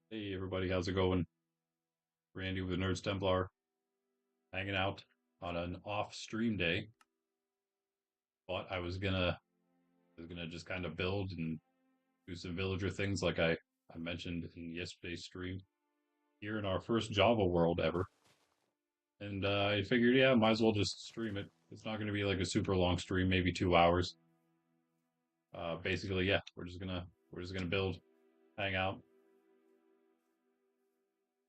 Hey everybody, how's it going? Randy with the Nerds Templar, hanging out on an off stream day. But I was gonna just kind of build and do some villager things like I mentioned in yesterday's stream here in our first Java world ever. And I figured, yeah, might as well just stream it. It's not gonna be like a super long stream, maybe 2 hours. Basically, yeah, we're just gonna build, hang out.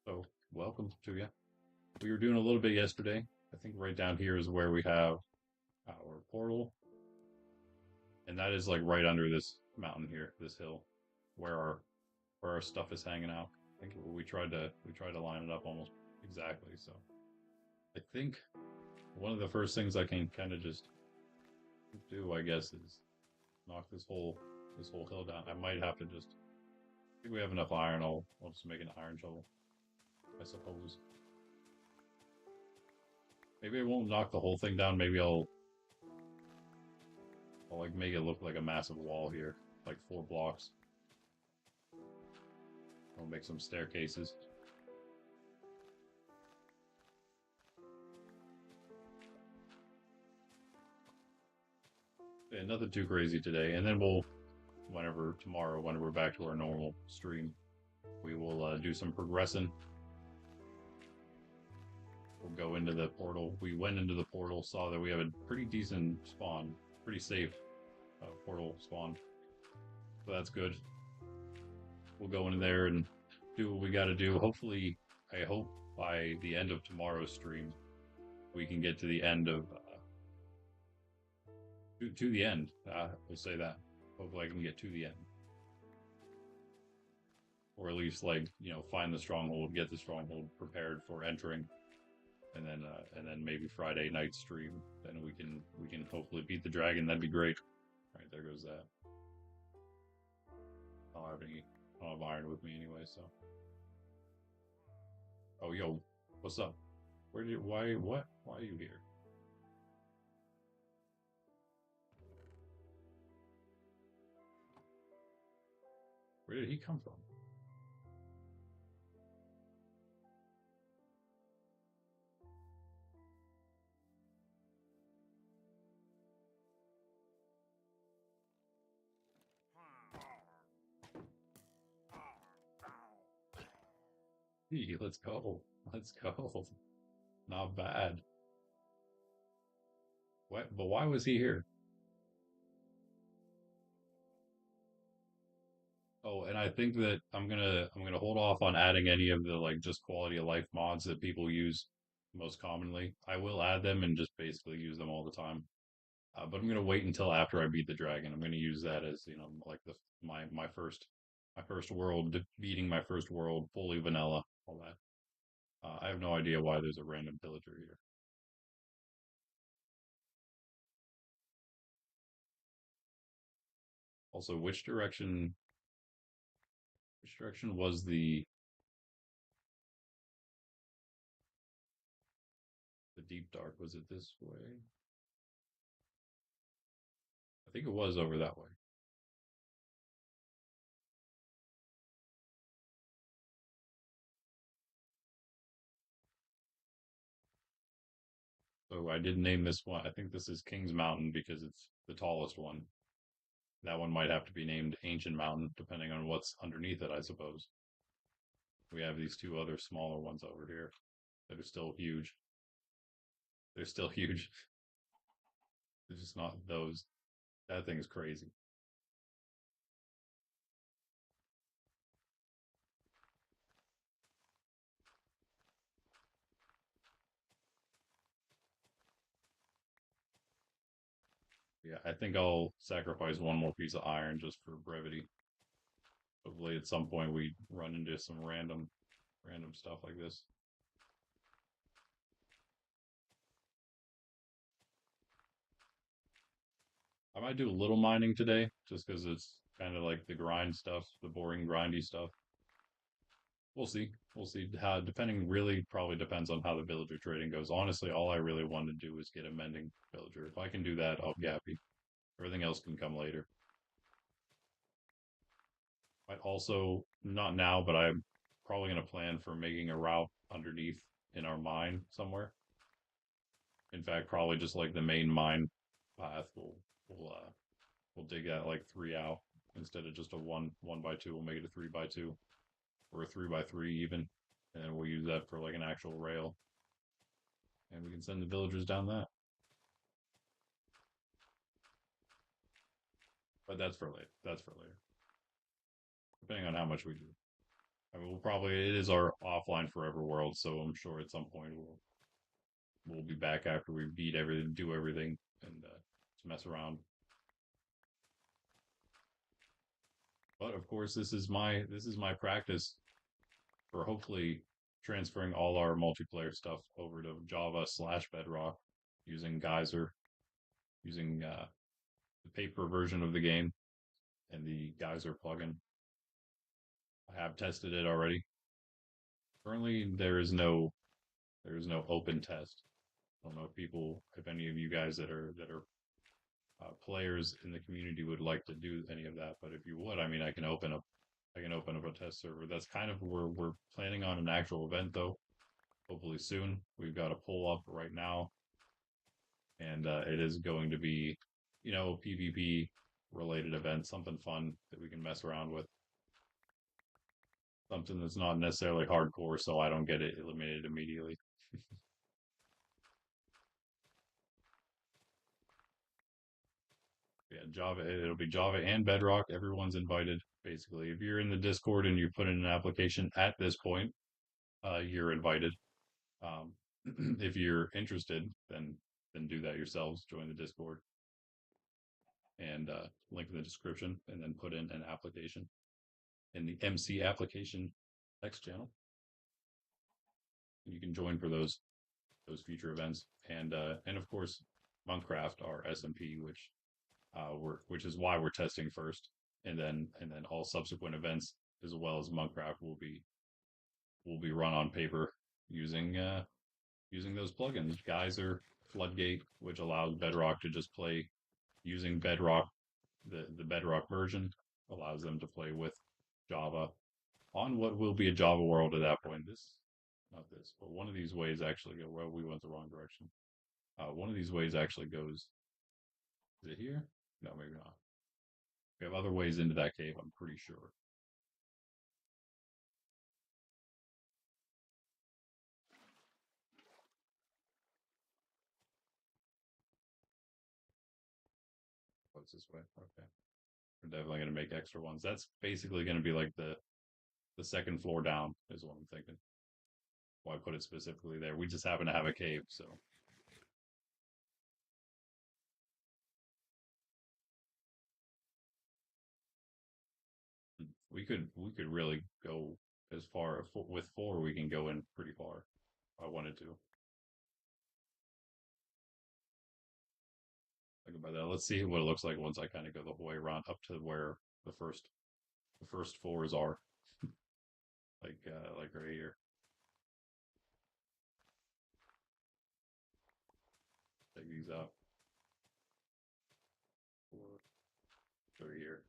So welcome to you. We were doing a little bit yesterday. I think right down here is where we have our portal. And that is like right under this mountain here, this hill, where our stuff is hanging out. I think we tried to line it up almost exactly. So I think one of the first things I can kind of just do, I guess, is knock this whole hill down. I might have to just. I think we have enough iron. I'll just make an iron shovel, I suppose. Maybe I won't knock the whole thing down. Maybe I'll like make it look like a massive wall here, like 4 blocks. I'll make some staircases. Yeah, nothing too crazy today, and then whenever tomorrow, when we're back to our normal stream, we will do some progressing. We'll go into the portal. We went into the portal, saw that we have a pretty decent spawn, pretty safe portal spawn, so that's good. We'll go in there and do what we got to do. Hopefully, I hope by the end of tomorrow's stream, we can get to the end of to the end. We'll say that. Hopefully, I can get to the end, or at least like find the stronghold, get the stronghold prepared for entering, and then maybe Friday night stream. Then we can hopefully beat the dragon. That'd be great. All right, there goes that. I don't have any. I don't have iron with me anyway. So, oh yo, what's up? Where did why what? Why are you here? Where did he come from? Hey, let's go. Let's go. Not bad. What? But why was he here? Oh, and I think that I'm gonna hold off on adding any of the like just quality of life mods that people use most commonly. I will add them and just basically use them all the time. But I'm gonna wait until after I beat the dragon. I'm gonna use that as like the my first world, beating my first world fully vanilla, all that. I have no idea why there's a random pillager here. Also, which direction was the deep dark? Was it this way? I think it was over that way. So I did name this one. I think this is King's Mountain because it's the tallest one. That one might have to be named Ancient Mountain, depending on what's underneath it, I suppose. We have these two other smaller ones over here that are still huge. They're still huge. They're just not those. That thing is crazy. Yeah, I think I'll sacrifice one more piece of iron just for brevity. Hopefully, at some point we run into some random stuff like this. I might do a little mining today, just because it's kind of like the grind stuff, the boring grindy stuff. We'll see. We'll see. How depending really probably depends on how the villager trading goes. Honestly, all I really want to do is get a mending villager. If I can do that, I'll be happy. Everything else can come later. I also not now, but probably going to plan for making a route underneath in our mine somewhere. In fact, probably just like the main mine path. We'll dig that like three out instead of just a one by two. We'll make it a 3x2 or a 3x3 even, and then we'll use that for like an actual rail, and we can send the villagers down that. But that's for later. That's for later, depending on how much we do. I mean, it is our offline forever world, so I'm sure at some point we'll be back after we beat everything, do everything, and to mess around. But of course, this is my practice for hopefully transferring all our multiplayer stuff over to Java/Bedrock using Geyser, using the paper version of the game and the Geyser plugin. I have tested it already. Currently, there is no open test. I don't know if any of you guys that are players in the community would like to do any of that. But if you would, I mean, I can open up a test server. That's kind of where we're planning on an actual event, though. Hopefully soon. We've got a poll up right now, and it is going to be, PvP related event, something fun that we can mess around with. Something that's not necessarily hardcore, so I don't get it eliminated immediately. Yeah, Java. It'll be Java and Bedrock. Everyone's invited, basically. If you're in the Discord and you put in an application at this point, you're invited. Um, if you're interested, then do that yourselves. Join the Discord and link in the description, and then put in an application in the MC application text channel. And you can join for those future events, and of course, Monkcraft, our SMP, which is why we're testing first, and then all subsequent events as well as Monkcraft will be run on paper using those plugins, Geyser, Floodgate, which allows Bedrock to just play using Bedrock, the Bedrock version allows them to play with Java on what will be a Java world at that point. Not this, but one of these ways actually go. Well, we went the wrong direction. One of these ways actually goes. Is it here? No, maybe not. We have other ways into that cave, I'm pretty sure. What's this way? Okay. We're definitely going to make extra ones. That's basically going to be like the second floor down, is what I'm thinking. Why put it specifically there? We just happen to have a cave, so. We could really go as far with four. We can go in pretty far if I wanted to. Think about that. Let's see what it looks like once I kind of go the whole way around up to where the first floors are, like right here. Take these out. Right here.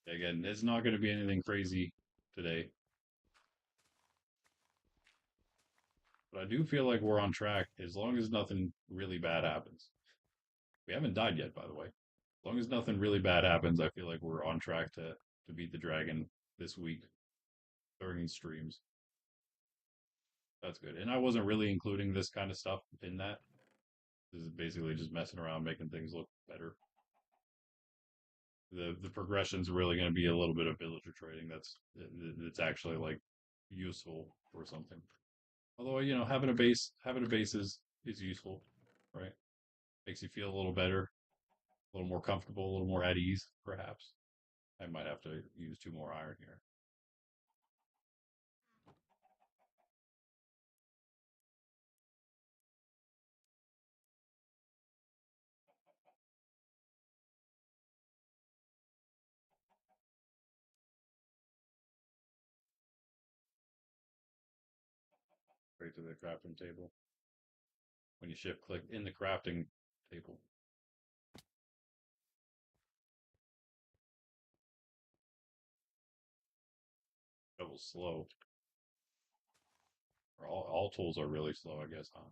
Again, it's not going to be anything crazy today, but I do feel like we're on track as long as nothing really bad happens. We haven't died yet, by the way. As long as nothing really bad happens, I feel like we're on track to beat the dragon this week during streams. That's good. And I wasn't really including this kind of stuff in that. This is basically just messing around, making things look better. The progression's really going to be a little bit of villager trading. That's actually like useful or something. Although having a base is useful, right? Makes you feel a little better, a little more comfortable, a little more at ease, perhaps. I might have to use two more iron here. Right to the crafting table. When you shift click in the crafting table. That was slow. Or all tools are really slow, I guess, huh?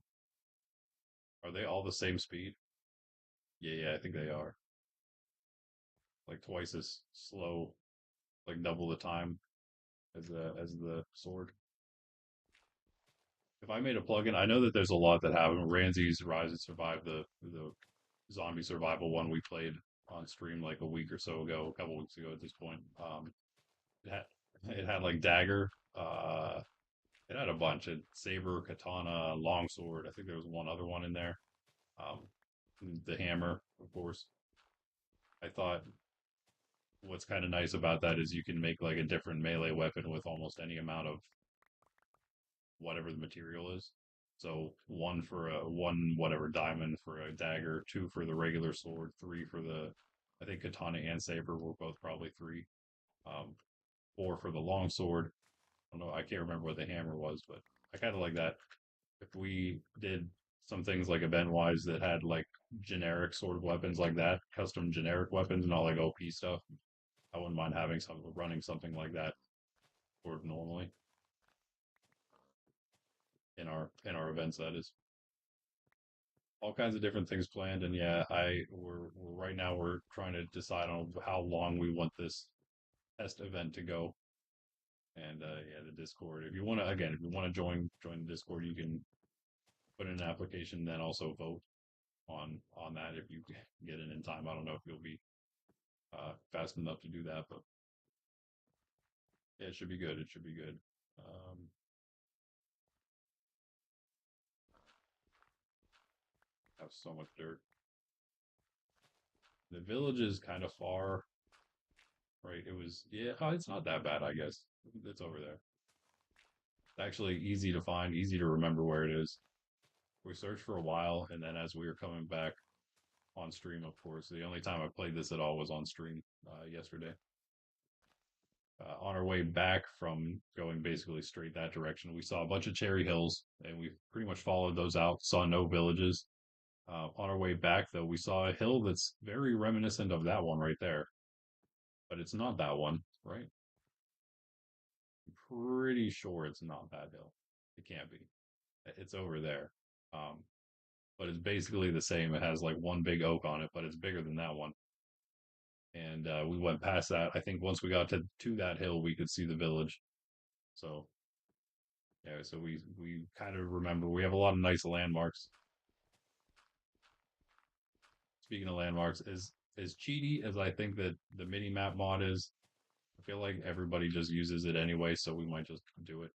Are they all the same speed? Yeah, I think they are. Like twice as slow, like double the time as the sword. If I made a plugin, I know that there's a lot that happen. Ranzy's Rise and Survive, the zombie survival one we played on stream like a week or so ago, a couple weeks ago at this point. It had it had like dagger. It had a bunch. It saber, katana, longsword. I think there was one other one in there. Um, the hammer, of course. I thought what's kind of nice about that is you can make like a different melee weapon with almost any amount of whatever the material is. So one for a one whatever diamond for a dagger, two for the regular sword, three for the I think katana and saber were both probably three. Um, four for the long sword. I don't know. I can't remember what the hammer was, but I kind of like that. If we did some things like event wise that had like generic sort of weapons like that, custom generic weapons, not like OP stuff, I wouldn't mind having some running something like that sort of normally in our events. That is all kinds of different things planned, and yeah, we're right now we're trying to decide on how long we want this test event to go. And yeah, the Discord. If you want to, again, if you want to join the Discord, you can put in an application, then also vote on that if you get it in time. I don't know if you'll be fast enough to do that, but yeah, it should be good. It should be good. Have so much dirt. The village is kind of far, right? It was yeah. It's not that bad, I guess. It's over there. It's actually easy to find, easy to remember where it is. We searched for a while, and then as we were coming back on stream, of course, the only time I played this at all was on stream yesterday. On our way back from going basically straight that direction, we saw a bunch of cherry hills, and we pretty much followed those out. Saw no villages. On our way back, though, we saw a hill that's very reminiscent of that one right there, but it's not that one, right? I'm pretty sure it's not that hill. It can't be. It's over there. Um, but it's basically the same. It has like one big oak on it, but it's bigger than that one. And we went past that. I think once we got to that hill, we could see the village. So yeah, so we kind of remember we have a lot of nice landmarks. Speaking of landmarks, as cheaty as I think that the mini map mod is, I feel like everybody just uses it anyway, so we might just do it.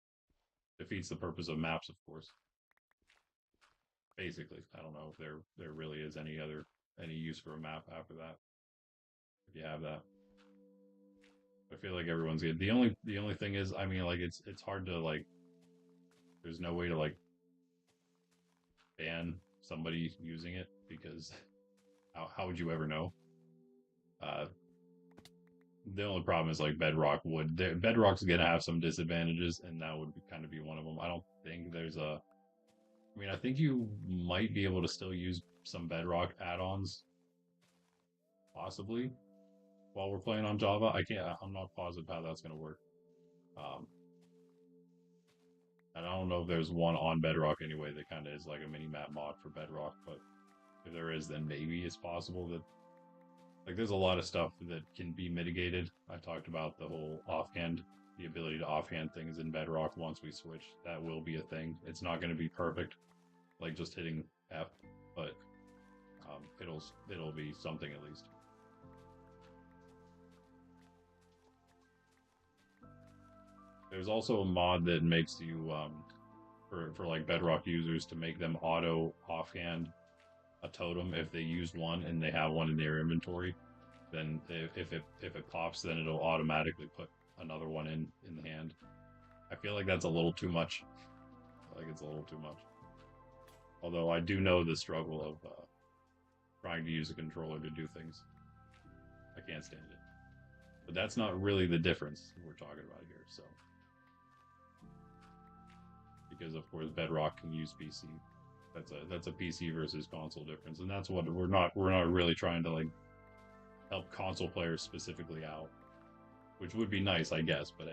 Defeats the purpose of maps, of course. Basically, I don't know if there really is any use for a map after that. If you have that, I feel like everyone's good. The only thing is, I mean, like it's hard to like. There's no way to like ban somebody using it because how would you ever know? Uh, the only problem is like Bedrock would. Bedrock's gonna have some disadvantages, and that would kind of be one of them. I don't think there's a. I mean, I think you might be able to still use some Bedrock add-ons, possibly, while we're playing on Java. I can't. I'm not positive how that's gonna work. Um, and I don't know if there's one on Bedrock anyway that kind of is like a mini map mod for Bedrock, but if there is, then maybe it's possible that like there's a lot of stuff that can be mitigated. I talked about the whole offhand, the ability to offhand things in Bedrock once we switch. That will be a thing. It's not going to be perfect, like just hitting F, but it'll be something at least. There's also a mod that makes you for like Bedrock users to make them auto offhand a totem if they used one and they have one in their inventory. Then if it pops, then it'll automatically put another one in the hand. I feel like that's a little too much. I think it's a little too much. Although I do know the struggle of trying to use a controller to do things. I can't stand it. But that's not really the difference we're talking about here. So because of course Bedrock can use PC. That's a PC versus console difference, and that's what we're not really trying to like help console players specifically out, which would be nice, I guess. But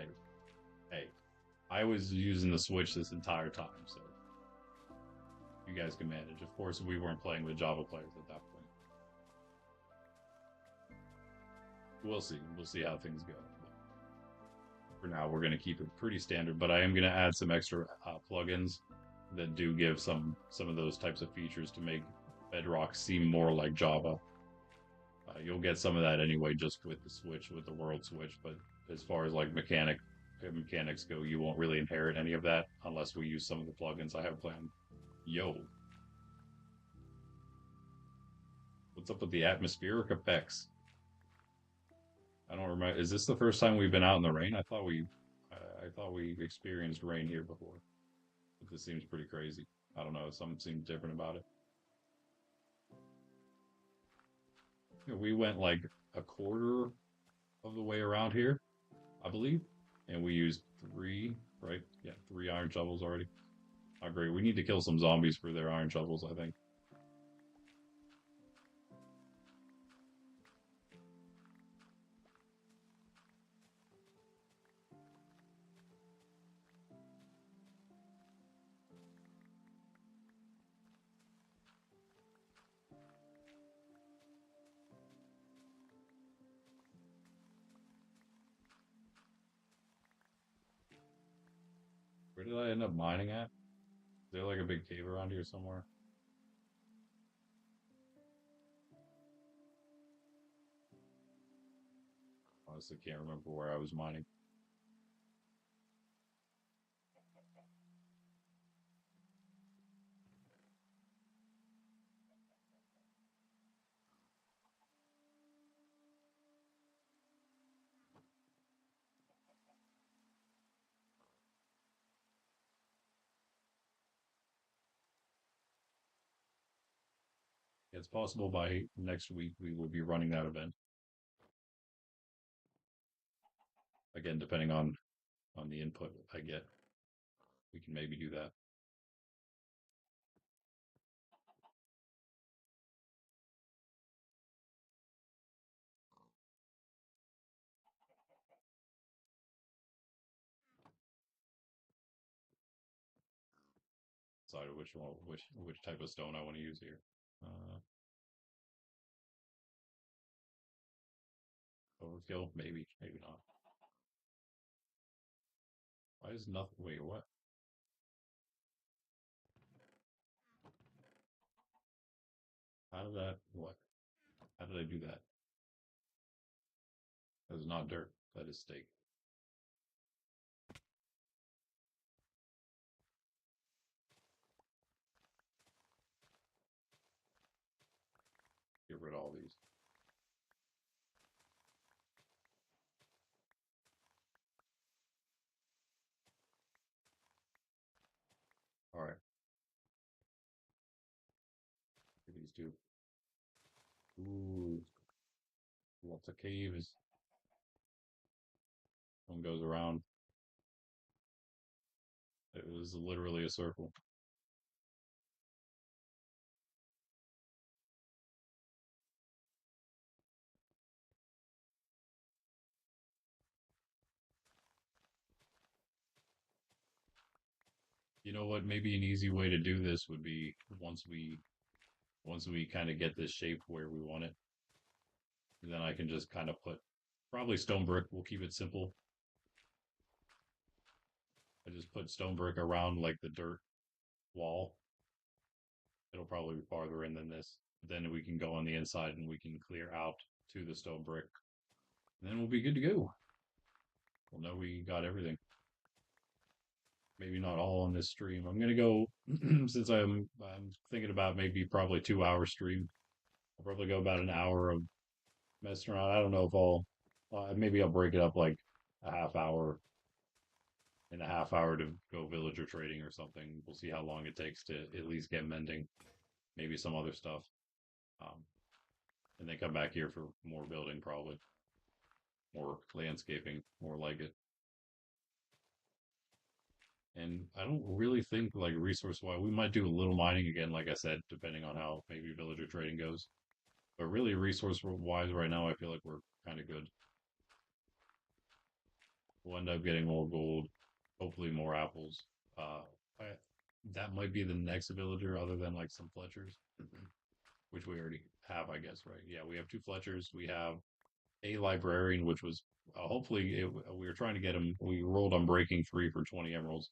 Hey, I was using the Switch this entire time, so you guys can manage. Of course, we weren't playing with Java players at that point. We'll see. We'll see how things go. For now, we're going to keep it pretty standard, but I am going to add some extra plugins that do give some of those types of features to make Bedrock seem more like Java. You'll get some of that anyway, just with the Switch, with the World Switch. But as far as like mechanics go, you won't really inherit any of that unless we use some of the plugins I have planned. Yo, what's up with the atmospheric effects? I don't remember. Is this the first time we've been out in the rain? I thought we experienced rain here before. But this seems pretty crazy. I don't know. Something seems different about it. We went like a quarter of the way around here, I believe, and we used three, right? Yeah, three iron shovels already. Oh, great. We need to kill some zombies for their iron shovels, I think. Where did I end up mining at? Is there like a big cave around here somewhere? Honestly, can't remember where I was mining. It's possible by next week we will be running that event. Again, depending on the input I get, we can maybe do that. Decide which type of stone I want to use here. Uh, Overkill, maybe, maybe not. Why is nothing? Wait, what? How did that? What? How did I do that? That is not dirt. That is steak. Get rid of all these. All right. These two. Ooh, lots of caves. One goes around. It was literally a circle. You know what? Maybe an easy way to do this would be once we kind of get this shape where we want it, then I can just kind of put probably stone brick. We'll keep it simple. I just put stone brick around like the dirt wall. It'll probably be farther in than this. Then we can go on the inside and we can clear out to the stone brick. And then we'll be good to go. We'll know we got everything. Maybe not all on this stream. I'm gonna go since I'm thinking about maybe probably 2 hour stream. I'll probably go about an hour of messing around. I don't know if maybe I'll break it up like a half hour and a half hour to go villager trading or something. We'll see how long it takes to at least get mending, maybe some other stuff, um, and then come back here for more building, probably more landscaping, more like it. And I don't really think like resource wise, we might do a little mining again, like I said, depending on how maybe villager trading goes. But really, resource wise, right now, I feel like we're kind of good. We'll end up getting more gold. Hopefully more apples. I, that might be the next villager other than like some Fletchers, which we already have, I guess, right? Yeah, we have two Fletchers. We have a librarian, which was hopefully we were trying to get him. We rolled on breaking three for 20 emeralds.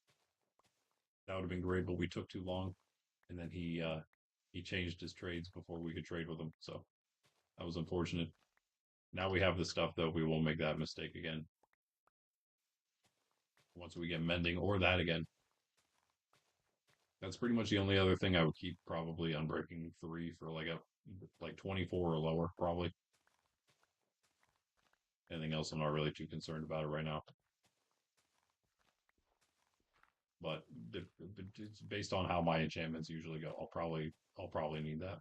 That would have been great, but we took too long, and then he changed his trades before we could trade with him. So that was unfortunate. Now we have the stuff though. We won't make that mistake again once we get mending or that again. That's pretty much the only other thing I would keep probably on breaking three for like 24 or lower, probably. Anything else, I'm not really too concerned about it right now. But it's based on how my enchantments usually go. I'll probably need that.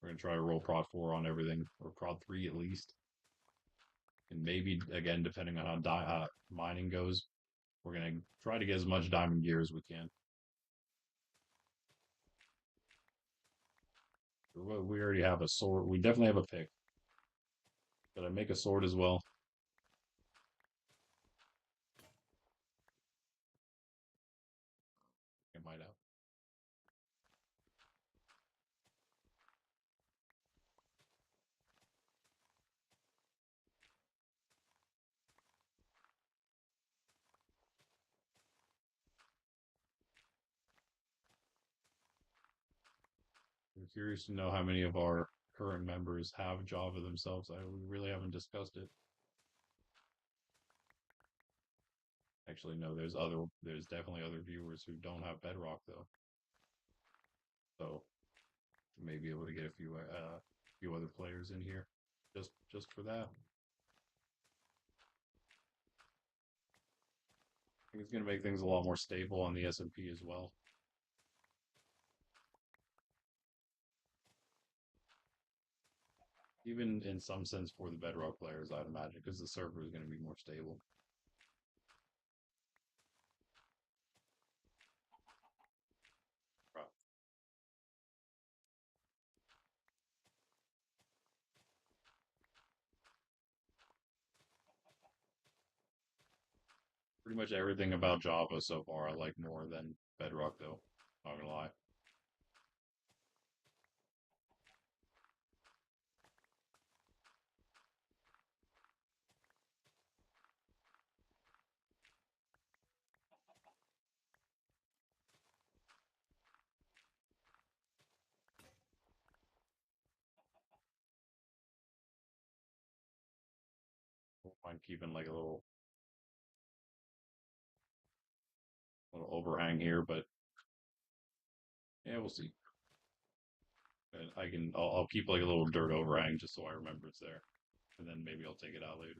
We're gonna try to roll prod four on everything, or prod three at least, and maybe again depending on how mining goes, we're gonna try to get as much diamond gear as we can. We already have a sword. We definitely have a pick. Did I make a sword as well? I might have. I'm curious to know how many of our current members have Java themselves. We really haven't discussed it. Actually, no. There's definitely other viewers who don't have Bedrock though. So may be able to get a few other players in here just for that. I think it's going to make things a lot more stable on the S&P as well. Even in some sense for the Bedrock players, I'd imagine, because the server is going to be more stable. Right. Pretty much everything about Java so far I like more than Bedrock, though. Not gonna lie. Won't mind keeping like a little overhang here, but yeah, we'll see. And I'll keep like a little dirt overhang just so I remember it's there, and then maybe I'll take it out later.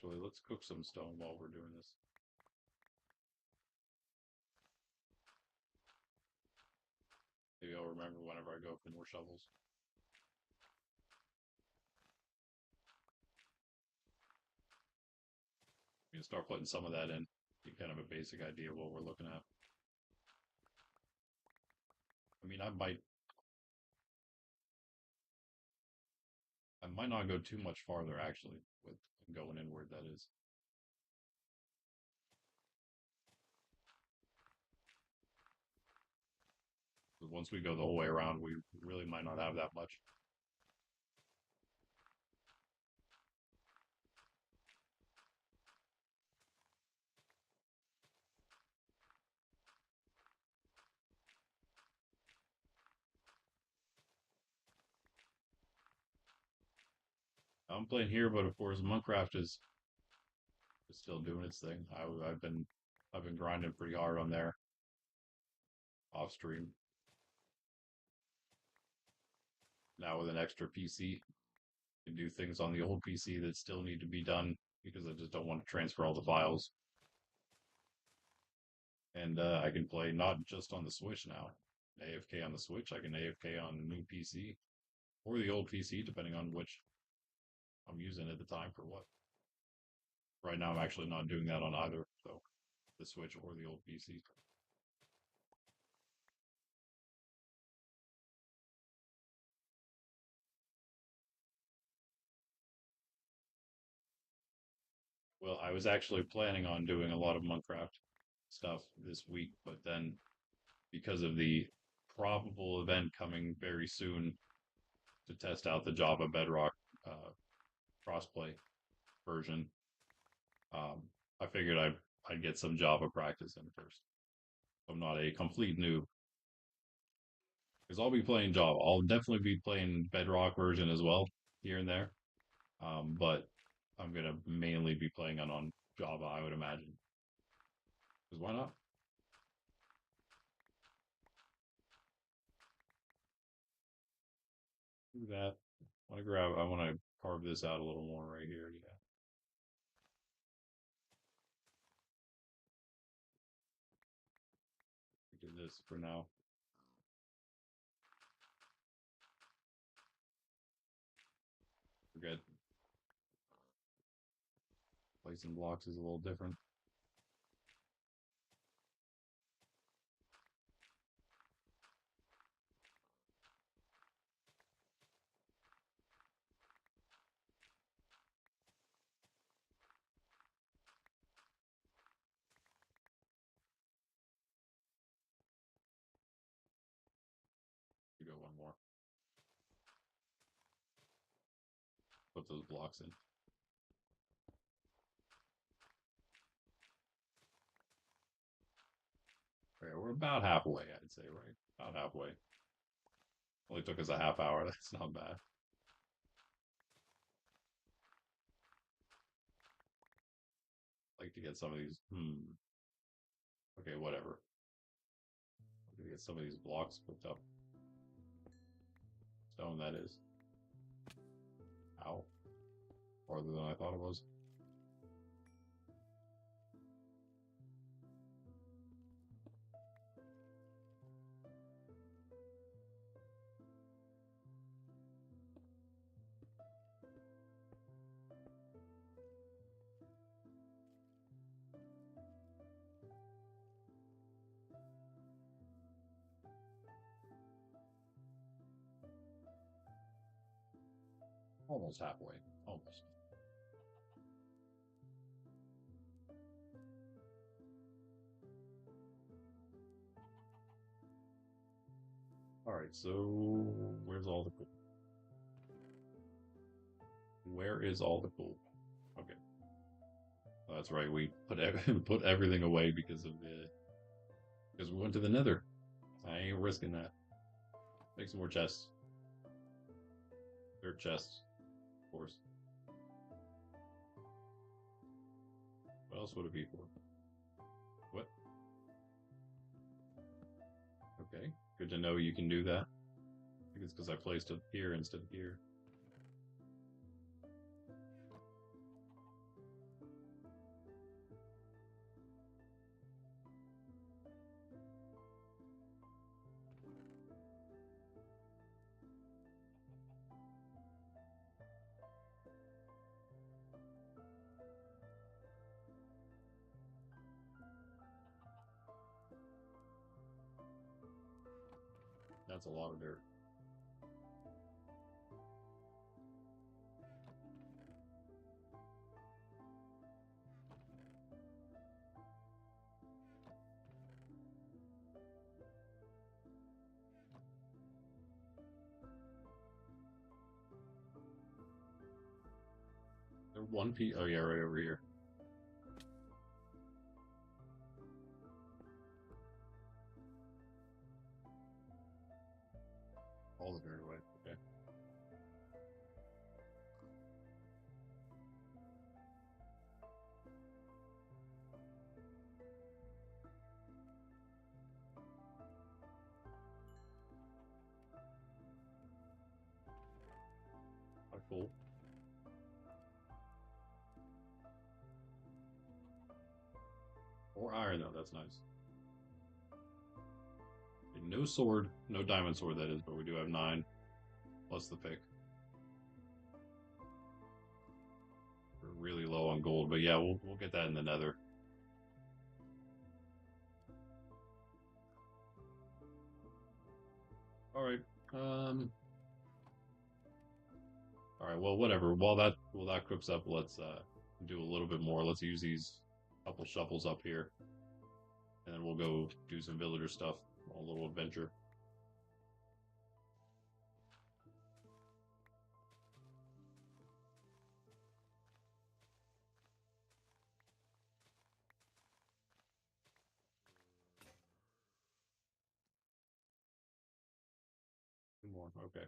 Actually, let's cook some stone while we're doing this. Maybe I'll remember whenever I go for more shovels. We can start putting some of that in. Get kind of a basic idea of what we're looking at. I mean, I might not go too much farther actually with going inward. That is. Once we go the whole way around, we really might not have that much. I'm playing here, but of course, Minecraft is still doing its thing. I've been grinding pretty hard on there off stream now with an extra PC. Can do things on the old PC that still need to be done because I just don't want to transfer all the files. And I can play not just on the Switch now. AFK on the Switch. I can AFK on the new PC or the old PC, depending on which I'm using at the time for what. Right now, I'm actually not doing that on either, so the Switch or the old PC. Well, I was actually planning on doing a lot of Minecraft stuff this week, but then because of the probable event coming very soon to test out the Java Bedrock uh, crossplay version, um, I figured I'd get some Java practice in first. I'm not a complete noob because I'll be playing Java. I'll definitely be playing Bedrock version as well here and there, but I'm gonna mainly be playing on Java, I would imagine. Because why not? Do that. I want to carve this out a little more right here. Yeah. Do this for now. Forget placing blocks is a little different. You go one more. Put those blocks in. Okay, we're about halfway, I'd say, right? About halfway. Only took us a half hour. That's not bad. Like to get some of these. Okay, whatever. To get some of these blocks picked up. Stone, that is. Ow. Farther than I thought it was. Almost halfway. Almost. All right, so where's all the cool? Where is all the cool? Okay, that's right. We put put everything away because we went to the Nether. I ain't risking that. Make some more chests. Dirt chests, of course. What else would it be for? What? Okay, good to know you can do that. I think it's because I placed it here instead of here. That's a lot of dirt. There one piece. Oh yeah, right over here. All the dirt away. Okay. Cool. Or iron though. That's nice. No sword, no diamond sword that is, but we do have 9 plus the pick. really low on gold, but yeah, we'll get that in the nether. All right. All right. Well, whatever. While that cooks up, let's do a little bit more. Let's use these couple shovels up here, and then we'll go do some villager stuff. A little adventure. More. Okay.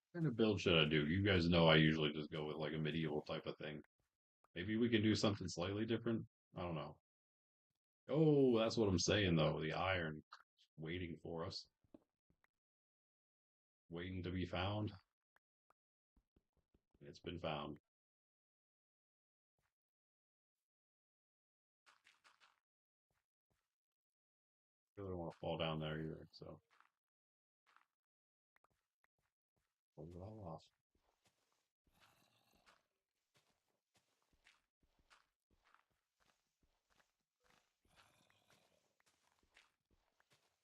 What kind of build should I do? You guys know I usually just go with like a medieval type of thing. Maybe we can do something slightly different. I don't know. Oh, that's what I'm saying though. The iron waiting for us, waiting to be found. It's been found. Really don't want to fall down there either, so close it all off.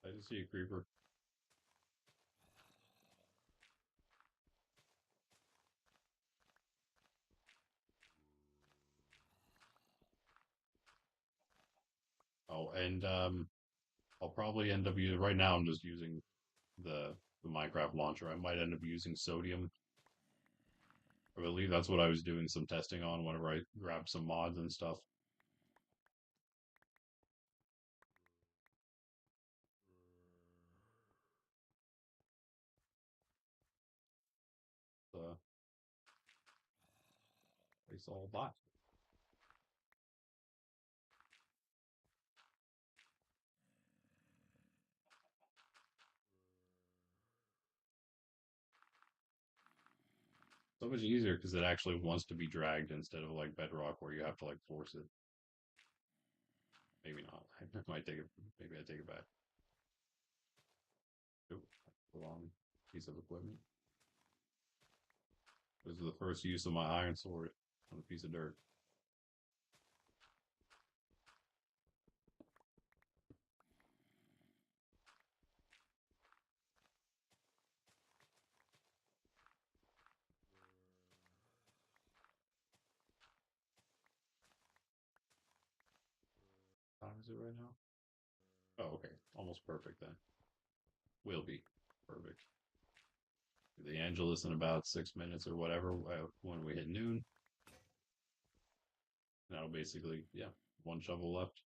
I just see a creeper. Oh, and I'll probably end up using right now. I'm just using the Minecraft launcher. I might end up using sodium. I believe that's what I was doing some testing on whenever I grabbed some mods and stuff. Uh, it's all bot. So much easier because it actually wants to be dragged instead of like Bedrock where you have to like force it. Maybe not. I might take it. Maybe I take it back. Oop, the wrong piece of equipment. This is the first use of my iron sword on a piece of dirt. How time is it right now? Oh, okay. Almost perfect then. Will be perfect. The Angelus in about 6 minutes or whatever when we hit noon. That'll basically, yeah, one shovel left.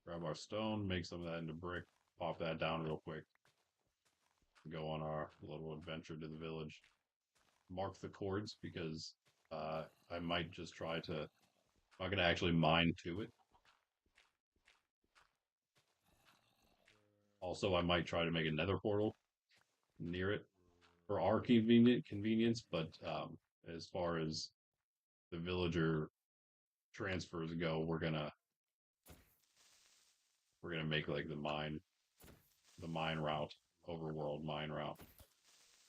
Grab our stone, make some of that into brick, pop that down real quick, go on our little adventure to the village. Mark the cords because I might just try to. I'm not gonna actually mine to it. Also, I might try to make a nether portal near it for our convenience. But as far as the villager transfers go, we're gonna make like the mine route, overworld mine route.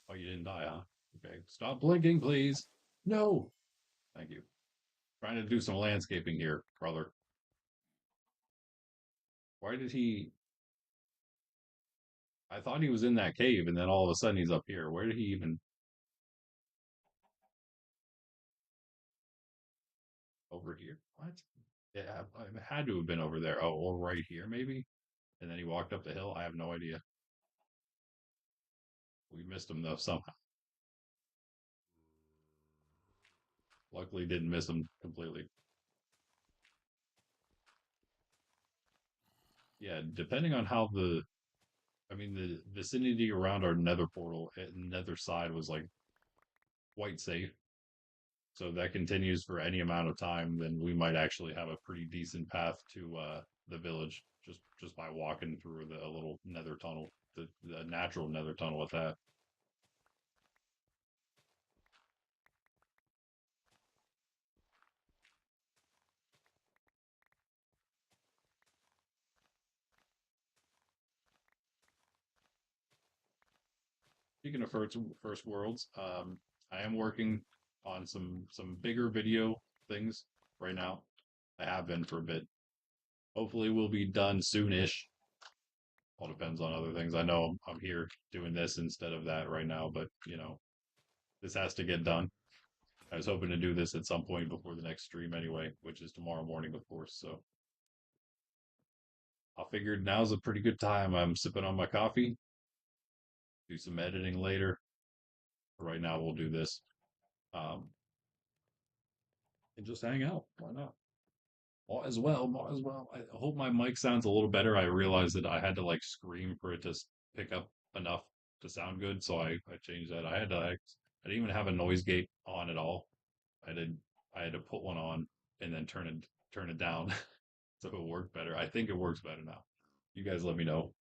Oh, you didn't die, huh? Okay, stop blinking, please. No, thank you. Trying to do some landscaping here, brother. Why did he? I thought he was in that cave, and then all of a sudden he's up here. Where did he even? Over here? What? Yeah, it had to have been over there. Oh, or right here, maybe. And then he walked up the hill. I have no idea. We missed him though somehow. Luckily, didn't miss him completely. Yeah, depending on how I mean, the vicinity around our nether portal at nether side was like quite safe. So if that continues for any amount of time, then we might actually have a pretty decent path to the village just by walking through a little nether tunnel, the natural nether tunnel at that. Speaking of first worlds, I am working on some bigger video things right now. I have been for a bit. Hopefully, we'll be done soonish. All depends on other things. I know I'm here doing this instead of that right now, but this has to get done. I was hoping to do this at some point before the next stream anyway, which is tomorrow morning, of course. So I figured now's a pretty good time. I'm sipping on my coffee, do some editing later. Right now, we'll do this um, and just hang out. Why not? Might as well. Might as well. I hope my mic sounds a little better. I realized that I had to like scream for it to pick up enough to sound good, so I changed that. I didn't even have a noise gate on at all. I did I had to put one on and then turn it down so it worked better. I think it works better now. You guys let me know.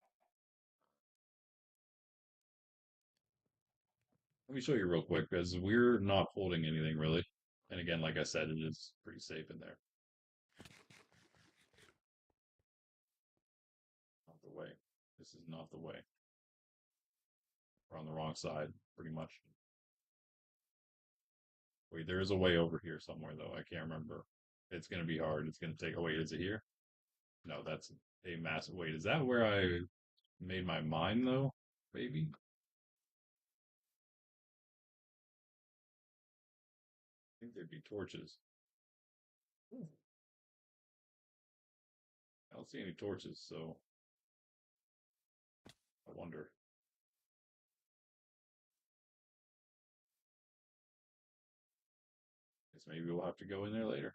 Let me show you real quick because we're not holding anything really. And again, like I said, it is pretty safe in there. Not the way. This is not the way. We're on the wrong side, pretty much. Wait, there is a way over here somewhere though. I can't remember. It's gonna be hard. It's gonna take. Oh wait, is it here? No, that's a massive. Wait, is that where I made my mine though? Maybe. I think there'd be torches. I don't see any torches, so I wonder. Guess maybe we'll have to go in there later.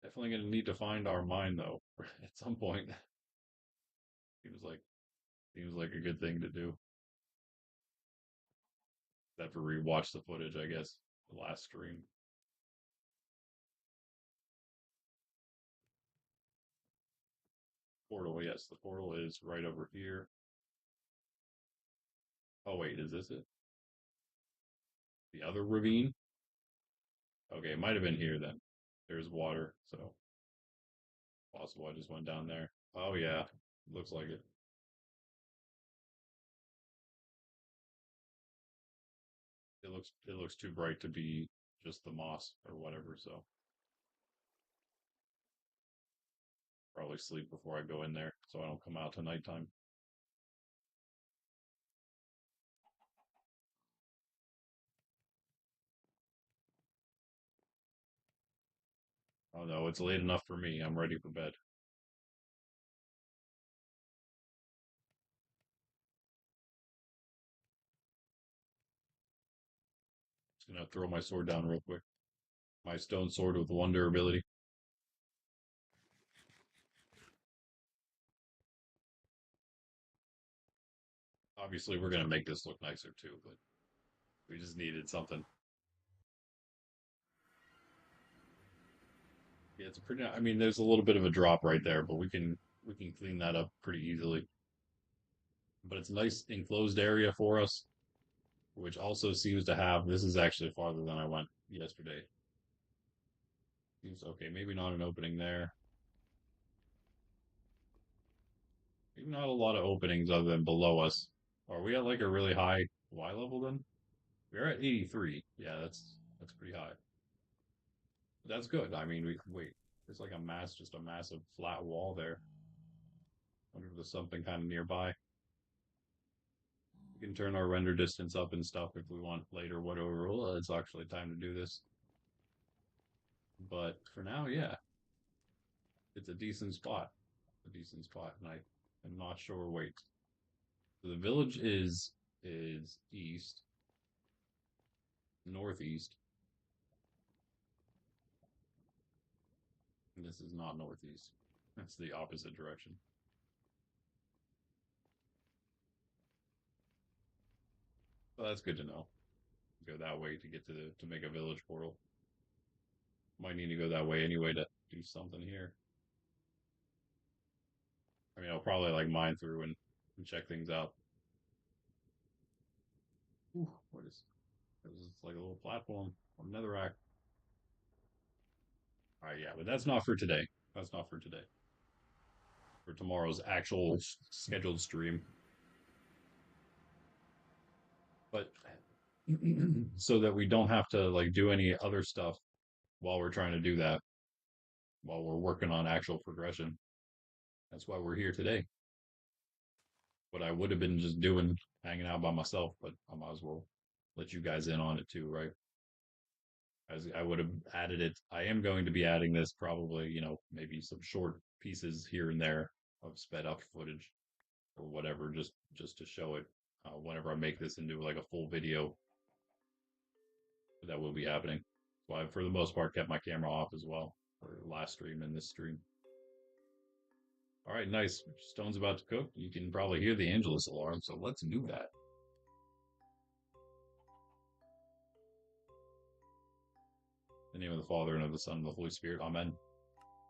Definitely gonna need to find our mine though at some point. Seems like seems like a good thing to do. Have to rewatch the footage, I guess. The last stream. Portal, yes, the portal is right over here. Oh wait, is this it? The other ravine? Okay, it might have been here then. There's water, so possible I just went down there. Oh yeah, looks like it. It looks too bright to be just the moss or whatever, so probably sleep before I go in there so I don't come out to nighttime. Oh no, it's late enough for me. I'm ready for bed. Just gonna throw my sword down real quick. My stone sword with wonder ability. Obviously, we're gonna make this look nicer too, but we just needed something. Yeah, it's pretty. I mean, there's a little bit of a drop right there, but we can clean that up pretty easily. But it's a nice enclosed area for us, which also seems to have. This is actually farther than I went yesterday. Seems okay. Maybe not an opening there. Maybe not a lot of openings other than below us. Are we at like a really high Y level then? We're at 83. Yeah, that's pretty high. That's good. I mean, we wait. There's like just a massive flat wall there. Wonder if there's something kind of nearby. We can turn our render distance up and stuff if we want later, whatever. Well, it's actually time to do this. But for now, yeah, it's a decent spot. A decent spot, and I am not sure. Wait, so the village is east, northeast, and this is not northeast. That's the opposite direction. So that's good to know. Go that way to get to make a village portal. Might need to go that way anyway to do something here. I mean, I'll probably like mine through and check things out. Ooh, what is this? Is like a little platform or netherrack. All right, yeah, but that's not for today. That's not for today. For tomorrow's actual scheduled stream. But so that we don't have to like do any other stuff while we're trying to do that, while we're working on actual progression. That's why we're here today. What I would have been just doing, hanging out by myself, but I might as well let you guys in on it too, right? As I would have added it. I am going to be adding this probably, maybe some short pieces here and there of sped up footage or whatever, just to show it whenever I make this into like a full video. That will be happening. So I, for the most part, kept my camera off as well for last stream and this stream. All right, nice. Stone's about to cook. You can probably hear the Angelus alarm, so let's do that. In the name of the Father, and of the Son, and of the Holy Spirit. Amen.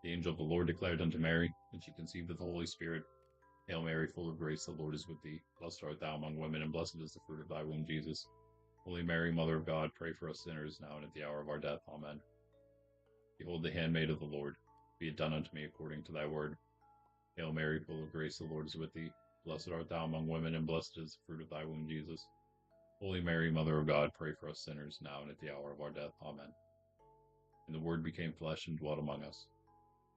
The angel of the Lord declared unto Mary, and she conceived of the Holy Spirit. Hail Mary, full of grace, the Lord is with thee. Blessed art thou among women, and blessed is the fruit of thy womb, Jesus. Holy Mary, Mother of God, pray for us sinners, now and at the hour of our death. Amen. Behold the handmaid of the Lord. Be it done unto me according to thy word. Hail Mary, full of grace, the Lord is with thee. Blessed art thou among women, and blessed is the fruit of thy womb, Jesus. Holy Mary, Mother of God, pray for us sinners, now and at the hour of our death. Amen. And the Word became flesh and dwelt among us.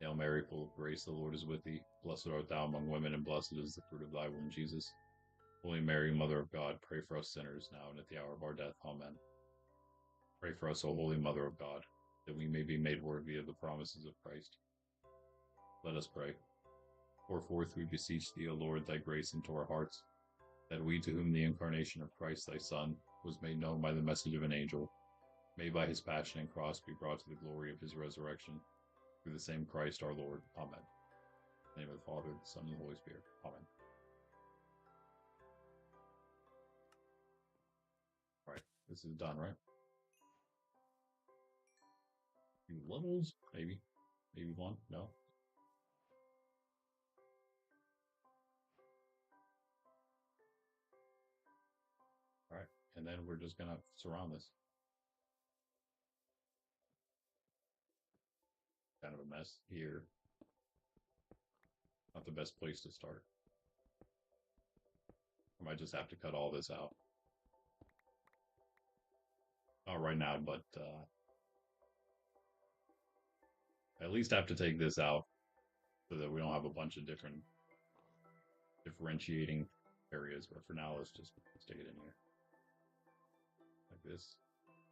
Hail Mary, full of grace, the Lord is with thee. Blessed art thou among women, and blessed is the fruit of thy womb, Jesus. Holy Mary, Mother of God, pray for us sinners, now and at the hour of our death. Amen. Pray for us, O Holy Mother of God, that we may be made worthy of the promises of Christ. Let us pray. Pour forth, we beseech thee, O Lord, thy grace into our hearts, that we, to whom the incarnation of Christ thy Son was made known by the message of an angel, may by his passion and cross be brought to the glory of his resurrection, through the same Christ our Lord. Amen. In the name of the Father, the Son, and the Holy Spirit. Amen. All right, this is done, right? Few levels, maybe one. No. All right, and then we're just gonna surround this. Kind of a mess here. Not the best place to start. I might just have to cut all this out. Not right now, but at least have to take this out so that we don't have a bunch of different differentiating areas. But for now, let's stick it in here like this.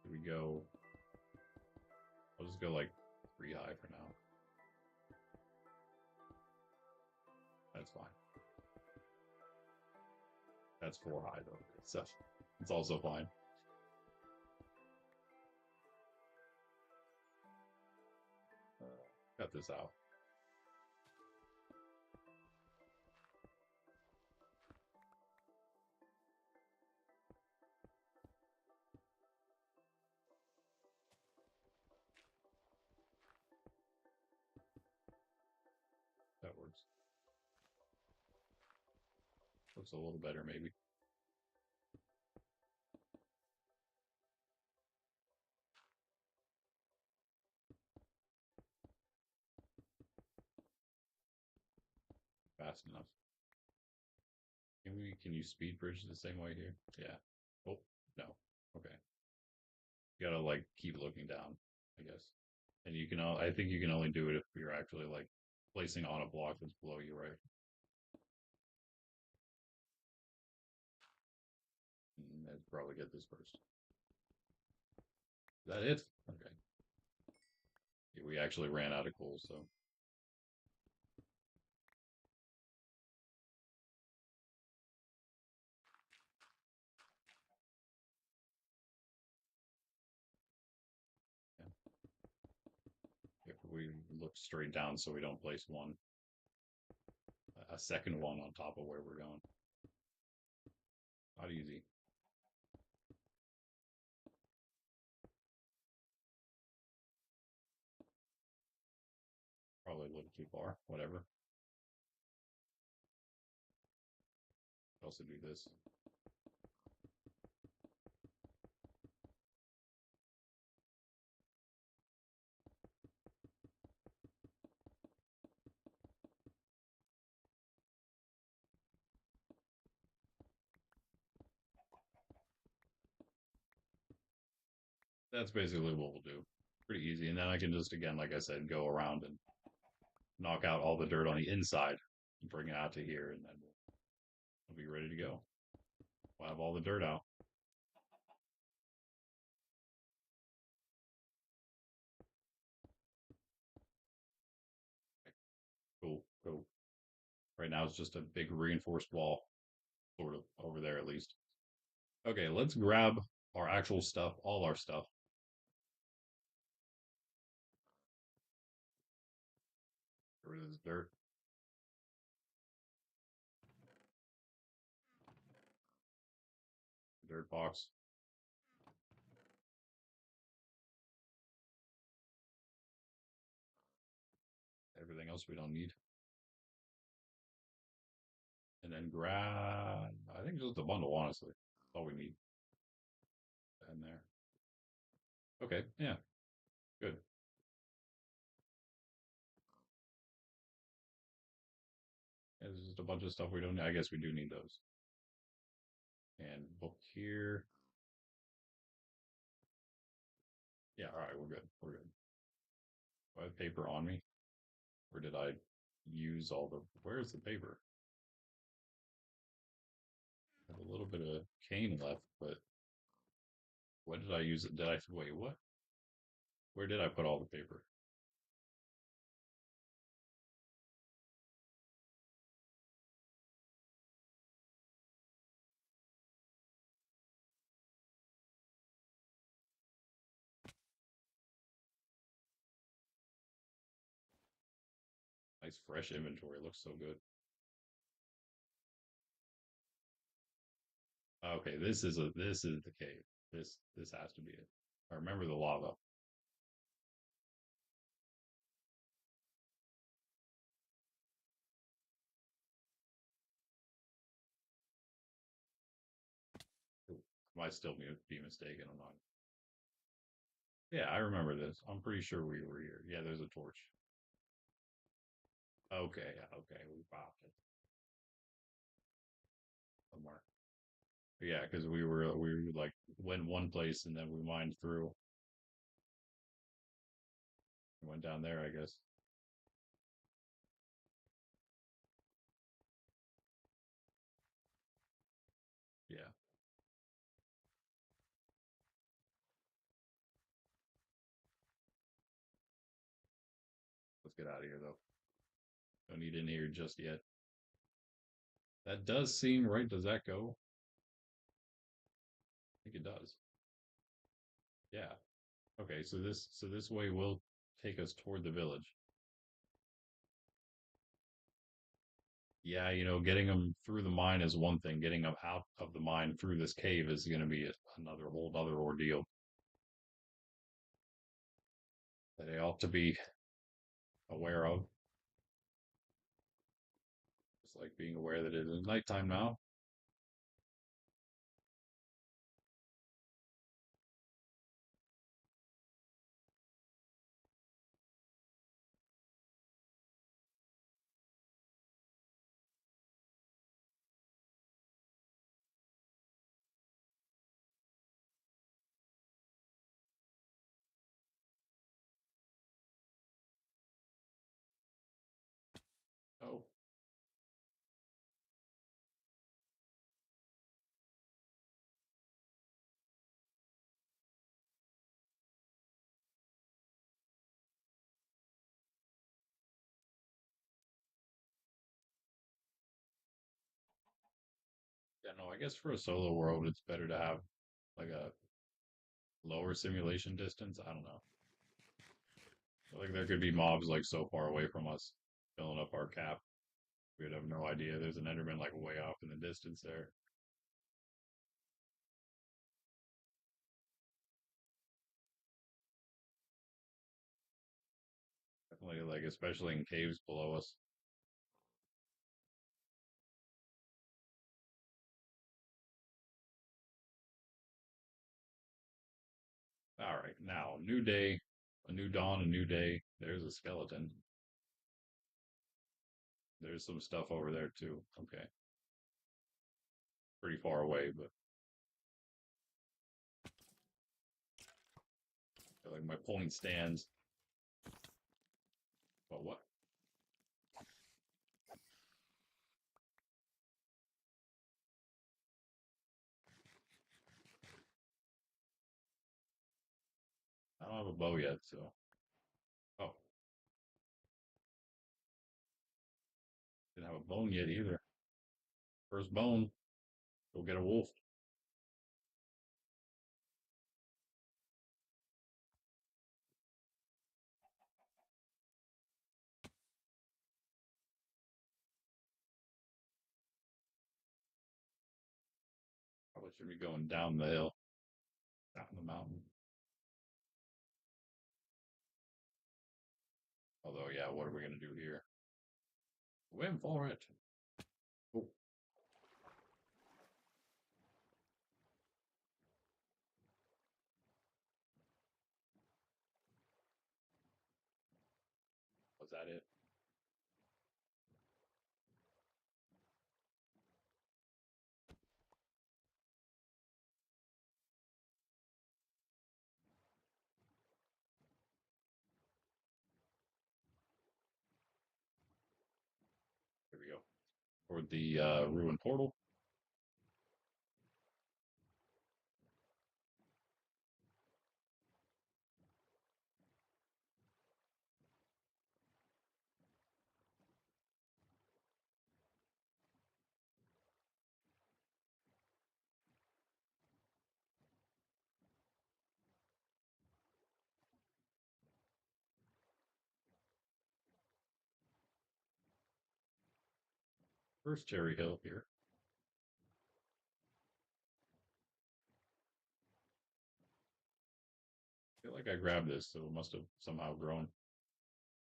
Here we go. I'll just go like 3 high for now. That's fine. That's 4 high though, so it's also fine. Cut this out. That works. Looks a little better, maybe. Fast enough. Can you speed bridge the same way here? Yeah. Oh, no. Okay. You gotta like keep looking down, I guess. And you can, I think you can only do it if you're actually like placing on a block that's below you, right? Let's probably get this first. Is that it? Okay. Yeah, we actually ran out of coal, so. Yeah. If we look straight down so we don't place a second one on top of where we're going. Not easy. probably a little too far. Whatever. Also do this. That's basically what we'll do. Pretty easy. And then I can just, again, like I said, go around and knock out all the dirt on the inside and bring it out to here, and then we'll be ready to go. We'll have all the dirt out. Cool, cool. Right now it's just a big reinforced wall, sort of, over there at least. Okay, let's grab our actual stuff, all our stuff. Get rid of this dirt. Dirt box. Everything else we don't need. And then grab, I think just a bundle, honestly. That's all we need. In there. Okay, yeah, good. Yeah, there's just a bunch of stuff we don't need. I guess we do need those. And book here. Yeah, all right, we're good. We're good. Do I have paper on me? Or did I use all the. Where's the paper? I have a little bit of cane left, but what did I use it? Did I. Wait, what? Where did I put all the paper? Nice fresh inventory. Looks so good. Okay, this is the cave. This has to be it. I remember the lava. Might still be mistaken. I'm not. Yeah, I remember this. I'm pretty sure we were here. Yeah, there's a torch. Okay, okay, we found it somewhere. Yeah, because we like went one place and then we mined through. Went down there, I guess. Yeah, let's get out of here though. Don't need in here just yet. That does seem right. Does that go? I think it does. Yeah. Okay, so this way will take us toward the village. Yeah, getting them through the mine is one thing. Getting them out of the mine through this cave is going to be another whole other ordeal that I ought to be aware of. It's like being aware that it is nighttime now. Oh, yeah, no, I guess for a solo world, it's better to have like a lower simulation distance. I don't know. Like there could be mobs like so far away from us, filling up our cap. We'd have no idea. There's an Enderman like way off in the distance there. Like especially in caves below us. All right, now new day, a new dawn, a new day. There's a skeleton. There's some stuff over there too. Okay, pretty far away, but I feel like my point stands. But what? I don't have a bow yet, so. Oh, didn't have a bone yet either. First bone. Go get a wolf. Probably should be going down the hill, down the mountain. Although, yeah, what are we gonna do here? Swim for it. Oh, was that it? Here we go. Toward the ruined portal. First Cherry Hill here. I feel like I grabbed this, so it must have somehow grown.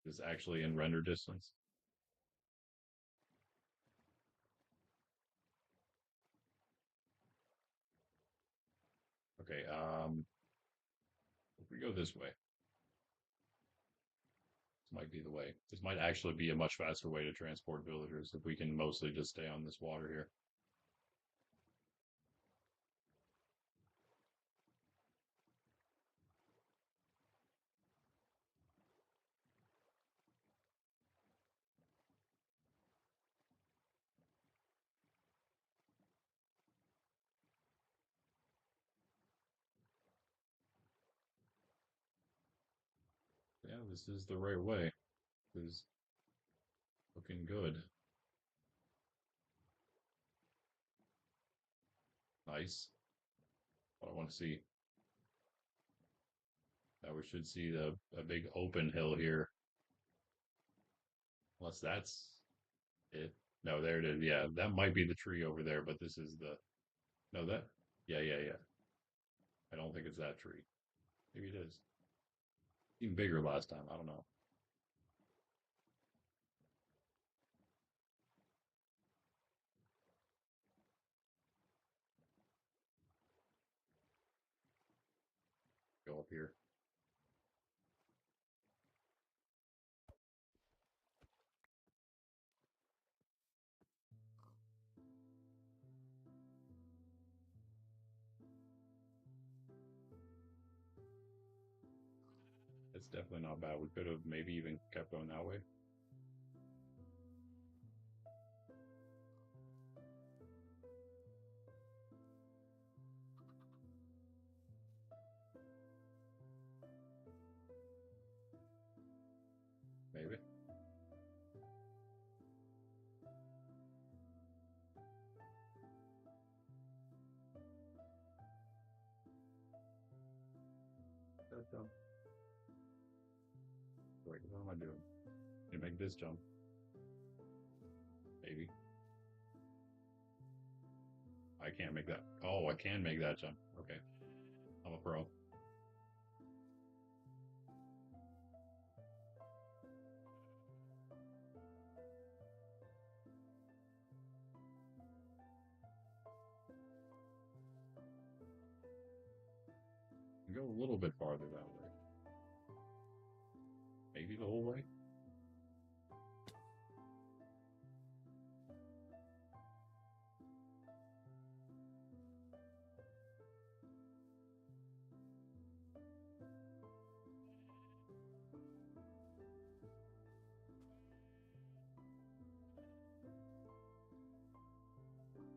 It's actually in render distance. Okay, if we go this way, this might be the way. This might actually be a much faster way to transport villagers if we can mostly just stay on this water here. Yeah, this is the right way. This is looking good. Nice. What I want to see. Now we should see a big open hill here. Unless that's it. No, there it is. Yeah, that might be the tree over there, but this is the. No, that. Yeah, yeah, yeah. I don't think it's that tree. Maybe it is. Even bigger last time. I don't know. Go up here. It's definitely not bad. We could have maybe even kept going that way. Maybe. That jump. Wait, what am I doing? Can you make this jump? Maybe. I can't make that. Oh, I can make that jump. Okay. I'm a pro. Go a little bit farther that way. Maybe the whole way.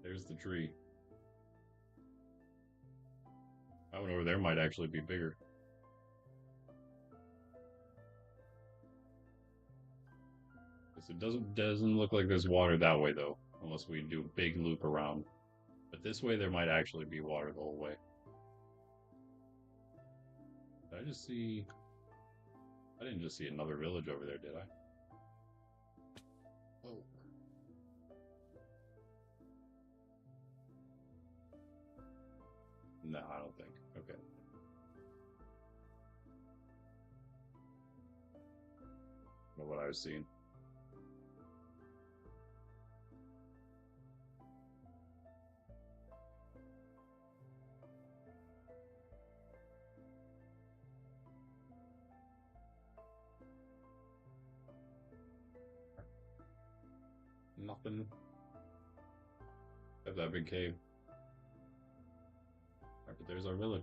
There's the tree. That one over there might actually be bigger. It doesn't look like there's water that way though, unless we do a big loop around. But this way there might actually be water the whole way. Did I just see? I didn't just see another village over there, did I? Oh. No, I don't think. Okay. Know what I was seeing. Nothing. Except that big cave. Right, but there's our village.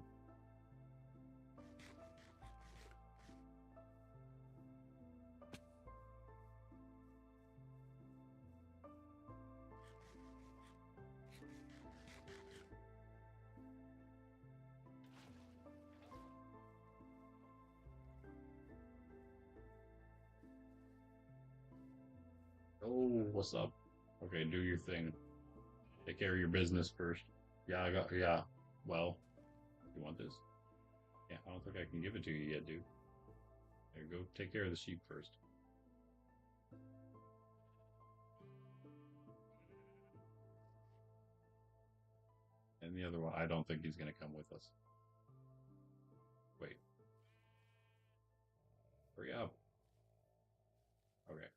Oh, what's up? Okay, do your thing. Take care of your business first. Yeah, I got. Yeah. Well, you want this? Yeah, I don't think I can give it to you yet, dude. There you go. Take care of the sheep first. And the other one, I don't think he's gonna come with us. Wait. Hurry up. Okay.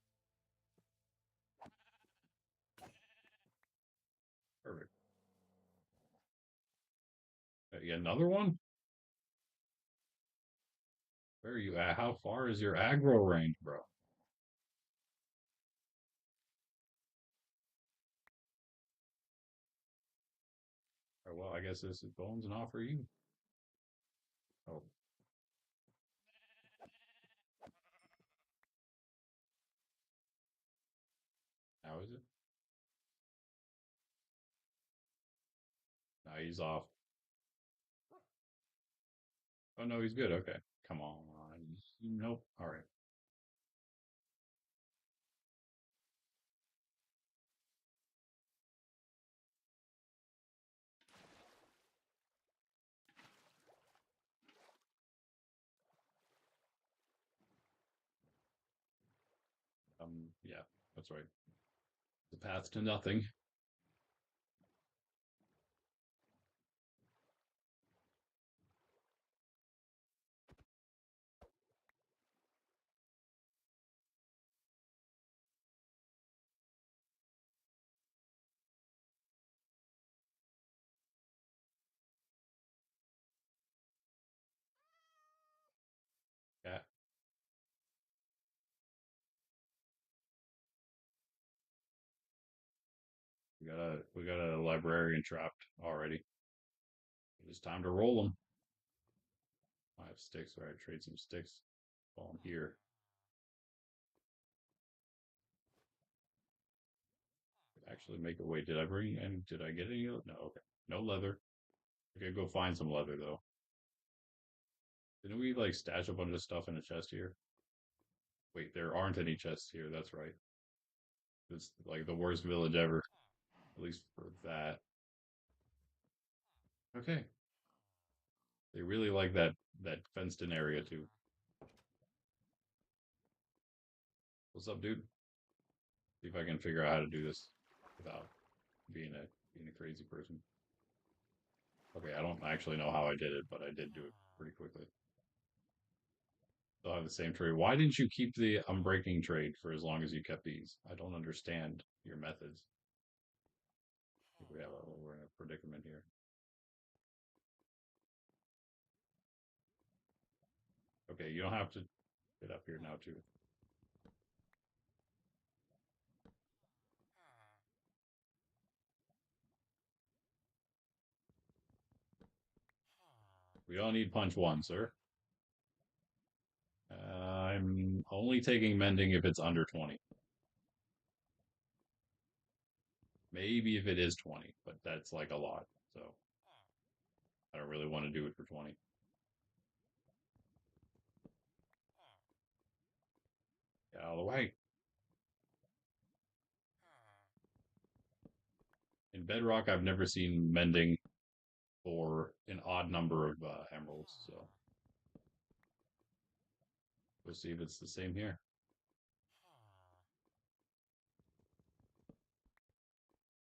Perfect. Yeah, another one? Where are you at? How far is your aggro range, bro? Oh, well, I guess this is Bones and offer you. Oh, how is it? Now he's off. Oh no, he's good. Okay. Come on. Nope. All right. Yeah, that's right. The path to nothing. Yeah, we got a librarian trapped already. It's time to roll them. I have sticks. All right, trade some sticks while I'm here. Actually, make a wait. Did I bring and did I get any? No. Okay. No leather. Okay, go find some leather though. Didn't we like stash a bunch of stuff in a chest here? Wait, there aren't any chests here. That's right. It's like the worst village ever, at least for that. Okay. They really like that fenced in area too. What's up, dude? See if I can figure out how to do this without being a crazy person. Okay, I don't actually know how I did it, but I did do it pretty quickly. Still have the same trade. Why didn't you keep the unbreaking trade for as long as you kept these? I don't understand your methods. I think we're in a predicament here. Okay, you don't have to get up here now, too. We don't need punch one, sir. I'm only taking mending if it's under 20. Maybe if it is 20, but that's like a lot. So I don't really want to do it for 20. Get out of the way. In Bedrock, I've never seen mending for an odd number of emeralds. So we'll see if it's the same here.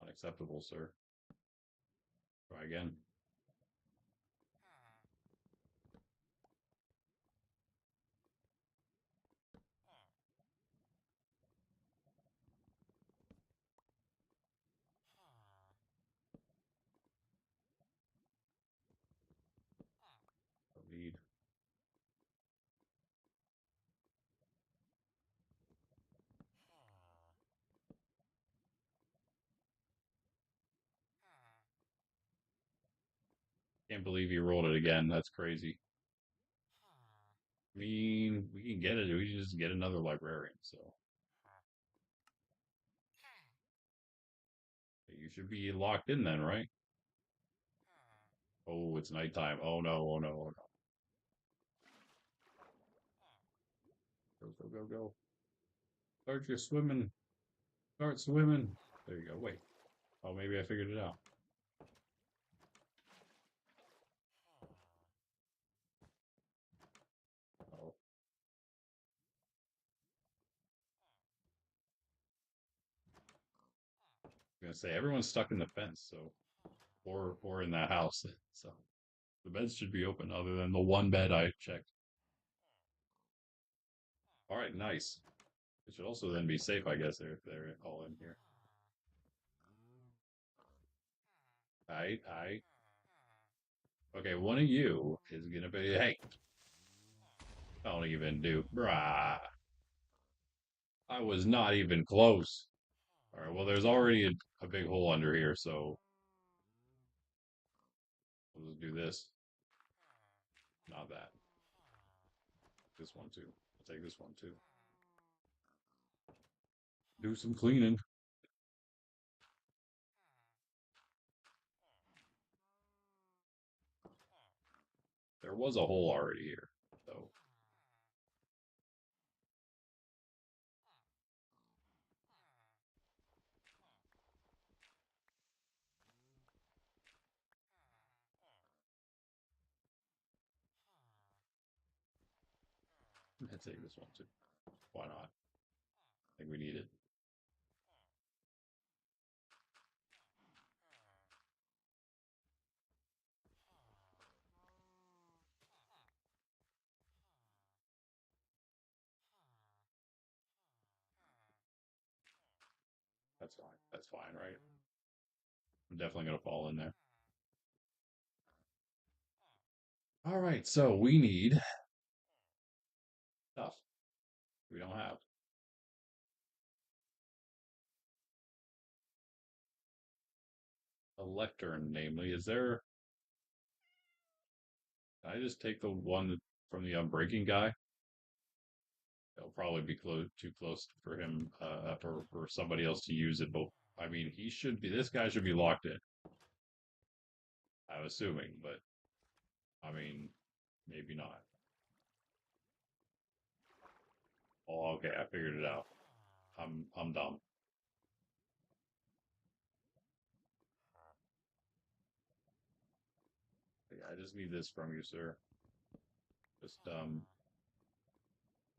Unacceptable, sir. Try again. Lead. Can't believe you rolled it again. That's crazy. I mean, we can get it. We can just get another librarian. So you should be locked in then, right? Oh, it's nighttime. Oh no, oh no, oh no. Go, go, go, go. Start your swimming. Start swimming. There you go. Wait. Oh, maybe I figured it out. Oh, I'm gonna say everyone's stuck in the fence, so or in that house. So the beds should be open other than the one bed I checked. All right, nice. It should also then be safe, I guess, if they're all in here. I. Okay, one of you is gonna be. Hey, don't even do. Brah. I was not even close. All right, well, there's already a big hole under here, so we'll just do this. Not that. This one too. I'll take this one too. Do some cleaning. There was a hole already here, so I'll take this one too. Why not? I think we need it. That's fine. That's fine, right? I'm definitely gonna fall in there. All right, so we need stuff we don't have. A lectern, namely. Is there? Can I just take the one from the unbreaking guy? It'll probably be too close for him for somebody else to use it. But I mean, he should be. This guy should be locked in. I'm assuming, but I mean, maybe not. Oh, okay, I figured it out. I'm dumb. Yeah, I just need this from you, sir. Just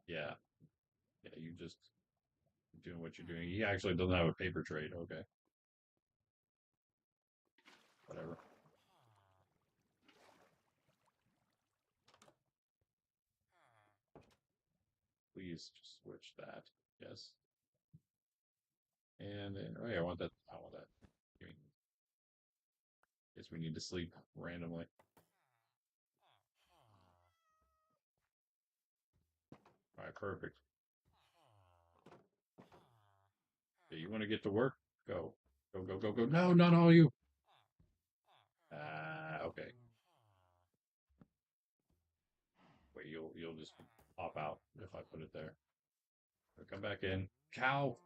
yeah, yeah. You just doing what you're doing. He actually doesn't have a paper trade. Okay, whatever. Please just switch that. Yes. And then, oh yeah, I want that. I want that. Give me. Guess we need to sleep randomly. All right, perfect. Yeah, you want to get to work? Go. Go, go, go, go. No, not all you. Okay. Wait, you'll just pop out if I put it there. Come back in. Cow.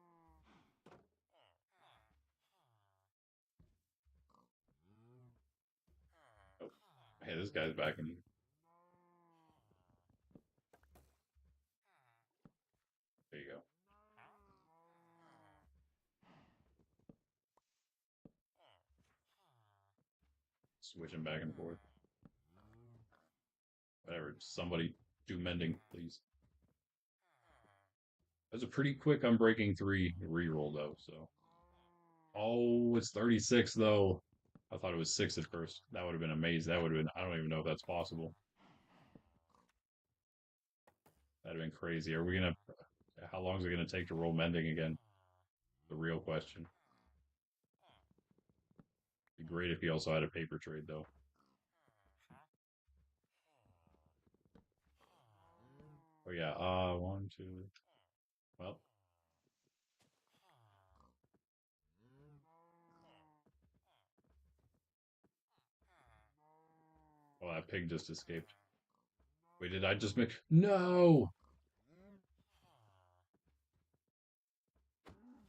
Oh, hey, this guy's back in. There you go. Switching back and forth. Whatever. Somebody do mending, please. That's a pretty quick Unbreaking 3 reroll, though, so. Oh, it's 36, though. I thought it was 6 at first. That would have been amazing. That would have been, I don't even know if that's possible. That'd have been crazy. Are we gonna, how long is it gonna take to roll mending again? The real question. Be great if he also had a paper trade, though. Oh, yeah. One, two. Well, oh, that pig just escaped. Wait, did I just make? No!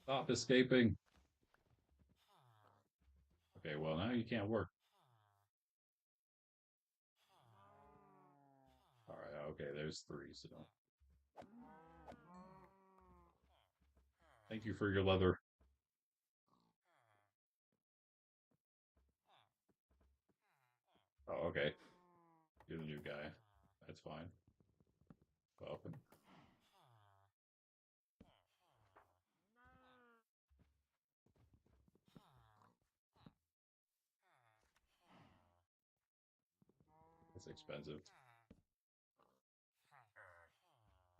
Stop escaping. Okay, well, now you can't work. All right, okay, there's 3, so. Thank you for your leather. Oh, okay. You're the new guy. That's fine. Welcome. It's expensive.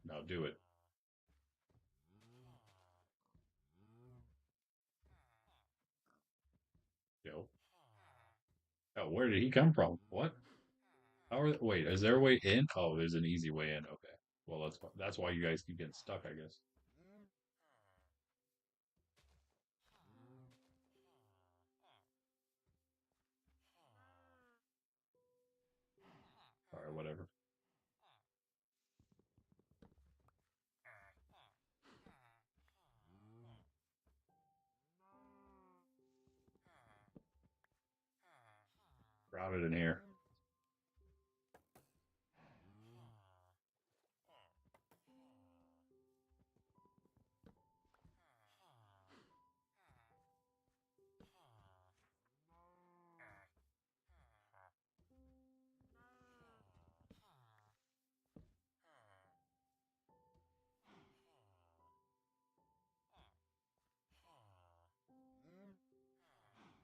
Now do it. Yo. Oh, where did he come from? What? How are, wait, is there a way in? Oh, there's an easy way in. Okay. Well, that's why you guys keep getting stuck, I guess. All right, whatever. Crowded in here.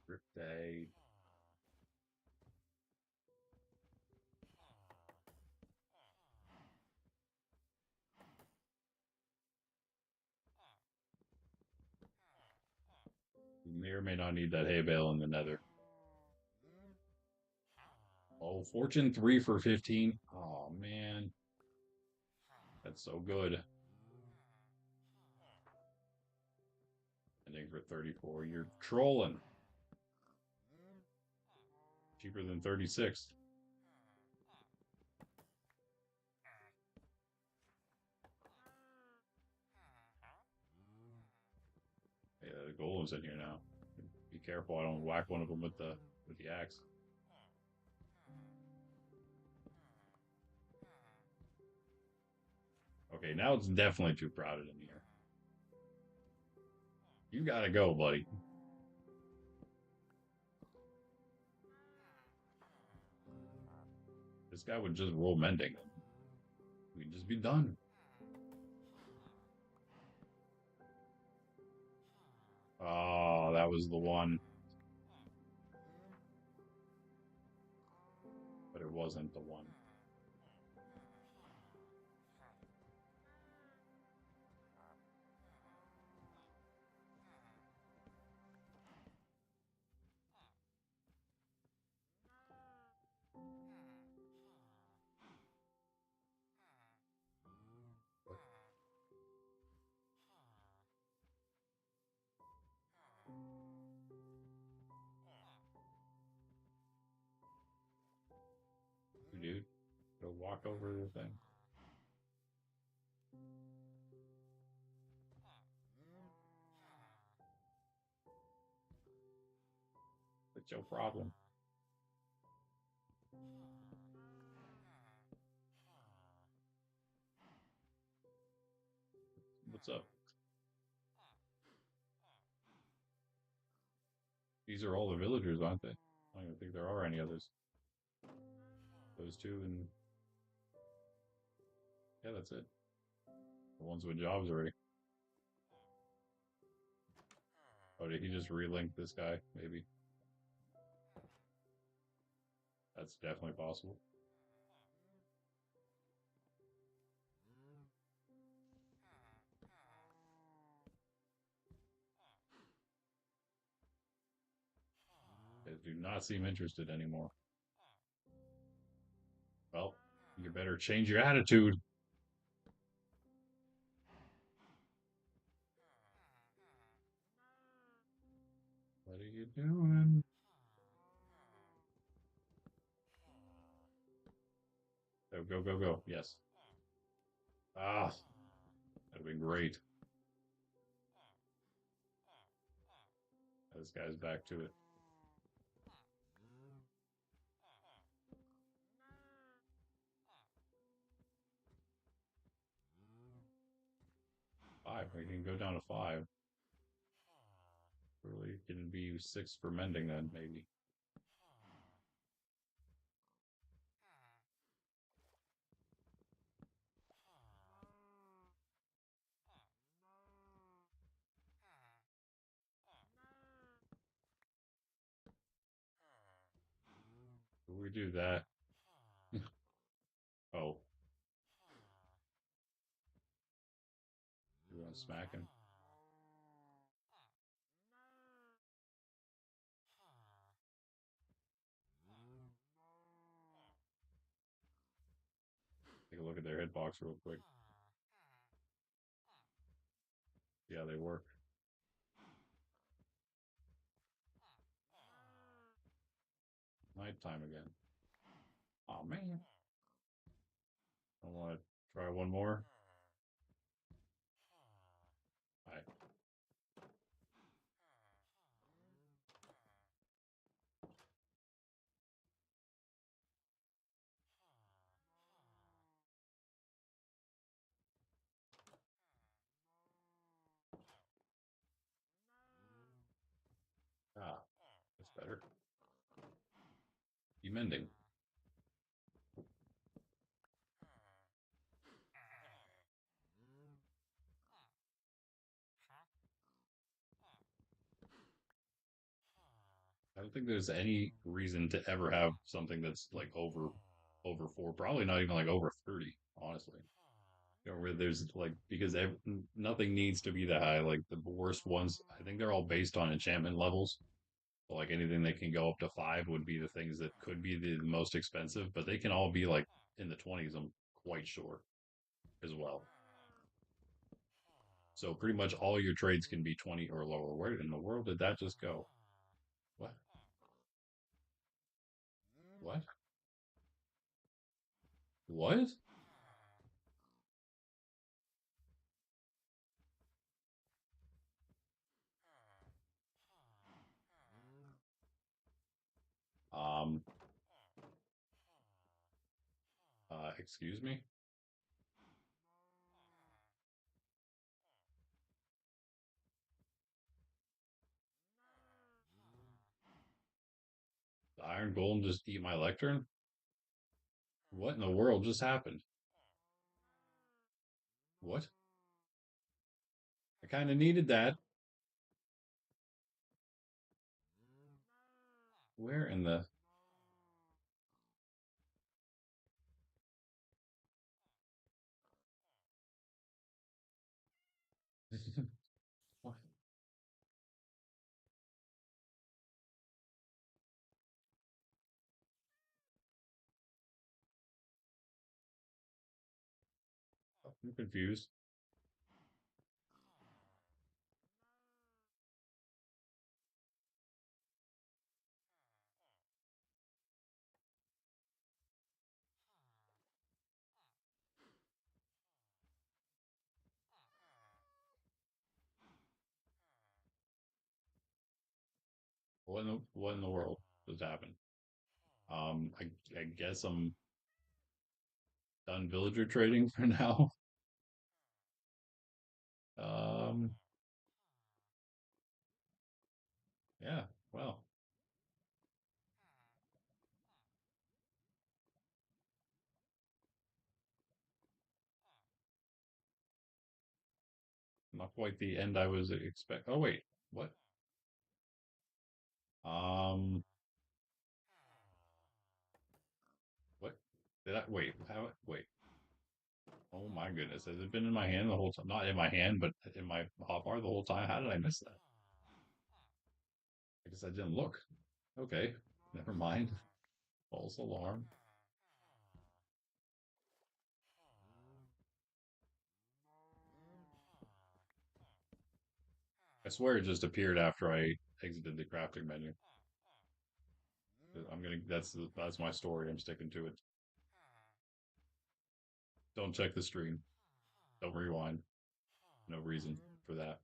Birthday. You may or may not need that hay bale in the nether. Oh, fortune 3 for 15. Oh, man. That's so good. Ending for 34. You're trolling. Cheaper than 36. Yeah, the golem's in here now. Be careful I don't whack one of them with the axe. Okay, now it's definitely too crowded in here. You gotta go, buddy. This guy would just roll mending. We'd just be done. Oh, that was the one. But it wasn't the one. dude. Go walk over the thing. What's your problem? What's up? These are all the villagers, aren't they? I don't even think there are any others. Those two and yeah, that's it. The ones with jobs already. Oh, did he just relink this guy? Maybe. That's definitely possible. They do not seem interested anymore. Well, you better change your attitude. What are you doing? Oh, go, go, go. Yes. Ah, that'd be great. This guy's back to it. Five. We can go down to five. Really, can be six for mending then, maybe. If we do that. Oh, you want to smack him? Take a look at their hitbox real quick. Yeah, they work. Nighttime again. Oh man. I want to try one more. All right. Ah, that's better. You mending. I don't think there's any reason to ever have something that's like over four. Probably not even like over 30, honestly. You know, where there's like because nothing needs to be that high. Like the worst ones, I think they're all based on enchantment levels. So, like anything that can go up to five would be the things that could be the most expensive, but they can all be like in the 20s, I'm quite sure, as well. So pretty much all your trades can be 20 or lower. Where in the world did that just go? What? What? What? Um, excuse me? The Iron Golem just eat my lectern? What in the world just happened? What? I kind of needed that. Where in the... What? I'm confused. what in the world just happened? I guess I'm done villager trading for now. Um, yeah, well, not quite the end I was expect. Oh wait, what? Um, what? Did I wait? How? Wait. Oh my goodness, has it been in my hand the whole time? Not in my hand, but in my hotbar the whole time. How did I miss that? I guess I didn't look. Okay, never mind. False alarm. I swear it just appeared after I exited the crafting menu. I'm gonna. That's my story. I'm sticking to it. Don't check the stream. Don't rewind. No reason for that.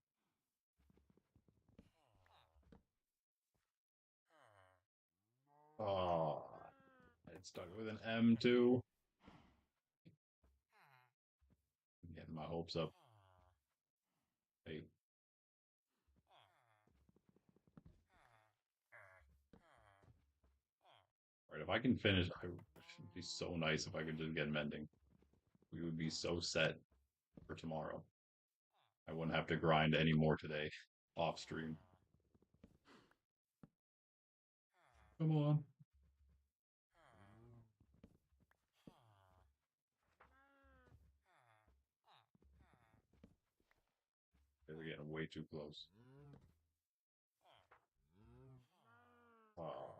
Oh, it's stuck with an M too. I'm getting my hopes up. Hey, all right. If I can finish, I should be so nice if I could just get mending. We would be so set for tomorrow. I wouldn't have to grind any more today off stream. Come on. We're getting way too close. Oh,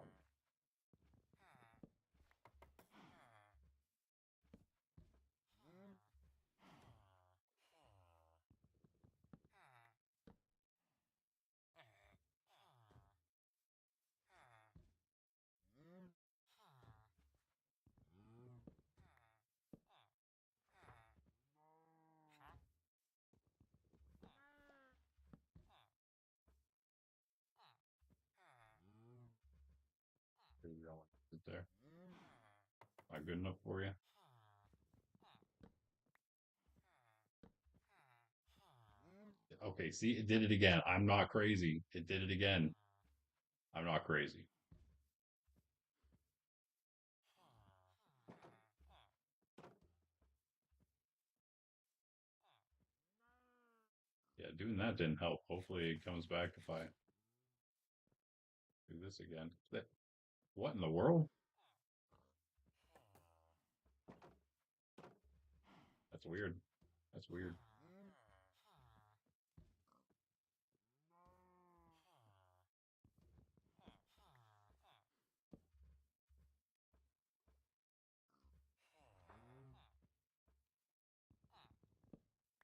here we go. Sit there. Not good enough for you. Okay, see, it did it again. I'm not crazy. It did it again. I'm not crazy. Yeah, doing that didn't help. Hopefully it comes back if I do this again. What in the world? That's weird. That's weird.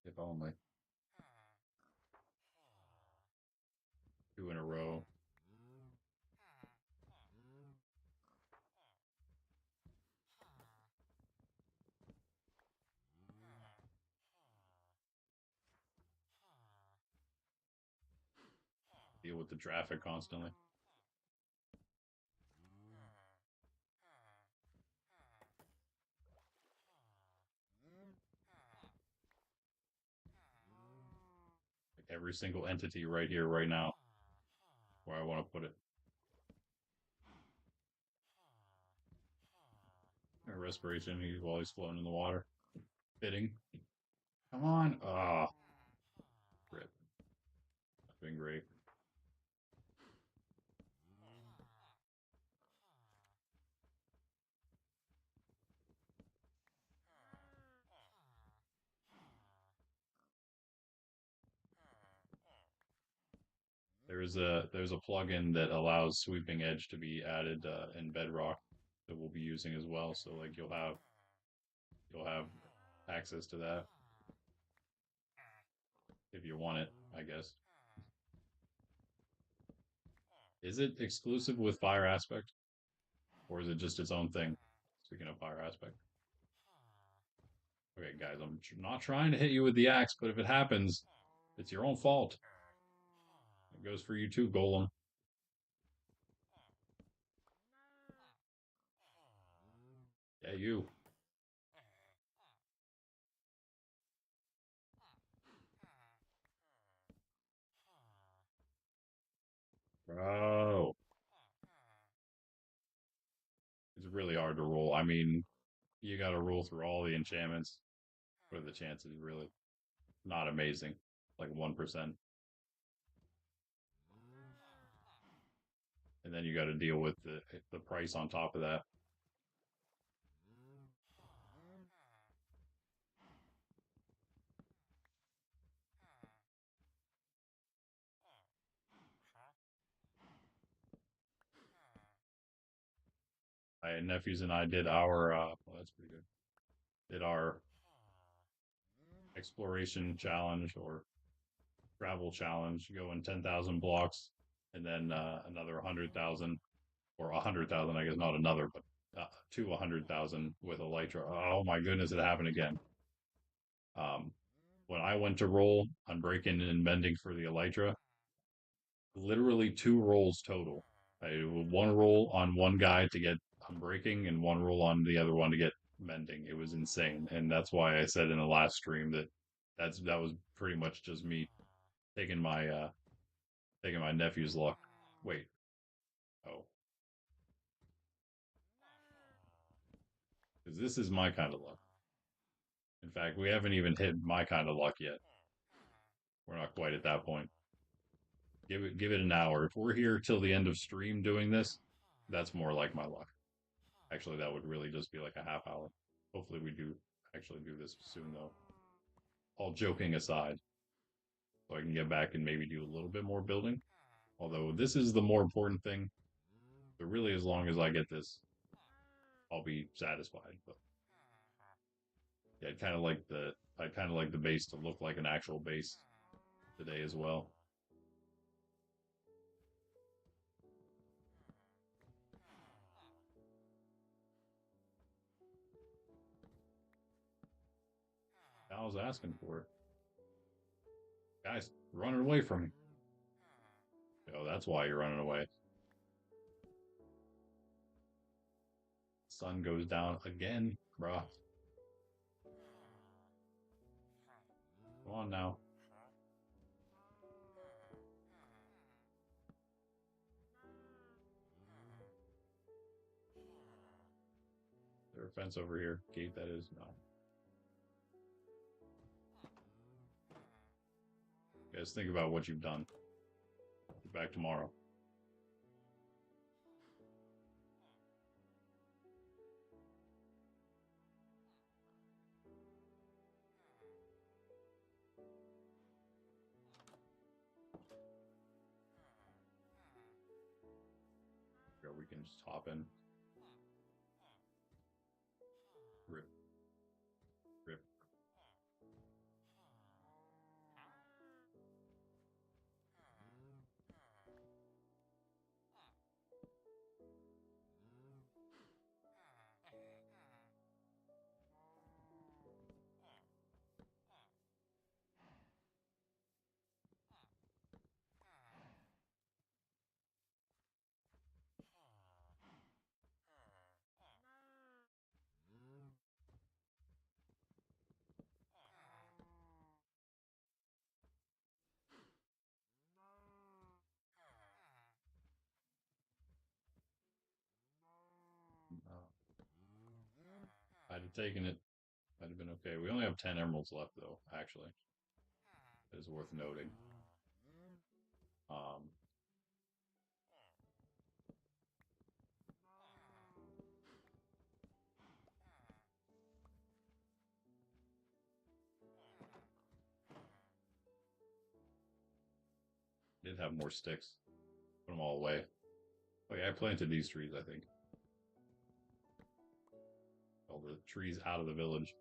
If only. Two in a row. Deal with the traffic constantly. Like every single entity right here, right now, where I want to put it. Respiration while he's floating in the water. Fitting. Come on. Ah, rip. That's been great. There's a plugin that allows sweeping edge to be added in Bedrock that we'll be using as well. So like you'll have access to that if you want it, I guess. Is it exclusive with Fire Aspect, or is it just its own thing? Speaking of Fire Aspect. Okay, guys, I'm not trying to hit you with the axe, but if it happens, it's your own fault. It goes for you too, Golem. Yeah, you. Bro. It's really hard to roll. I mean, you got to roll through all the enchantments. What are the chances? Really not amazing. Like 1%. And then you got to deal with the price on top of that. My nephews and I did our well, that's pretty good. Did our exploration challenge or travel challenge, go in 10,000 blocks, and then another 100,000 or 100,000, I guess not another, but to 100,000 with Elytra. Oh my goodness, it happened again. Um, when I went to roll on breaking and mending for the Elytra, literally two rolls total. One roll on one guy to get unbreaking and one roll on the other one to get mending. It was insane, and that's why I said in the last stream that that was pretty much just me taking my taking my nephew's luck. Wait, oh, because this is my kind of luck. In fact, we haven't even hit my kind of luck yet. We're not quite at that point. Give it an hour. If we're here till the end of stream doing this, that's more like my luck. Actually, that would really just be like a half hour. Hopefully, we do actually do this soon, though. All joking aside, so I can get back and maybe do a little bit more building. Although this is the more important thing. But really, as long as I get this, I'll be satisfied. But yeah, I'd kind of like the base to look like an actual base today as well. I was asking for it. Guys, running away from me. Oh, that's why you're running away. Sun goes down again, bruh. Come on now. Is there a fence over here? Gate that is? No. Guys, think about what you've done. Be back tomorrow. We can just hop in. Rip. Rip. I'd have taken it. I'd have been okay. We only have 10 emeralds left, though, actually. It is worth noting. Um, did have more sticks. Put them all away. Oh, yeah, I planted these trees, I think. All the trees out of the village.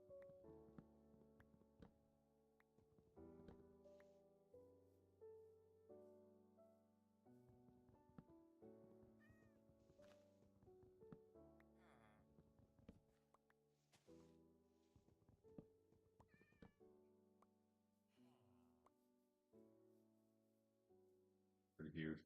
Pretty huge.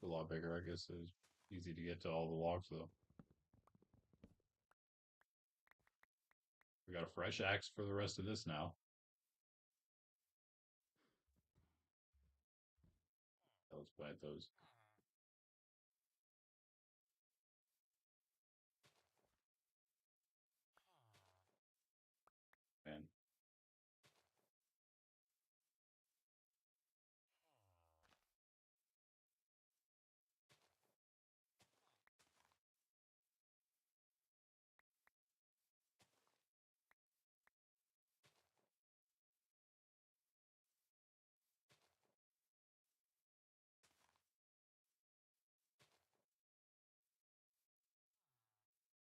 Took a lot bigger. I guess it was easy to get to all the logs though. We got a fresh axe for the rest of this now. Let's plant those. Man,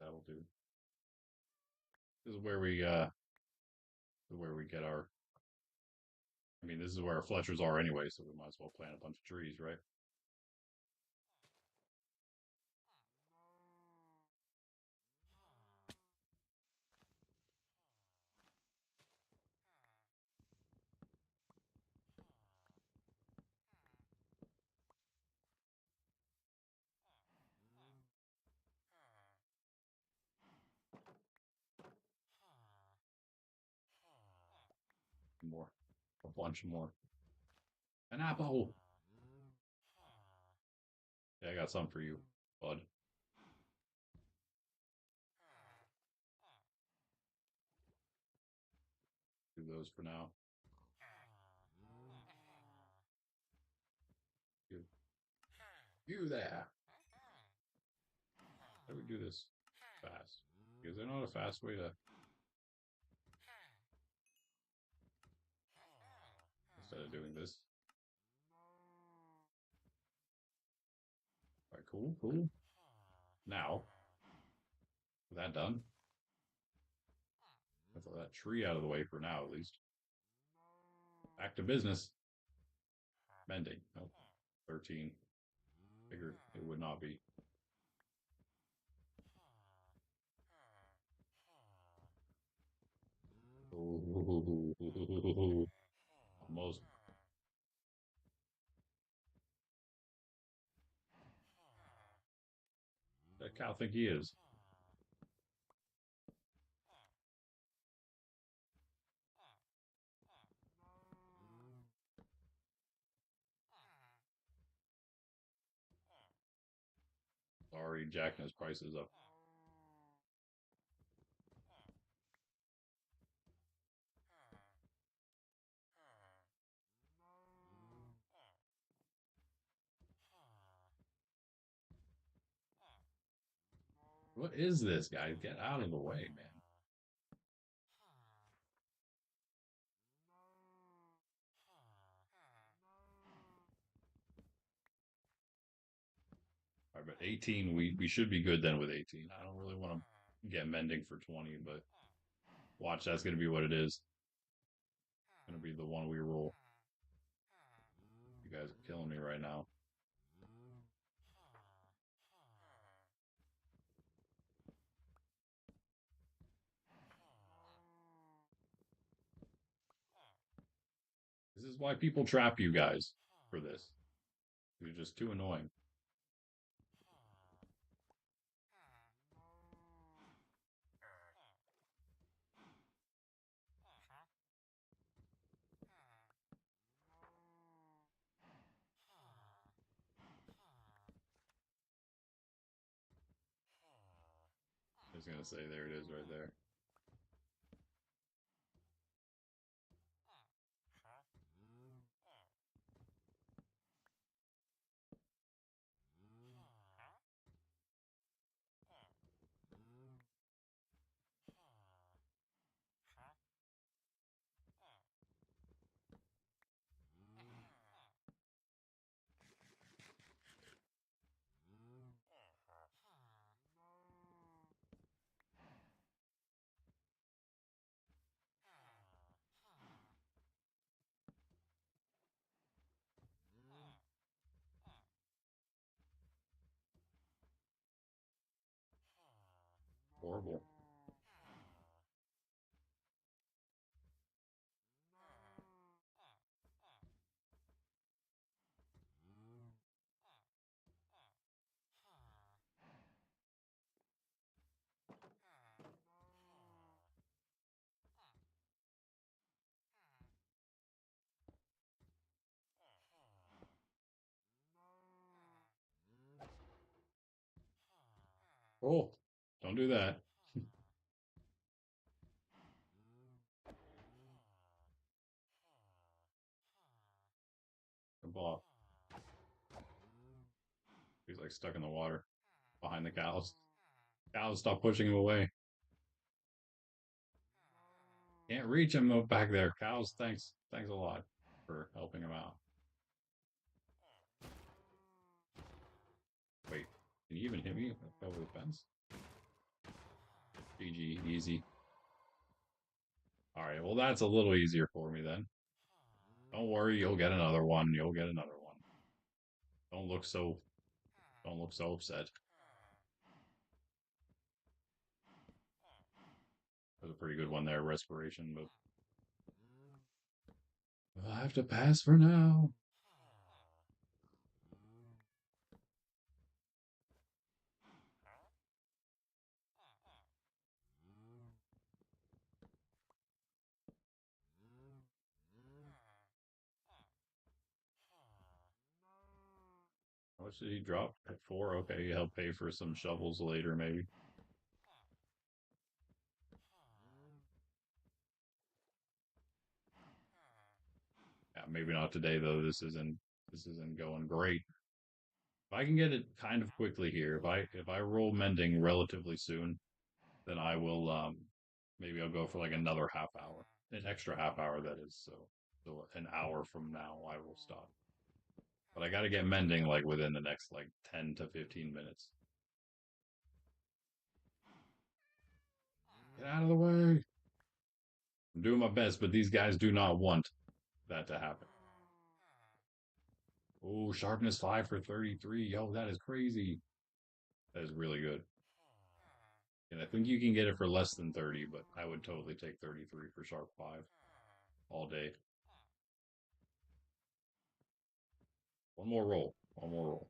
that'll do. This is where we get our. I mean, this is where our Fletchers are anyway, so we might as well plant a bunch of trees, right? More, a bunch more. An apple. Yeah, I got some for you, bud. Do those for now. You, you there. How do we do this fast? Is there not a fast way to instead of doing this? All right, cool, cool. Now, with that done, I throw that tree out of the way for now, at least. Back to business. Mending. Nope. 13. Figured it would not be. Ooh, almost. That cow think he is. Sorry, jacking his prices up. What is this, guys? Get out of the way, man. All right, but 18, we should be good then with 18. I don't really want to get mending for 20, but watch, that's going to be what it is. It's going to be the one we roll. You guys are killing me right now. This is why people trap you guys for this. You're just too annoying. I was going to say, there it is right there. Oh, don't do that. The ball. He's like stuck in the water behind the cows. Cows, stop pushing him away. Can't reach him back there. Cows, thanks. Thanks a lot for helping him out. Wait, can you even hit me over the fence? GG, easy. All right, well that's a little easier for me then. Don't worry, you'll get another one. You'll get another one. Don't look so don't look so upset. That was a pretty good one there, respiration, but I'll have to pass for now. How much did he drop? At 4? Okay, he'll pay for some shovels later, maybe. Yeah, maybe not today though. This isn't going great. If I can get it kind of quickly here, if I roll mending relatively soon, then I will maybe I'll go for like another half hour. An extra half hour that is. So an hour from now I will stop. But I gotta get mending like within the next like 10 to 15 minutes. Get out of the way. I'm doing my best, but these guys do not want that to happen. Oh, sharpness 5 for 33. Yo, that is crazy. That is really good. And I think you can get it for less than 30, but I would totally take 33 for sharp 5 all day. One more roll. One more roll.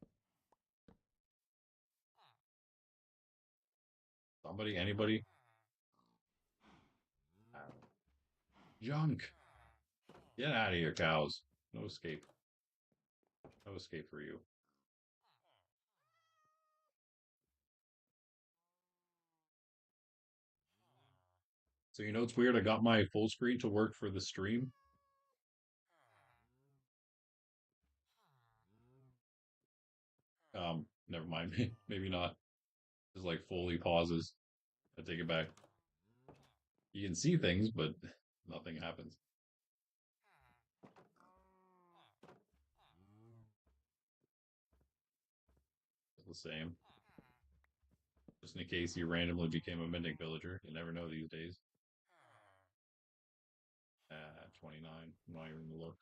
Somebody, anybody? Junk. Get out of here, cows. No escape. No escape for you. So you know it's weird. I got my full screen to work for the stream. Never mind. Maybe not. Just like fully pauses. I take it back. You can see things, but nothing happens. It's the same. Just in case you randomly became a mending villager. You never know these days. 29. I'm not even gonna look.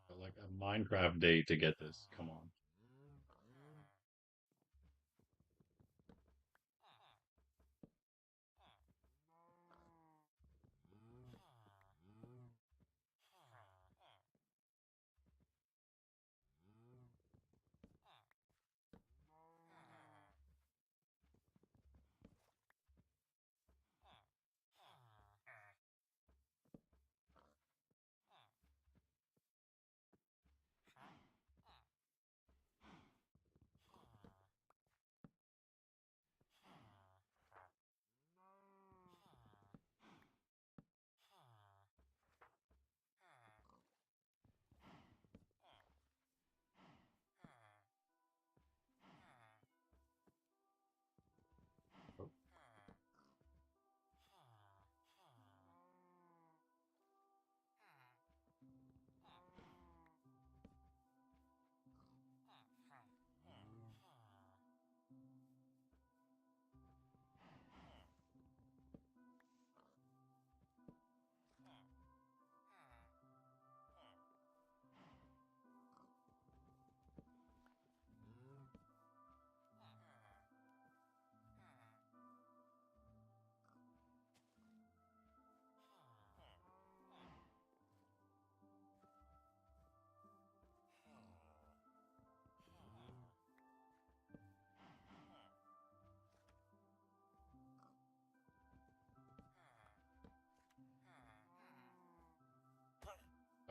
But like a Minecraft day to get this. Come on.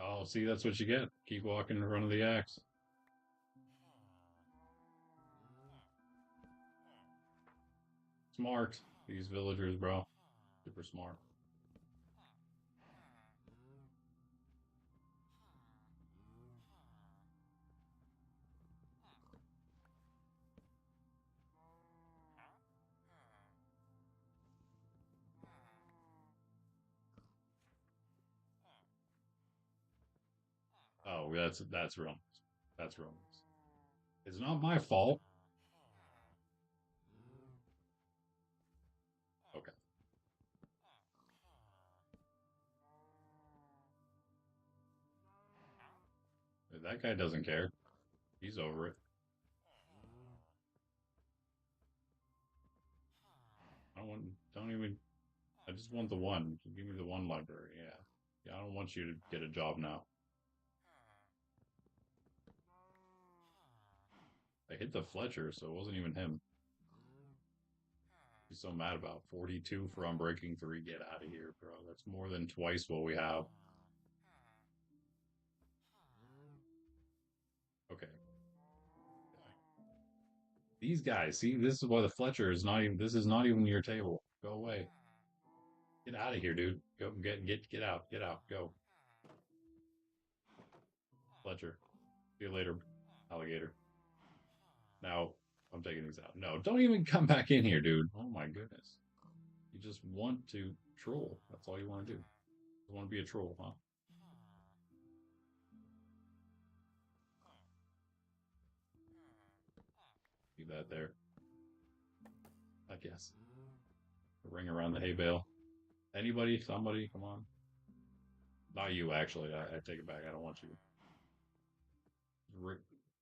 Oh, see, that's what you get. Keep walking in front of the axe. Smart. These villagers, bro. Super smart. Oh, that's Romans. That's Romans. It's not my fault. Okay. That guy doesn't care. He's over it. I don't want. Don't even. I just want the one. Give me the one library. Yeah. Yeah. I don't want you to get a job now. I hit the Fletcher, so it wasn't even him. He's so mad about 42 for Unbreaking 3. Get out of here, bro. That's more than twice what we have. Okay. These guys, see, this is why the Fletcher is not even. This is not even your table. Go away. Get out of here, dude. Go get out. Get out. Go. Fletcher. See you later, alligator. Now I'm taking these out. No, don't even come back in here, dude. Oh my goodness. You just want to troll. That's all you want to do. You want to be a troll, huh? Leave that there. I guess. The ring around the hay bale. Anybody? Somebody? Come on. Not you, actually. I take it back. I don't want you.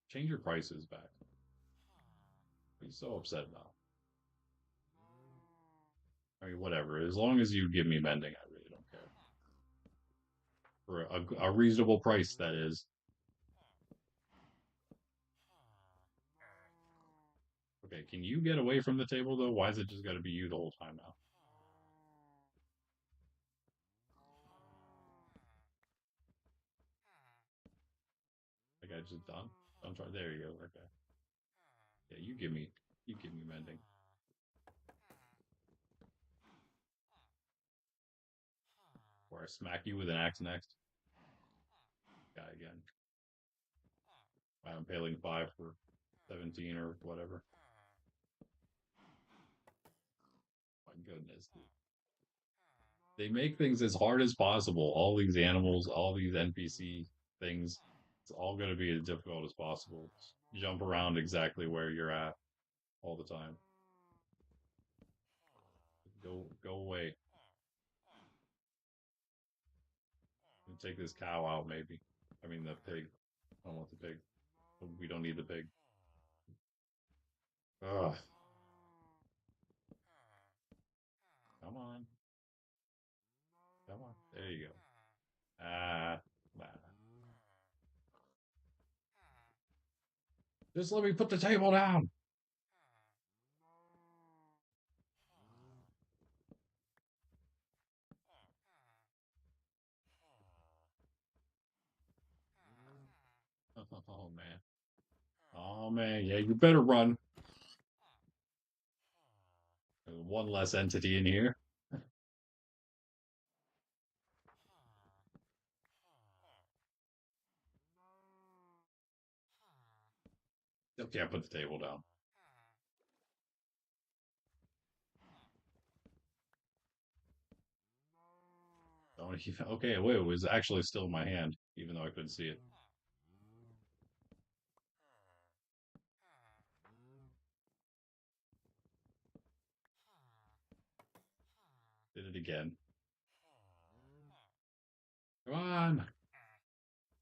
Change your prices back. What are you so upset about? I mean, whatever. As long as you give me mending, I really don't care. For a reasonable price, that is. Okay, can you get away from the table, though? Why is it just got to be you the whole time now? Like, I just done? I'm trying. There you go. Okay. Yeah, you give me mending. Or I smack you with an axe next. Guy again. I'm paying 5 for 17 or whatever. My goodness, dude. They make things as hard as possible. All these animals, all these NPC things, it's all going to be as difficult as possible. Jump around exactly where you're at all the time. Go away. Take this cow out, maybe. I mean, the pig. I don't want the pig. We don't need the pig. Ugh. Come on. Come on. There you go. Ah. Nah. Just let me put the table down. Oh, man. Oh, man. Yeah, you better run. There's one less entity in here. Still can't put the table down. Don't even. Okay, wait. It was actually still in my hand, even though I couldn't see it. Did it again. Come on.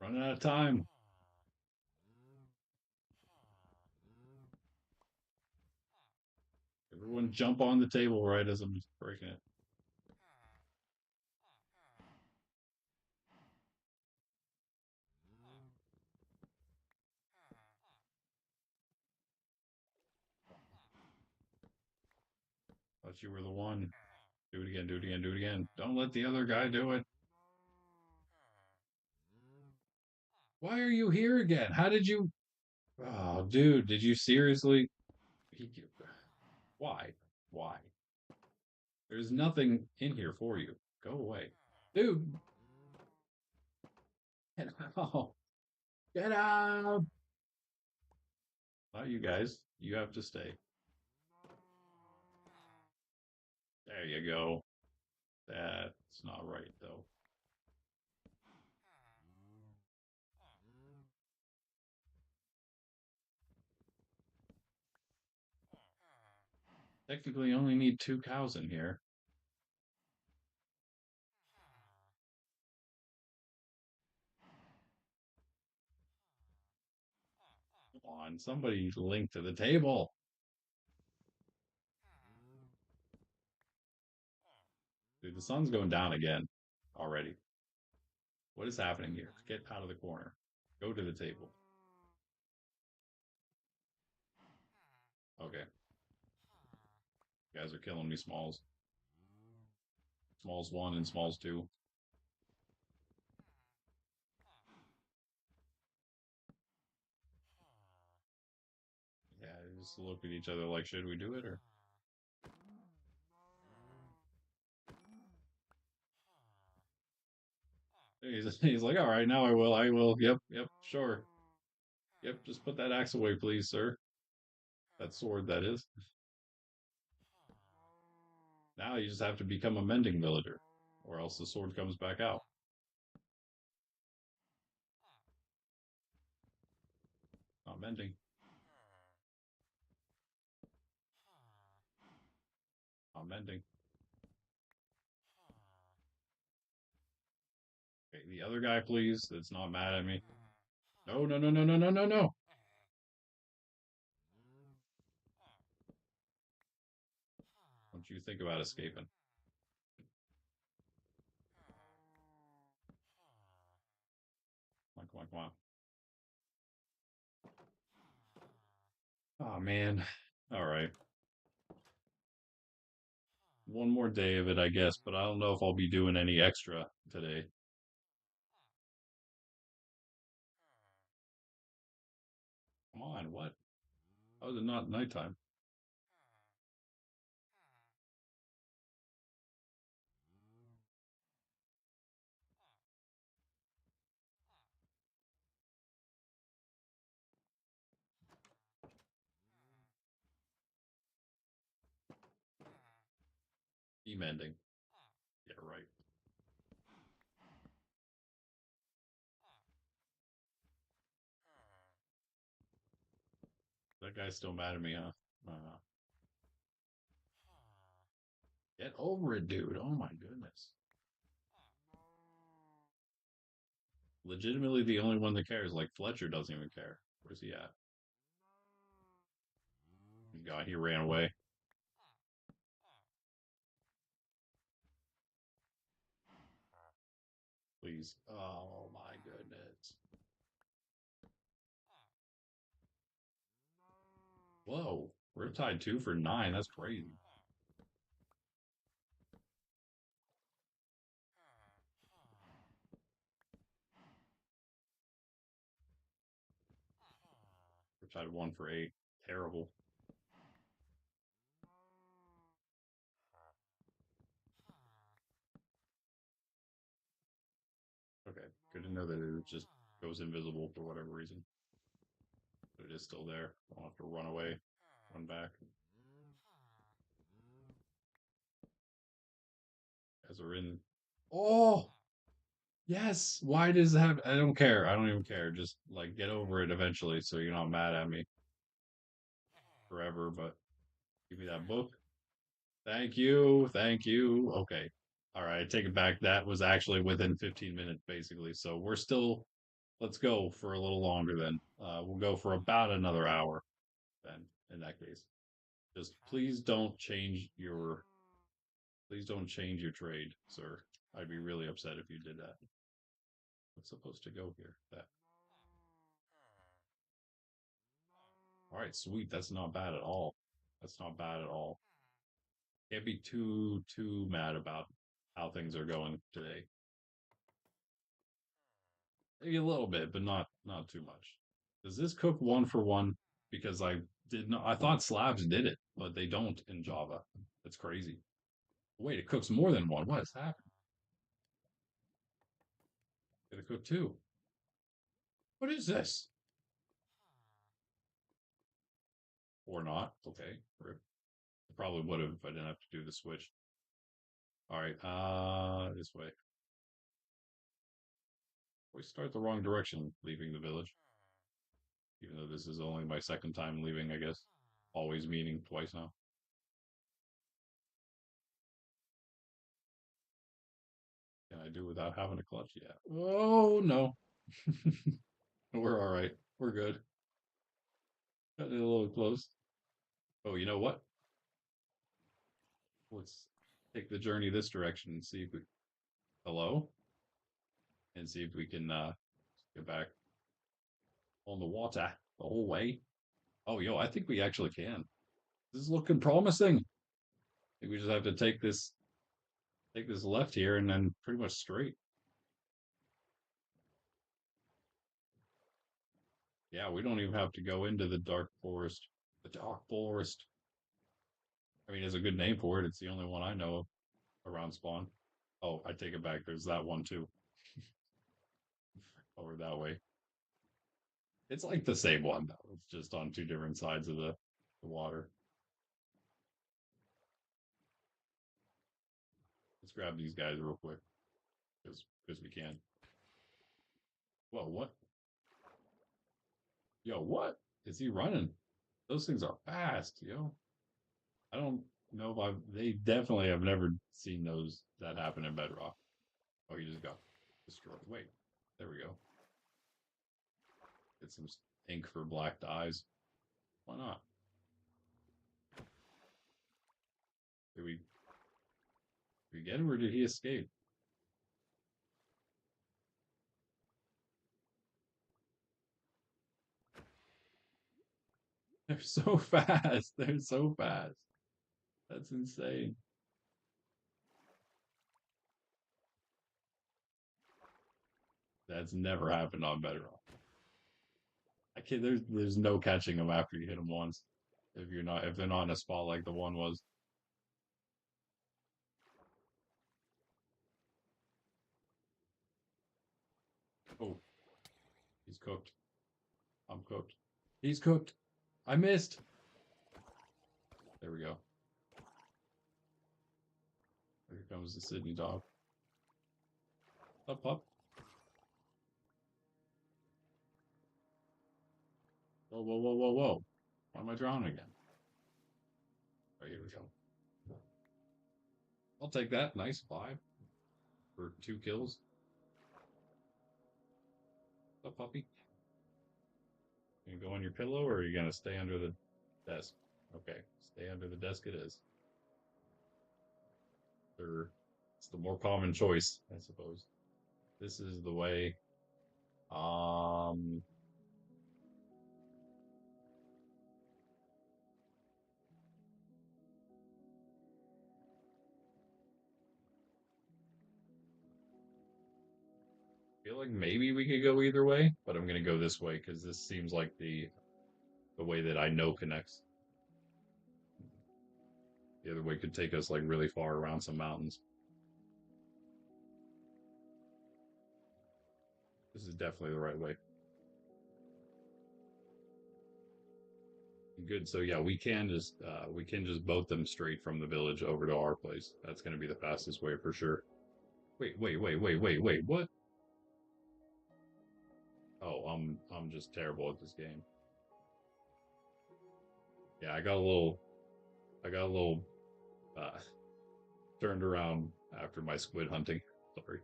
Running out of time. Everyone jump on the table right as I'm breaking it. Thought you were the one. Do it again, do it again, do it again. Don't let the other guy do it. Why are you here again? How did you? Oh, dude, did you seriously? He, why? Why? There's nothing in here for you. Go away. Dude, get out. Get out. Not you guys. You have to stay. There you go. That's not right, though. Technically, you only need two cows in here. Come on, somebody link to the table. Dude, the sun's going down again already. What is happening here? Get out of the corner. Go to the table. Okay. You guys are killing me, Smalls. Smalls 1 and Smalls 2. Yeah, they just look at each other like, should we do it or? He's like, all right, now I will. I will. Yep, yep, sure. Yep, just put that axe away, please, sir. That sword, that is. Now you just have to become a mending villager, or else the sword comes back out. Not mending. Not mending. Okay, the other guy, please. That's not mad at me. No, no, no, no, no, no, no, no. Don't you think about escaping. Come on, come on, come on. Oh, man. All right. One more day of it, I guess, but I don't know if I'll be doing any extra today. Come on, what? How is it not nighttime? Team ending. Yeah, right. That guy's still mad at me, huh? Get over it, dude. Oh my goodness. Legitimately the only one that cares. Like Fletcher doesn't even care. Where's he at? God, he ran away. Please. Oh my goodness. Whoa. We're tied 2 for 9. That's crazy. We're tied 1 for 8. Terrible. Okay. Good to know that it just goes invisible for whatever reason. But it is still there. Don't have to run away. Run back. As we're in. Oh! Yes. Why does that have? I don't care. I don't even care. Just like get over it eventually, so you're not mad at me forever. But give me that book. Thank you. Thank you. Okay. All right. I take it back. That was actually within 15 minutes, basically. So we're still. Let's go for a little longer then. We'll go for about another hour. Then, in that case, just please don't change your. Please don't change your trade, sir. I'd be really upset if you did that. What's supposed to go here? That. All right, sweet. That's not bad at all. That's not bad at all. Can't be too mad about how things are going today. Maybe a little bit, but not too much. Does this cook one for one? Because I did not. I thought slabs did it, but they don't in Java. That's crazy. Wait, it cooks more than one. What is happening? It cook two. What is this? Or not? Okay. I probably would have if I didn't have to do the switch. All right. This way. We start the wrong direction leaving the village. Even though this is only my second time leaving, I guess. Always meaning twice now. Can I do without having a clutch? Yeah. Oh no. We're all right. We're good. Got it a little close. Oh, you know what? Let's take the journey this direction and see if we hello and see if we can get back on the water the whole way. Oh, yo, I think we actually can. This is looking promising. I think we just have to take this left here and then pretty much straight. Yeah, we don't even have to go into the dark forest. The dark forest. I mean, it's a good name for it. It's the only one I know of around spawn. Oh, I take it back. There's that one too over that way. It's like the same one though. It's just on two different sides of the water. Let's grab these guys real quick because we can. Whoa, what? Yo, what? Is he running? Those things are fast, yo. I don't know if I've they definitely have never seen those that happen in Bedrock. Oh, he just got destroyed. Wait, there we go. Get some ink for black dyes. Why not? Did we get him or did he escape? They're so fast. They're so fast. That's insane. That's never happened on Bedrock. I can't. There's no catching them after you hit them once. If they're not in a spot like the one was. Oh, he's cooked. I'm cooked. He's cooked. I missed. There we go. Here comes the Sydney dog. Up, up. Whoa, whoa, whoa, whoa, whoa. Why am I drowning again? Right, here we go. I'll take that. Nice 5 for 2 kills. Up, puppy. You gonna go on your pillow or are you gonna stay under the desk? Okay, stay under the desk it is. It's the more common choice, I suppose. This is the way. Um, feel like maybe we could go either way, but I'm gonna go this way because this seems like the way that I know connects. The other way could take us like really far around some mountains. This is definitely the right way. Good. So yeah, we can just boat them straight from the village over to our place. That's gonna be the fastest way for sure. Wait. What? Oh, I'm just terrible at this game. Yeah, I got a little uh turned around after my squid hunting. Sorry.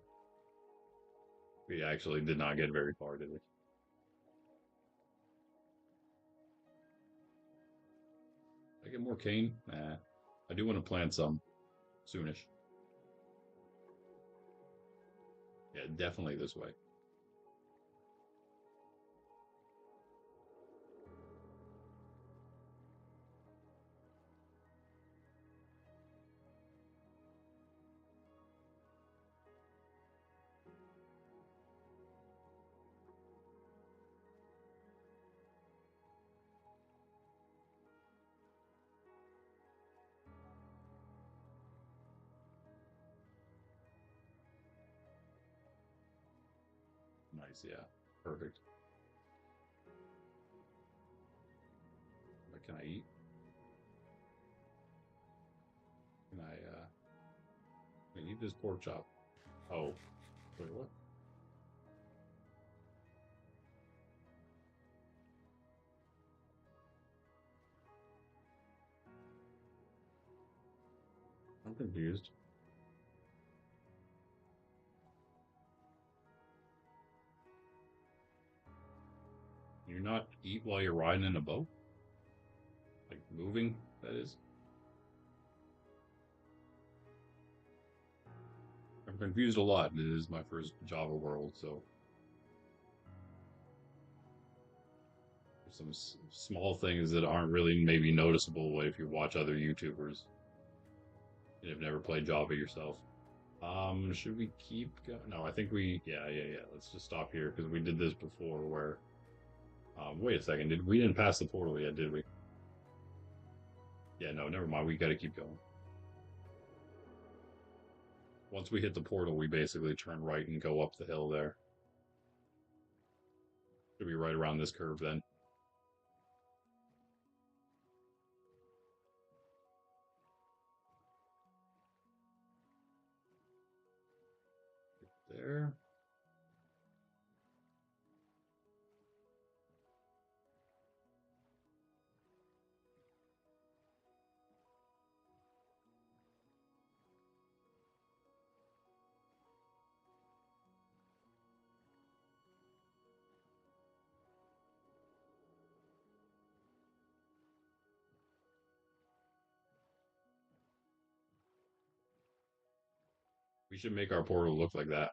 We actually did not get very far, did we? I get more cane? Nah. I do want to plant some soonish. Yeah, definitely this way. Nice, yeah. Perfect. What can I eat? Can I eat this pork chop? Oh, wait, what? I'm confused. You not eat while you're riding in a boat? Like moving, that is? I'm confused a lot. It is my first Java world, so there's some small things that aren't really maybe noticeable if you watch other YouTubers and have never played Java yourself. Should we keep going? No, I think yeah. Let's just stop here because we did this before where, wait a second. We didn't pass the portal yet, did we? Yeah, no, never mind. We got to keep going. Once we hit the portal, we basically turn right and go up the hill there. Should be right around this curve then. There. We should make our portal look like that.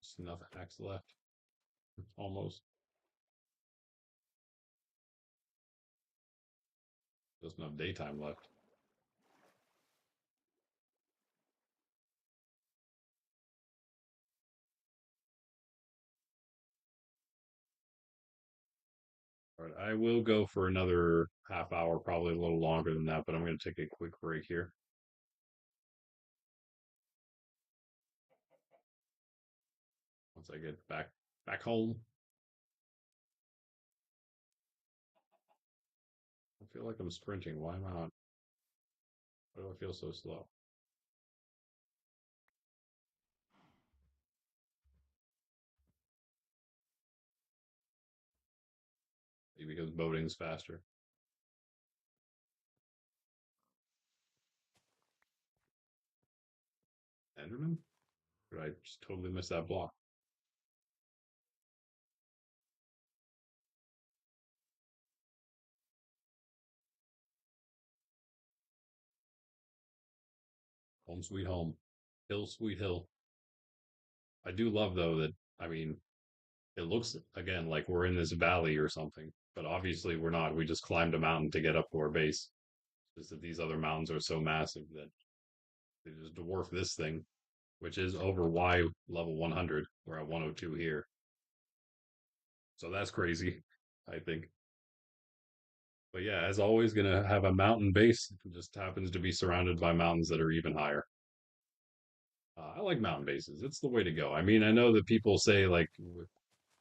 Just enough axe left. Almost. Just enough daytime left. All right, I will go for another half hour, probably a little longer than that, but I'm going to take a quick break here. Once I get back home. I feel like I'm sprinting. Why am I not? Why do I feel so slow? Maybe because boating's faster. Enderman? Did I just totally miss that block? Home sweet home. Hill sweet hill. I do love though that I mean it looks again like we're in this valley or something, but obviously we're not. We just climbed a mountain to get up to our base. Just that these other mountains are so massive that they just dwarf this thing, which is over Y level 100. We're at 102 here. So that's crazy, I think. But yeah, as always, gonna have a mountain base. It just happens to be surrounded by mountains that are even higher. I like mountain bases. It's the way to go. I mean, I know that people say like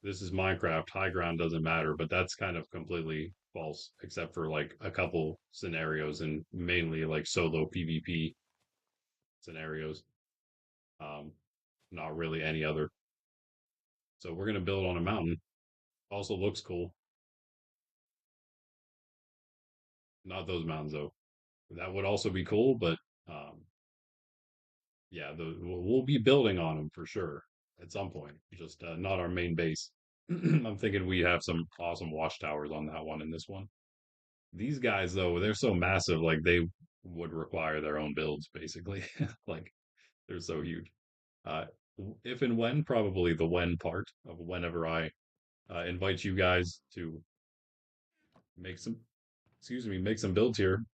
this is Minecraft, high ground doesn't matter, but that's kind of completely false, except for like a couple scenarios and mainly like solo PvP scenarios. Um, Not really any other. So we're gonna build on a mountain. Also looks cool. Not those mountains though. That would also be cool, but um, yeah, we'll be building on them for sure at some point. Just not our main base. I'm thinking we have some awesome watchtowers on that one in this one. These guys though, they're so massive, like they would require their own builds basically. Like they're so huge. Uh, if and when, probably the when part of whenever I invite you guys to make some, excuse me, make some builds here.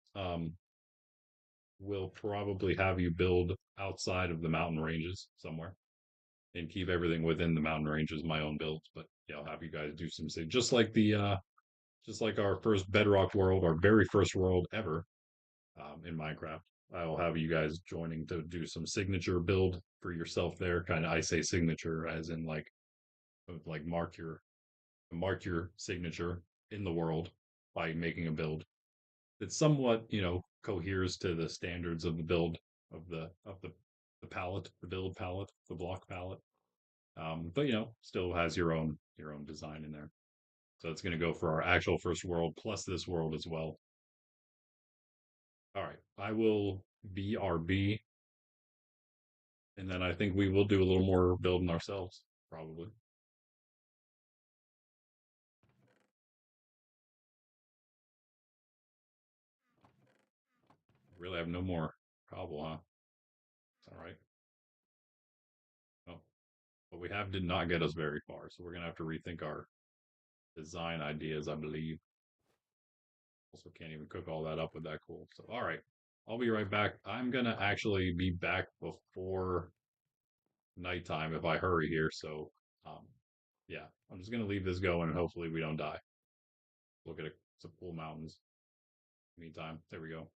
We'll probably have you build outside of the mountain ranges somewhere and keep everything within the mountain ranges, my own builds. But yeah, I'll have you guys do some sig just like the just like our first Bedrock world, our very first world ever in Minecraft. I will have you guys joining to do some signature build for yourself there. Kind of, I say signature as in like mark your signature in the world by making a build that somewhat coheres to the standards of the build of the palette, the build palette, the block palette. But still has your own design in there. So it's going to go for our actual first world plus this world as well. All right, I will BRB, and then I think we will do a little more building ourselves, probably. Really have no more problem, huh? All right. Oh, but we have did not get us very far, so we're gonna have to rethink our design ideas, I believe. Also, can't even cook all that up with that cool. So, all right, I'll be right back. I'm gonna actually be back before nighttime if I hurry here. So, um, yeah, I'm just gonna leave this going and hopefully we don't die. Look at it, some cool mountains. Meantime, there we go.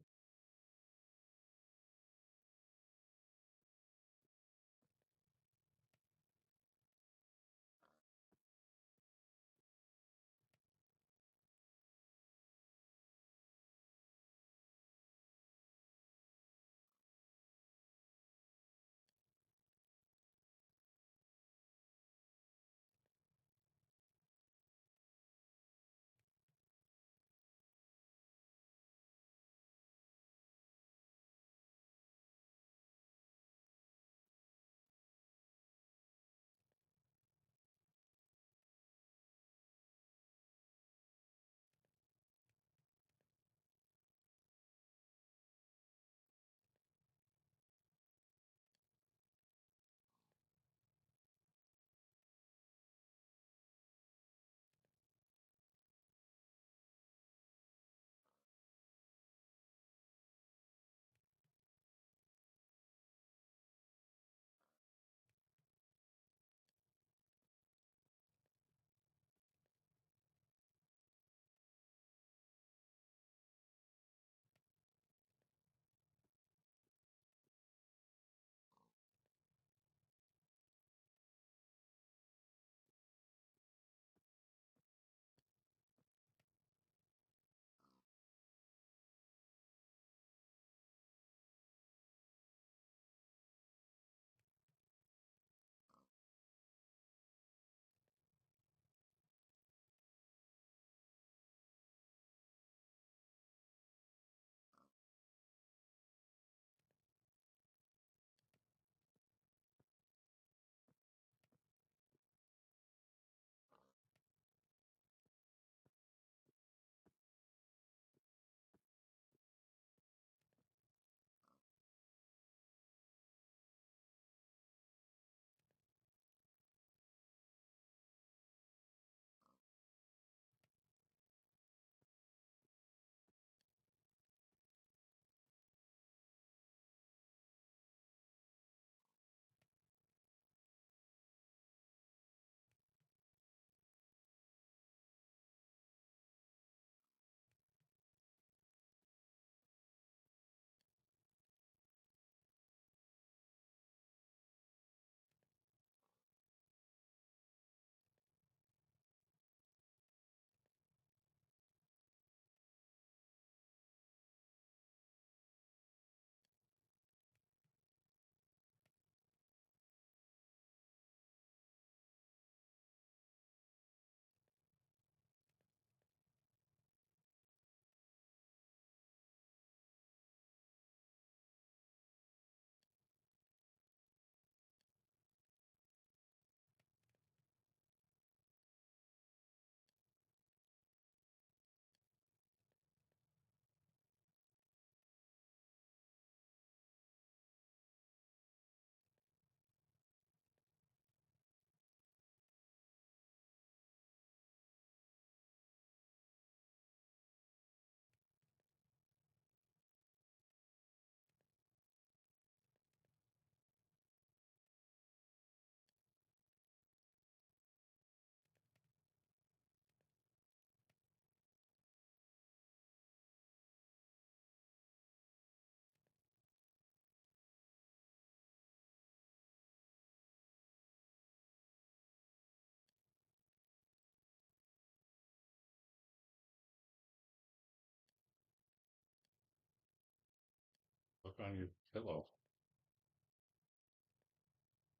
on your pillow.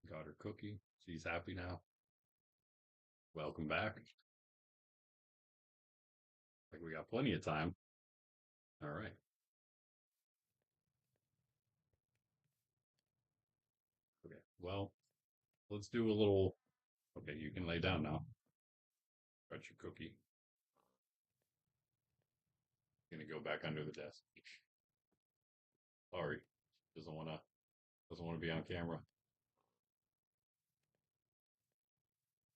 Got her cookie. She's happy now. Welcome back. Like we got plenty of time. All right. Okay. Well, let's do a little. Okay, you can lay down now. Got your cookie. Gonna go back under the desk. Sorry. Doesn't wanna be on camera.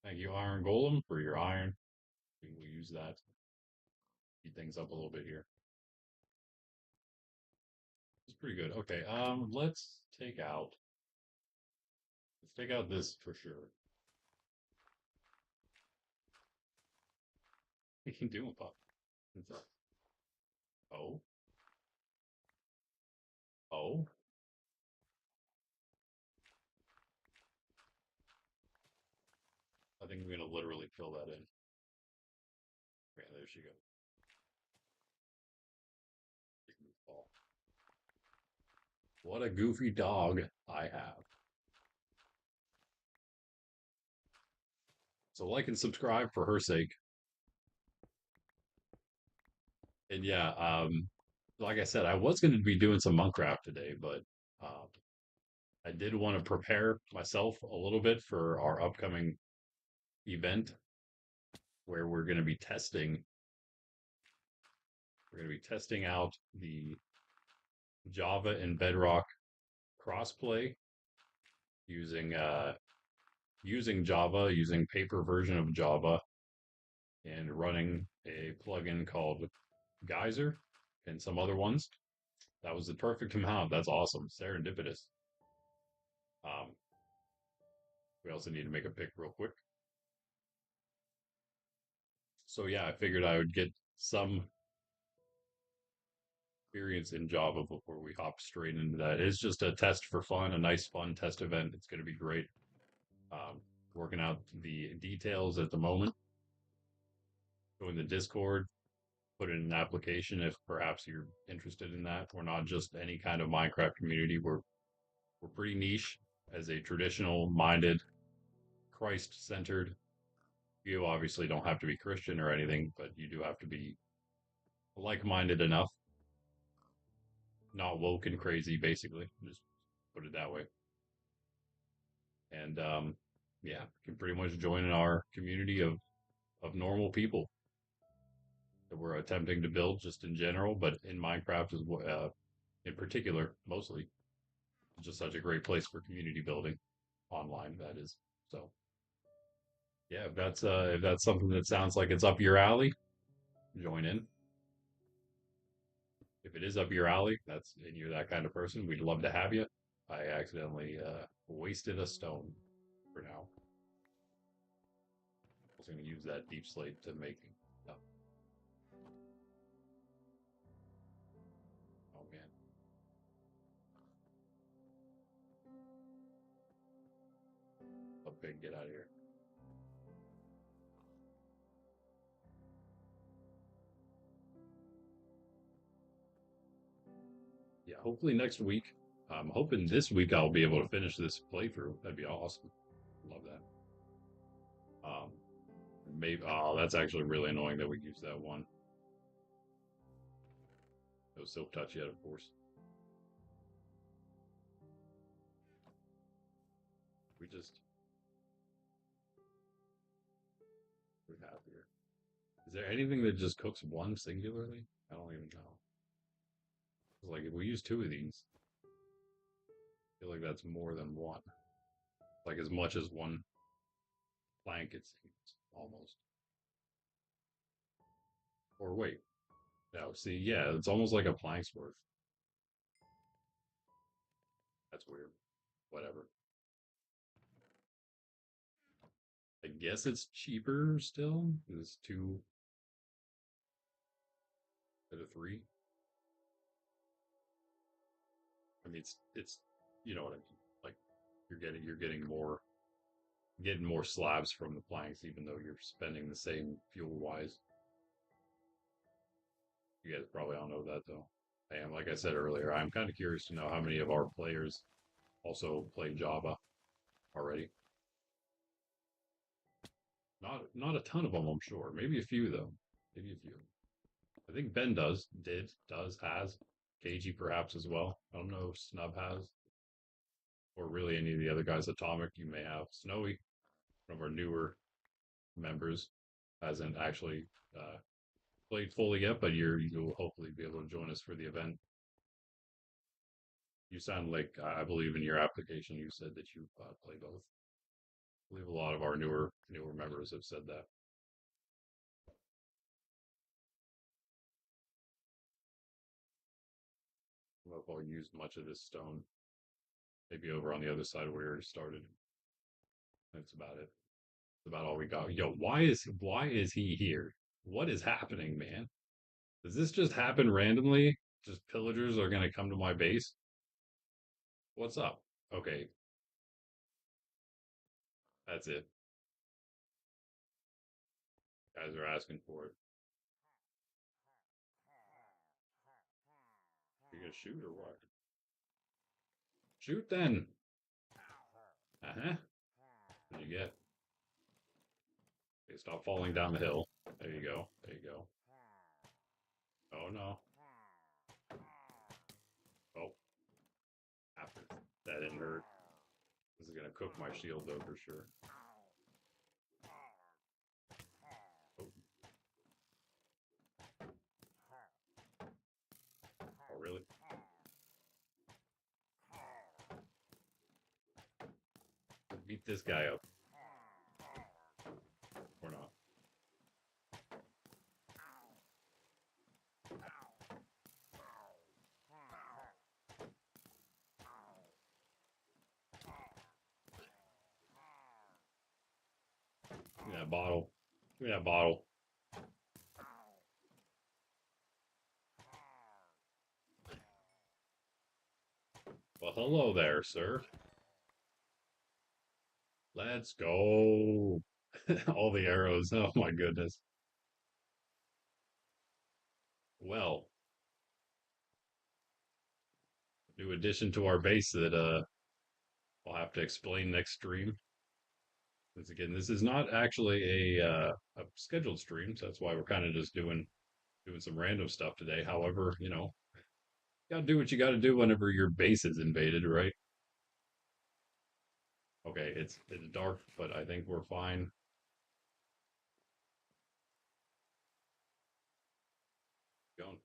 Thank you, Iron Golem, for your iron. We'll use that. Heat things up a little bit here. It's pretty good. Okay, let's take out this for sure. What are you doing, Pop? Oh, oh. I think we're gonna literally fill that in. Yeah, there she goes. What a goofy dog I have. So like and subscribe for her sake. And yeah, like I said, I was going to be doing some Minecraft today, but um, I did want to prepare myself a little bit for our upcoming event where we're going to be testing out the Java and Bedrock crossplay using using Java, using paper version of Java, and running a plugin called Geyser and some other ones. That was the perfect amount. That's awesome. Serendipitous. Um, we also need to make a pick real quick. So yeah, I figured I would get some experience in Java before we hop straight into that. It's just a test for fun, a nice fun test event. It's going to be great. Um, Working out the details at the moment. Join the Discord, put in an application if perhaps you're interested in that. We're not just any kind of Minecraft community. We're pretty niche as a traditional minded, Christ centered. You obviously don't have to be Christian or anything, but you do have to be like minded enough, not woke and crazy, basically. Just put it that way. And yeah, you can pretty much join in our community of normal people that we're attempting to build just in general, but in Minecraft as well, in particular, mostly. It's just such a great place for community building online, that is. So yeah, if that's something that sounds like it's up your alley, join in. If it is up your alley, and you're that kind of person, we'd love to have you. I accidentally wasted a stone for now. I was going to use that deep slate to make. No. Oh man. Okay, get out of here. Yeah, hopefully next week. I'm hoping this week I'll be able to finish this playthrough. That'd be awesome. Love that. Um, maybe. Oh, that's actually really annoying that we used that one. No silk touch yet, of course. We just we have here. Is there anything that just cooks one singularly? I don't even know. It's like if we use two of these, I feel like that's more than one. Like as much as one plank, it seems almost. Or wait, no. See, yeah, it's almost like a plank's worth. That's weird. Whatever. I guess it's cheaper still. It's two instead of three. I mean, it's you know what I mean. Like you're getting more slabs from the planks, even though you're spending the same fuel wise. You guys probably all know that though. And like I said earlier, I'm kind of curious to know how many of our players also play Java already. Not a ton of them, I'm sure. Maybe a few though. Maybe a few. I think Ben has. KG perhaps as well. I don't know if Snub has, or really any of the other guys. Atomic, you may have. Snowy, one of our newer members, hasn't actually played fully yet, but you'll hopefully be able to join us for the event. You sound like I believe in your application you said that you play both. I believe a lot of our newer members have said that. I don't know if I'll use much of this stone. Maybe over on the other side where it started. That's about it. That's about all we got. Yo, why is he here? What is happening, man? Does this just happen randomly? Just pillagers are gonna come to my base? What's up? Okay, that's it. Guys are asking for it. You gonna shoot or what? Shoot then. Uh-huh. What do you get? Okay, stop falling down the hill. There you go. There you go. Oh no. Oh, after that didn't hurt. This is gonna cook my shield though for sure. Oh, oh really? Beat this guy up. Or not. Give me that bottle. Give me that bottle. Well, hello there, sir. Let's go. All the arrows. Oh my goodness. Well, new addition to our base that I'll have to explain next stream. Because again, this is not actually a scheduled stream, so that's why we're kind of just doing some random stuff today. However, you gotta do what you gotta do whenever your base is invaded, right? Okay, it's dark, but I think we're fine. Going.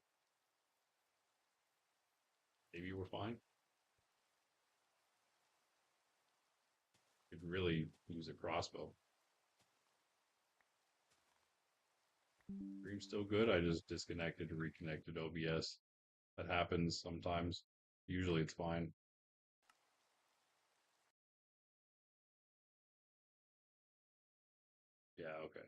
Maybe we're fine. Could really use a crossbow. Stream's still good. I just disconnected, reconnected OBS. That happens sometimes. Usually it's fine. Yeah, okay.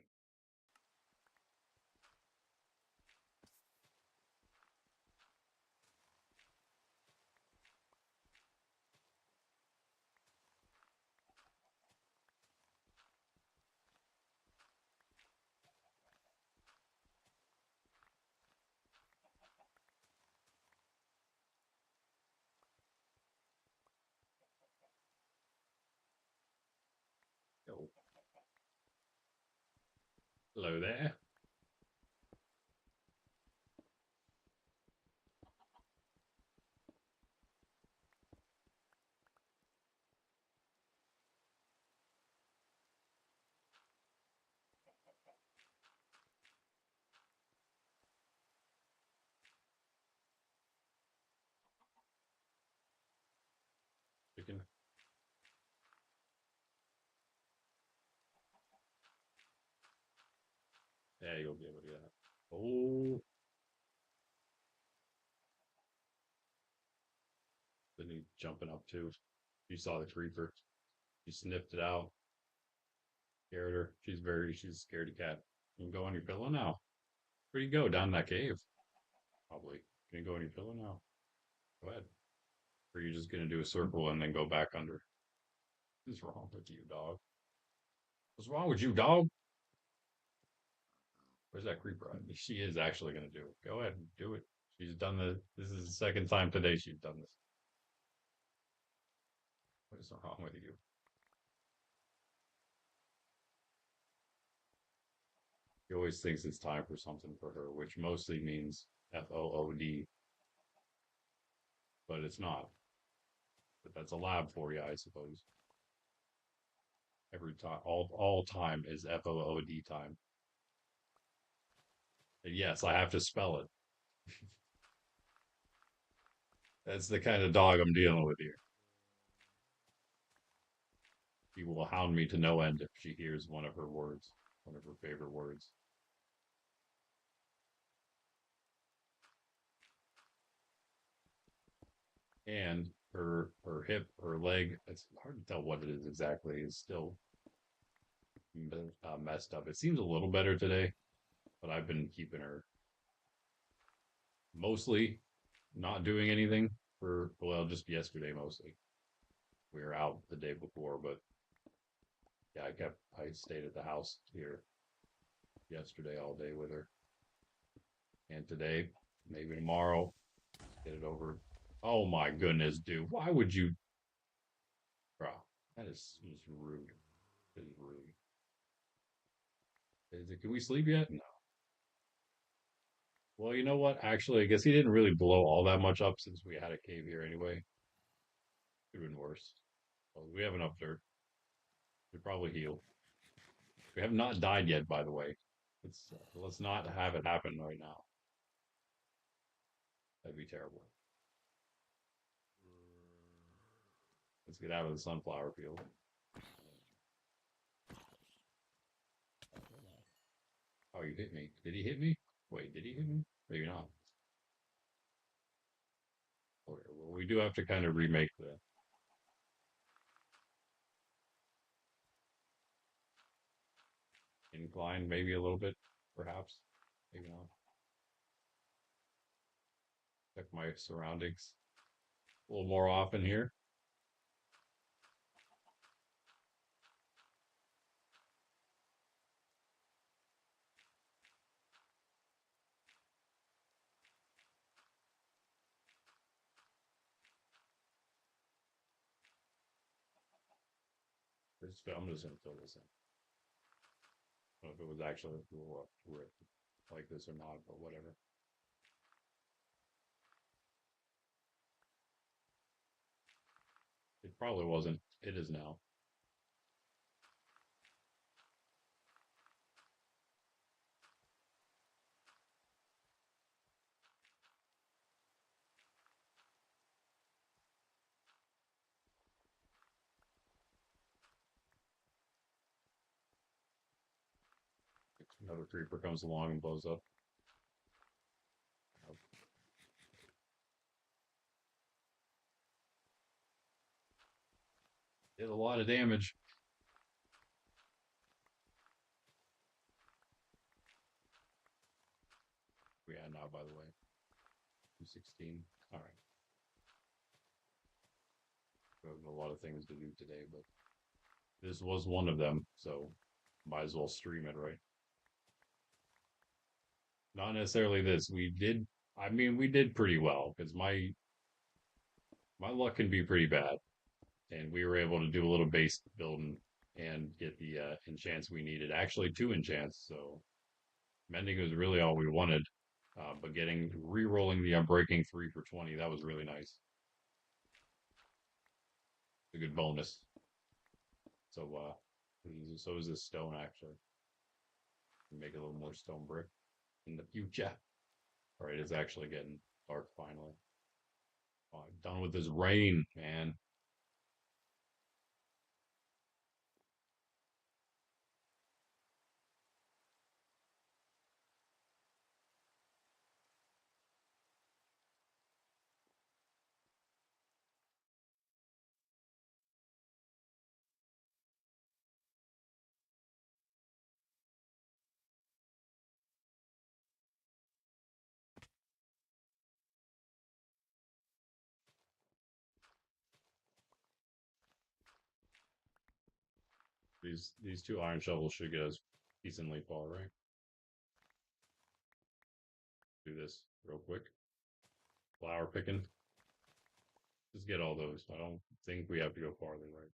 Yo, hello there. Chicken. Yeah, you'll be able to get that. Oh, then he's jumping up too. You saw the creeper. You sniffed it out. Scared her. She's a scaredy cat. You can go on your pillow now. Where do you go? Down that cave? Probably. Can you go on your pillow now? Go ahead. Or are you just gonna do a circle and then go back under? What's wrong with you, dog? What's wrong with you, dog? Where's that creeper at? She is actually gonna do it. Go ahead and do it. She's done this is the second time today she's done this. What is wrong with you? She always thinks it's time for something for her, which mostly means FOOD, but it's not. But that's a lab for you, I suppose. Every time, all time is FOOD time. And yes, I have to spell it. That's the kind of dog I'm dealing with here. She will hound me to no end if she hears one of her words, one of her favorite words. And her hip, her leg, it's hard to tell what it is exactly, is still messed up. It seems a little better today, but I've been keeping her mostly not doing anything for, well, just yesterday mostly. We were out the day before, but yeah, I stayed at the house here yesterday all day with her. And today, maybe tomorrow, get it over. Oh my goodness, dude. Why would you, bro? That is just rude. That is rude. Is it, can we sleep yet? No. Well, you know what? Actually, I guess he didn't really blow all that much up since we had a cave here anyway. Could have been worse. Well, we have enough dirt. We probably heal. We have not died yet, by the way. Let's not have it happen right now. That'd be terrible. Let's get out of the sunflower field. Oh, you hit me. Did he hit me? Wait, did he hit me? Maybe not. Okay, well, we do have to kind of remake the incline, maybe a little bit, perhaps. Maybe not. Check my surroundings a little more often here. I'm just gonna fill this in. I don't know if it was actually like this or not, but whatever. It probably wasn't. It is now. Another creeper comes along and blows up. Did a lot of damage. We had now, by the way. 216. All right. We have a lot of things to do today, but this was one of them, so might as well stream it, right? Not necessarily this. I mean, we did pretty well because my luck can be pretty bad, and we were able to do a little base building and get the enchants we needed. Actually, two enchants, so mending was really all we wanted. But getting re-rolling the unbreaking 3 for 20, that was really nice. A good bonus. So so is this stone actually. Make a little more stone brick in the future. All right, it's actually getting dark finally. Oh, I'm done with this rain, man. These two iron shovels should get us decently far, right? Do this real quick. Flower picking. Just get all those. I don't think we have to go farther, right?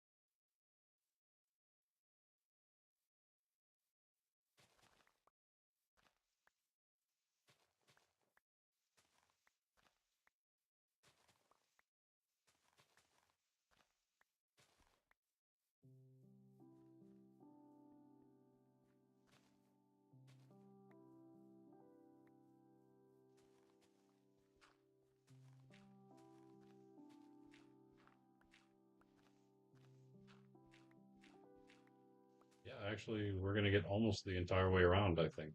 Yeah, actually, we're gonna get almost the entire way around, I think.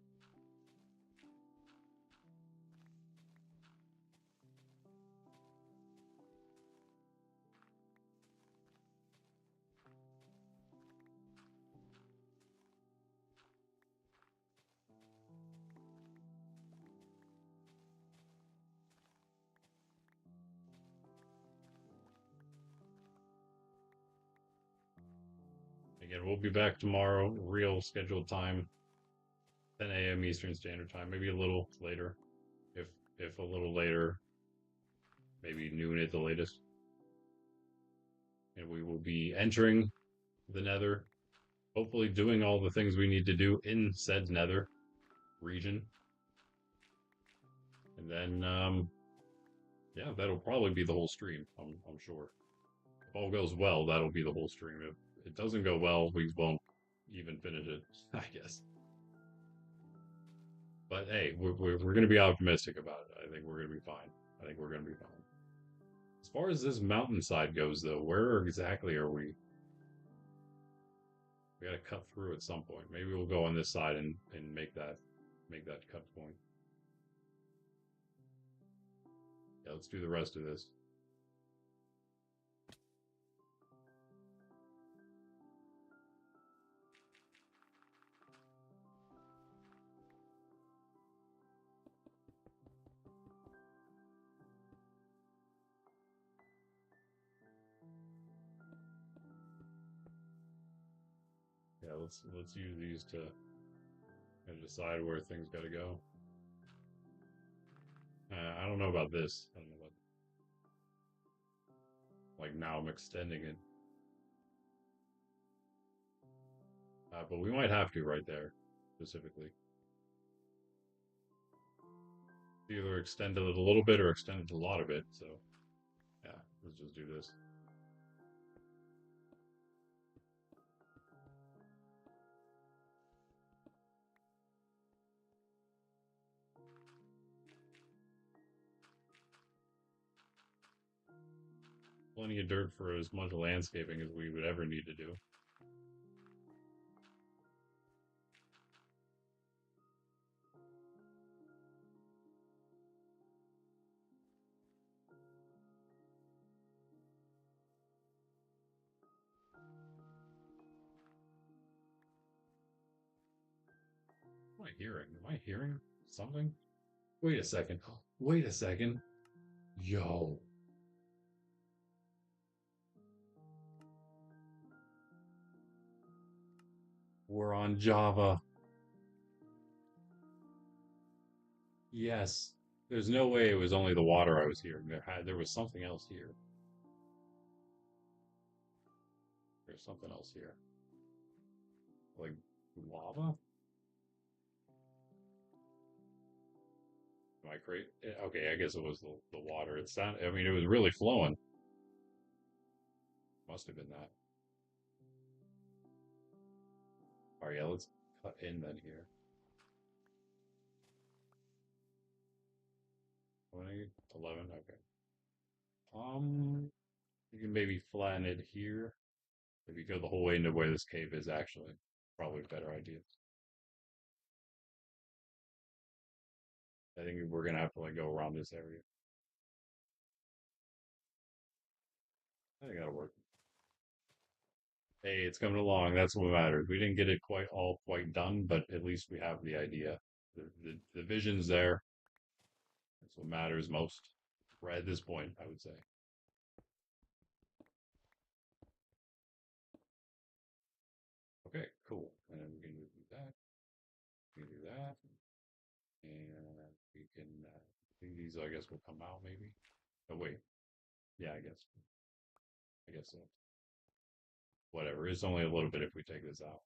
Again, we'll be back tomorrow, real scheduled time, 10 a.m. Eastern Standard Time, maybe a little later. If if a little later, maybe noon at the latest. And we will be entering the Nether, hopefully doing all the things we need to do in said Nether region. And then, yeah, that'll probably be the whole stream. I'm sure. If all goes well, that'll be the whole stream. If it doesn't go well, we won't even finish it, I guess. But hey, we're going to be optimistic about it. I think we're going to be fine. I think we're going to be fine. As far as this mountainside goes, though, where exactly are we? We got to cut through at some point. Maybe we'll go on this side and make that cut point. Yeah, let's do the rest of this. Yeah, let's use these to kind of decide where things got to go. I don't know about this. I don't know about like now I'm extending it, but we might have to right there specifically. Either extend it a little bit or extend it a lot of it. So yeah, let's just do this. Plenty of dirt for as much landscaping as we would ever need to do. What am I hearing? Am I hearing something? Wait a second. Wait a second. Yo. We're on Java. Yes. There's no way it was only the water I was hearing. There was something else here. There's something else here. Like lava? Am I crazy? Okay, I guess it was the water. It sounded, I mean, it was really flowing. Must have been that. All right, yeah, let's cut in then here. 20, 11, okay. You can maybe flatten it here. If you go the whole way into where this cave is, actually, probably a better idea. I think we're gonna have to like go around this area. I think that'll work. Hey, it's coming along. That's what matters. We didn't get it quite done, but at least we have the idea. The vision's there. That's what matters most. Right at this point, I would say. Okay, cool. And then we can do that. We can do that. And we can think these, I guess, will come out maybe. Oh wait, yeah, I guess so. Whatever. It's only a little bit if we take this out.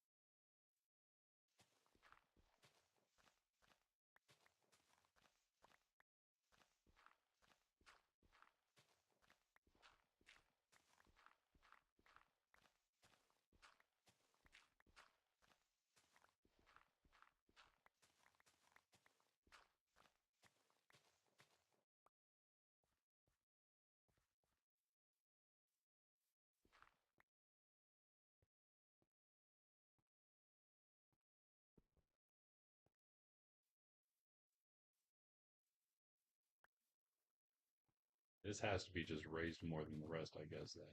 This has to be just raised more than the rest, I guess. Then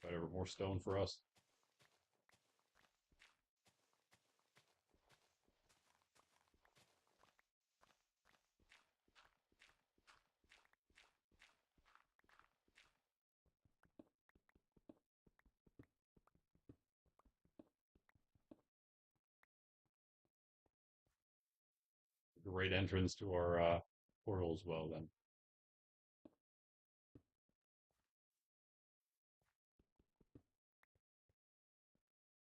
whatever, more stone for us. Great entrance to our portal as well. Then,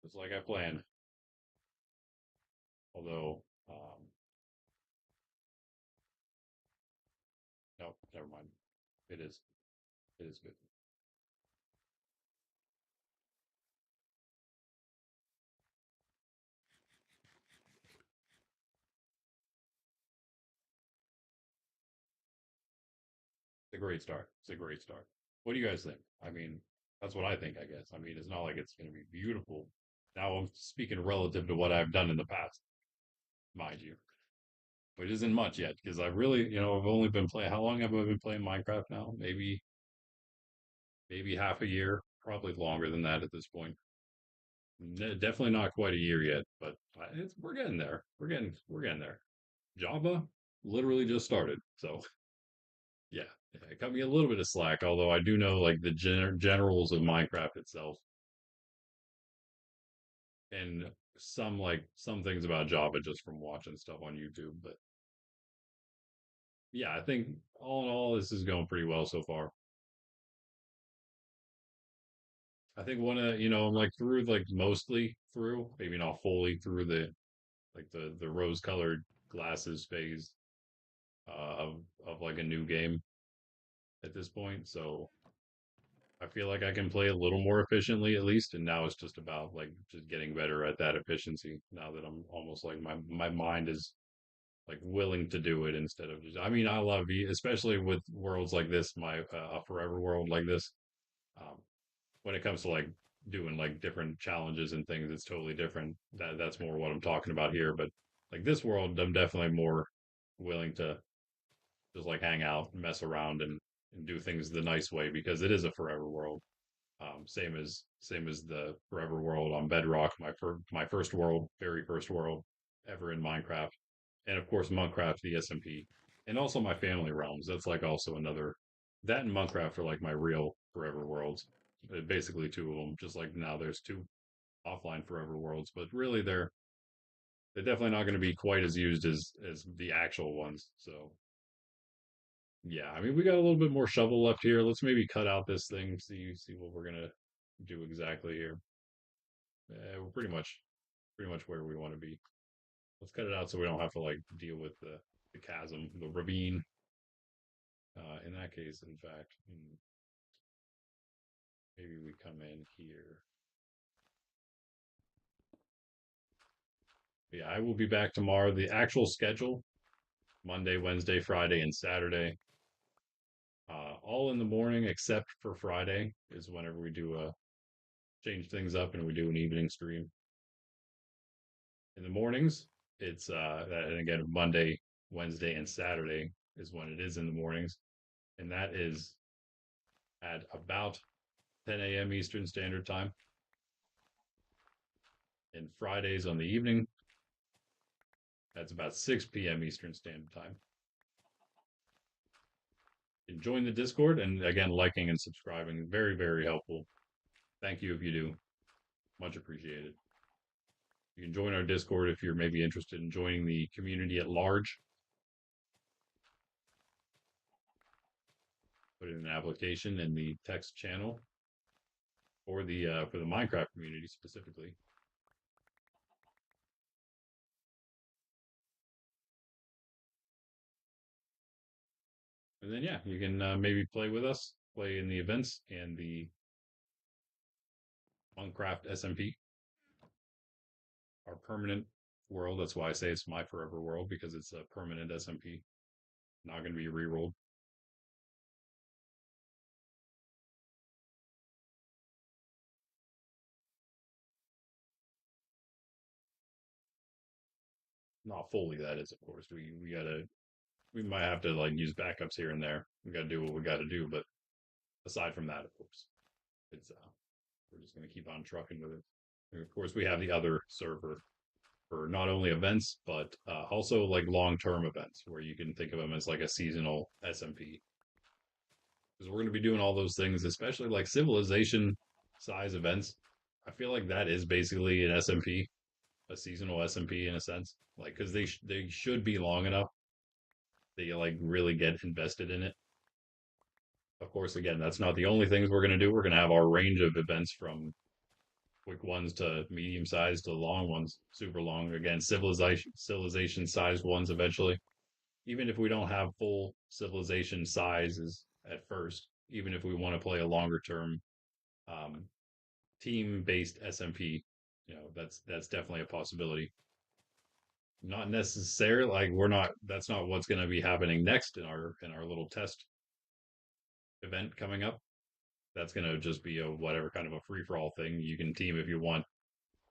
just like I planned. Although, no, never mind. It is. It is good. It's a great start. It's a great start. What do you guys think? I mean, that's what I think, I guess. I mean, it's not like it's going to be beautiful. Now I'm speaking relative to what I've done in the past, mind you, which isn't much yet because I really, I've only been playing. How long have I been playing Minecraft now? Maybe half a year, probably longer than that at this point. Definitely not quite a year yet, but we're getting there. We're getting there. Java literally just started, so yeah, it cut me a little bit of slack. Although I do know like the generals of Minecraft itself, and some things about Java just from watching stuff on YouTube. But yeah, I think all in all, this is going pretty well so far. I think I'm like through like mostly through, maybe not fully through the rose colored glasses phase of like a new game at this point. So I feel like I can play a little more efficiently at least, and now it's just about like just getting better at that efficiency. Now that I'm almost like my mind is like willing to do it instead of just. I mean, I love especially with worlds like this, my a forever world like this. Um, when it comes to like doing like different challenges and things, it's totally different. That's more what I'm talking about here. But like this world, I'm definitely more willing to just like hang out, mess around, and do things the nice way because it is a forever world. Same as the forever world on Bedrock, my first world, very first world ever in Minecraft, and of course Minecraft the SMP, and also my family realms. That's like also another. That and Minecraft are like my real forever worlds. Basically two of them. Just like now there's two offline forever worlds, but really they're definitely not going to be quite as used as the actual ones. So yeah, I mean, we got a little bit more shovel left here. Let's maybe cut out this thing, see what we're gonna do exactly here. We're pretty much where we want to be. Let's cut it out so we don't have to like deal with the chasm, the ravine. In that case, in fact, maybe we come in here. Yeah, I will be back tomorrow. The actual schedule: Monday, Wednesday, Friday, and Saturday. All in the morning except for Friday is whenever we do change things up and we do an evening stream. In the mornings, it's and again Monday, Wednesday, and Saturday is when it is in the mornings, and that is at about 10 a.m. Eastern Standard Time. And Fridays on the evening, that's about 6 p.m. Eastern Standard Time. And join the Discord, and again, liking and subscribing, very, very helpful. Thank you if you do. Much appreciated. You can join our Discord if you're maybe interested in joining the community at large. put in an application in the text channel for the Minecraft community specifically. And then yeah, you can maybe play with us, play in the events and the Minecraft SMP, our permanent world. That's why I say it's my forever world because it's a permanent SMP, not going to be re-rolled. Not fully, that is, of course. We might have to like use backups here and there. We got to do what we got to do, but aside from that, of course, it's we're just going to keep on trucking with it. And of course, we have the other server for not only events but also like long-term events where you can think of them as like a seasonal SMP. Because we're going to be doing all those things, especially like civilization size events. I feel like that is basically an SMP, a seasonal SMP in a sense, like because they should be long enough that you like really get invested in it. Of course, again, that's not the only things we're going to do. We're going to have our range of events from quick ones to medium sized to long ones, super long. Again, civilization sized ones eventually. Even if we don't have full civilization sizes at first, even if we want to play a longer term um, team based SMP, that's definitely a possibility. Not necessarily like we're not. That's not what's going to be happening next in our little test event coming up. That's going to just be a whatever kind of a free for all thing. You can team if you want,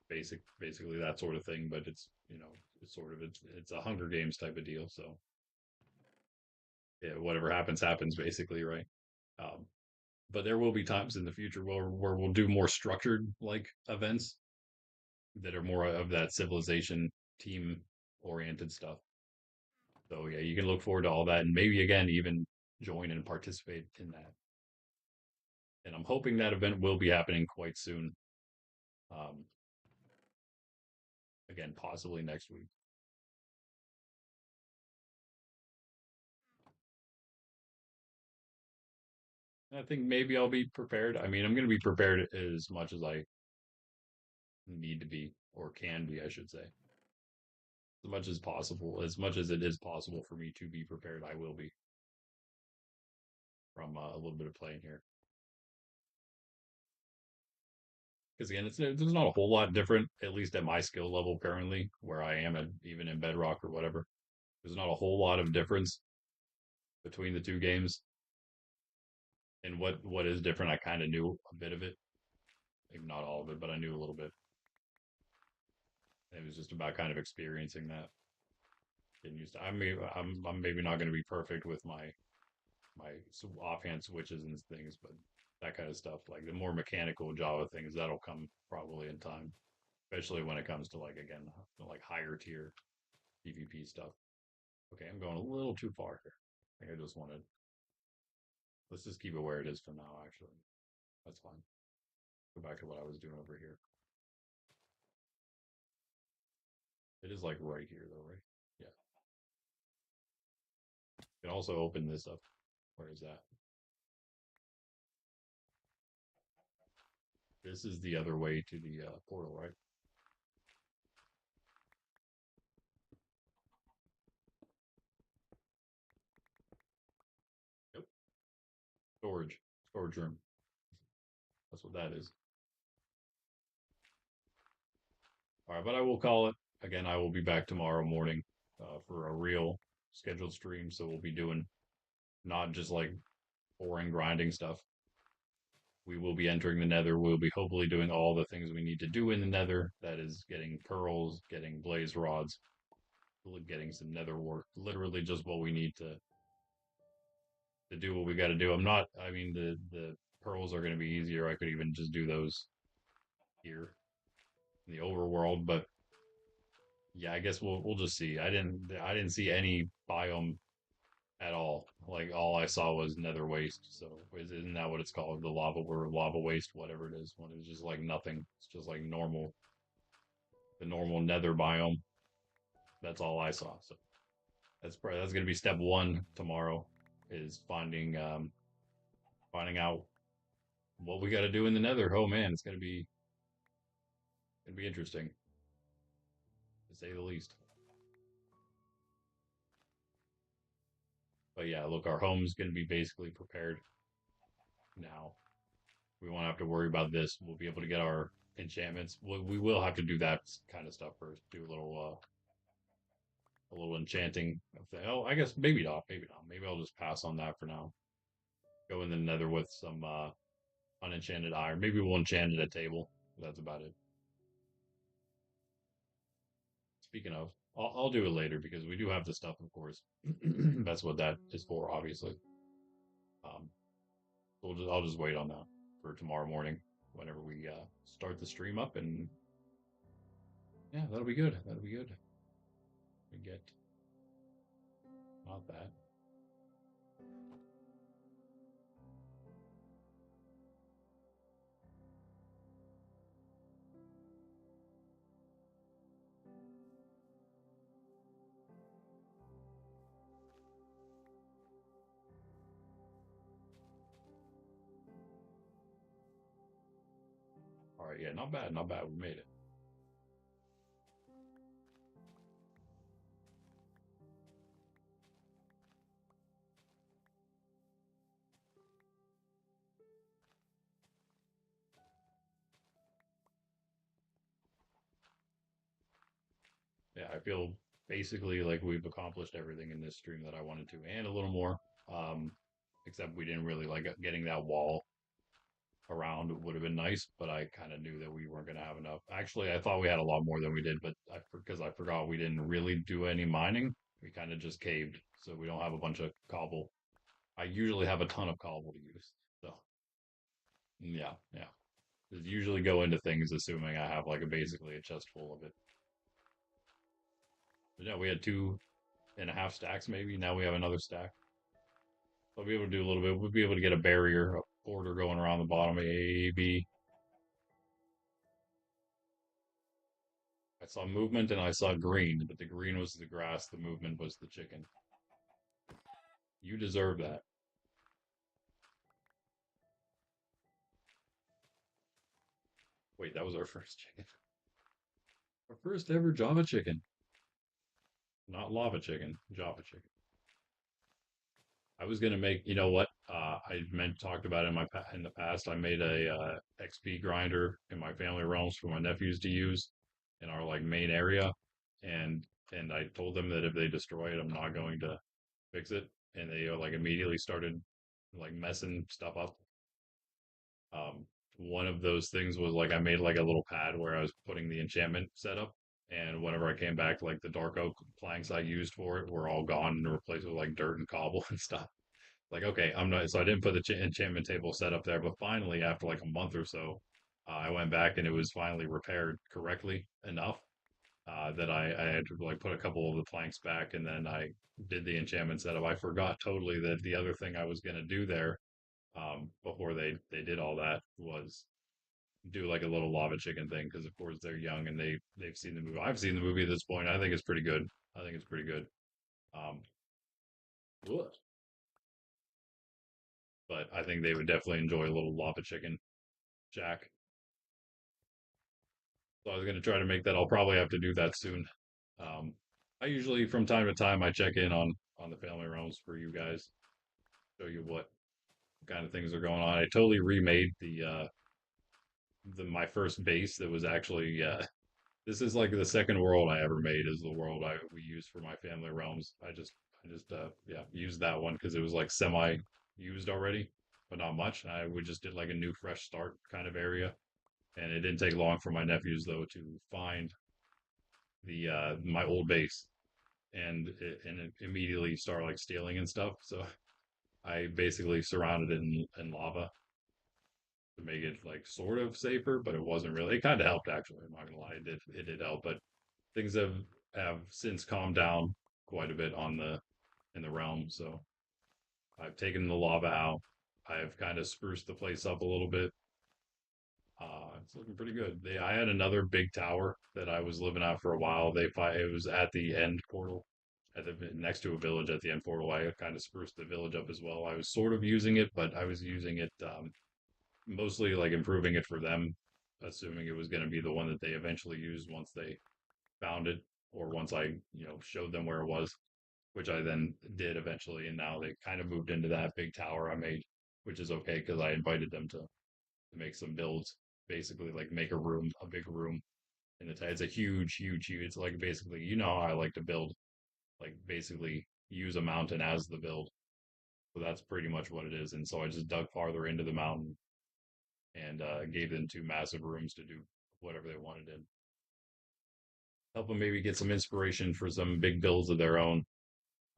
basically that sort of thing. But it's a Hunger Games type of deal. So yeah, whatever happens happens basically, right? Um, but there will be times in the future where we'll do more structured like events that are more of that civilization team oriented stuff. So yeah, you can look forward to all that and maybe again even join and participate in that. And I'm hoping that event will be happening quite soon. Um, again, possibly next week. I think maybe I'll be prepared. I mean, I'm going to be prepared as much as I need to be or can be, I should say. As much as possible, as much as it is possible for me to be prepared, I will be from a little bit of playing here. Because again, there's not a whole lot different, at least at my skill level currently, where I am at, even in Bedrock or whatever. There's not a whole lot of difference between the two games. And what is different, I kind of knew a bit of it, maybe not all of it, but I knew a little bit. It was just about kind of experiencing that, getting used to. I'm maybe not going to be perfect with my offhand switches and things, but that kind of stuff, like the more mechanical Java things, that'll come probably in time, especially when it comes to like again, like higher tier PvP stuff. Okay, I'm going a little too far here. I think I just wanted. Let's just keep it where it is for now. Actually, that's fine. Go back to what I was doing over here. It is like right here though, right? Yeah. You can also open this up. Where is that? This is the other way to the portal, right? Yep. Storage room. That's what that is. All right, but I will call it again. I will be back tomorrow morning for a real scheduled stream. So we'll be doing not just like boring grinding stuff. We will be entering the Nether. We'll be hopefully doing all the things we need to do in the Nether. That is getting pearls, getting blaze rods, getting some Nether work. Literally just what we need to do what we got to do. I'm not. I mean, the pearls are going to be easier. I could even just do those here in the overworld, but yeah, I guess we'll just see. I didn't see any biome at all. Like all I saw was nether waste. So isn't that what it's called? The lava or lava waste, whatever it is. When it's just like nothing. It's just like the normal nether biome. That's all I saw. So that's gonna be step one tomorrow, is finding finding out what we got to do in the Nether. Oh man, it's gonna be interesting to say the least. But yeah, look, our home's gonna be basically prepared now. We won't have to worry about this. We'll be able to get our enchantments. We will have to do that kind of stuff first. Do a little enchanting of the. Oh, I guess maybe not. Maybe not. Maybe I'll just pass on that for now. Go in the Nether with some unenchanted iron. Maybe we'll enchant it at table. That's about it. Speaking of, I'll do it later because we do have the stuff, of course. That's what that is for, obviously. Um, I'll just wait on that for tomorrow morning whenever we start the stream up, and yeah, that'll be good. That'll be good. We get not that. All right, yeah, not bad, not bad. We made it. Yeah, I feel basically like we've accomplished everything in this stream that I wanted to, and a little more. Um, except we didn't really like getting that wall around would have been nice, but I kind of knew that we weren't going to have enough. Actually, I thought we had a lot more than we did, but because I forgot we didn't really do any mining, we kind of just caved, so we don't have a bunch of cobble. I usually have a ton of cobble to use, so yeah, yeah. Just usually go into things assuming I have like a basically a chest full of it. But yeah, we had 2.5 stacks maybe. Now we have another stack. I'll be able to do a little bit. We'll be able to get a barrier, a border going around the bottom. A, B. I saw movement and I saw green, but the green was the grass, the movement was the chicken. You deserve that. Wait, that was our first chicken. Our first ever Java chicken. Not lava chicken, Java chicken. I was gonna make, you know what? I meant talked about it in the past. I made a XP grinder in my family realms for my nephews to use in our like main area, and I told them that if they destroy it, I'm not going to fix it, and they like immediately started like messing stuff up. One of those things was like I made like a little pad where I was putting the enchantment setup, and whenever I came back, like the dark oak planks I used for it were all gone and replaced with like dirt and cobble and stuff. Like, okay, I'm not, so I didn't put the enchantment table set up there, but finally, after like a month or so, I went back and it was finally repaired correctly enough that I had to like put a couple of the planks back and then I did the enchantment setup. I forgot totally that the other thing I was going to do there before they did all that was do like a little lava chicken thing because of course they're young and they've seen the movie. I've seen the movie at this point. I think it's pretty good. I think it's pretty good. Um, but I think they would definitely enjoy a little lava chicken jack. So I was going to try to make that. I'll probably have to do that soon. Um, I usually, from time to time, I check in on the family realms for you guys, show you what kind of things are going on. I totally remade the my first base that was actually this is like the second world I ever made is the world I we used for my family realms. I just yeah used that one because it was like semi used already, but not much. We just did like a new fresh start kind of area, and it didn't take long for my nephews though to find the my old base and it immediately start like stealing and stuff. So I basically surrounded it in lava to make it like sort of safer, but it wasn't really. It kind of helped actually. I'm not gonna lie, it did help, but things have since calmed down quite a bit on the in the realm. So I've taken the lava out. I've kind of spruced the place up a little bit. It's looking pretty good. I had another big tower that I was living out for a while. It was at the end portal, at the next to a village at the end portal. I kind of spruced the village up as well. I was sort of using it, but I was using it mostly like improving it for them, assuming it was going to be the one that they eventually used once they found it or once I, showed them where it was, which I then did eventually. And now they kind of moved into that big tower I made, which is okay because I invited them to make some builds, basically like make a big room in the it's a huge, huge, huge. It's like basically, how I like to build, like basically use a mountain as the build. So that's pretty much what it is. And so I just dug farther into the mountain and gave them two massive rooms to do whatever they wanted in. Help them maybe get some inspiration for some big builds of their own.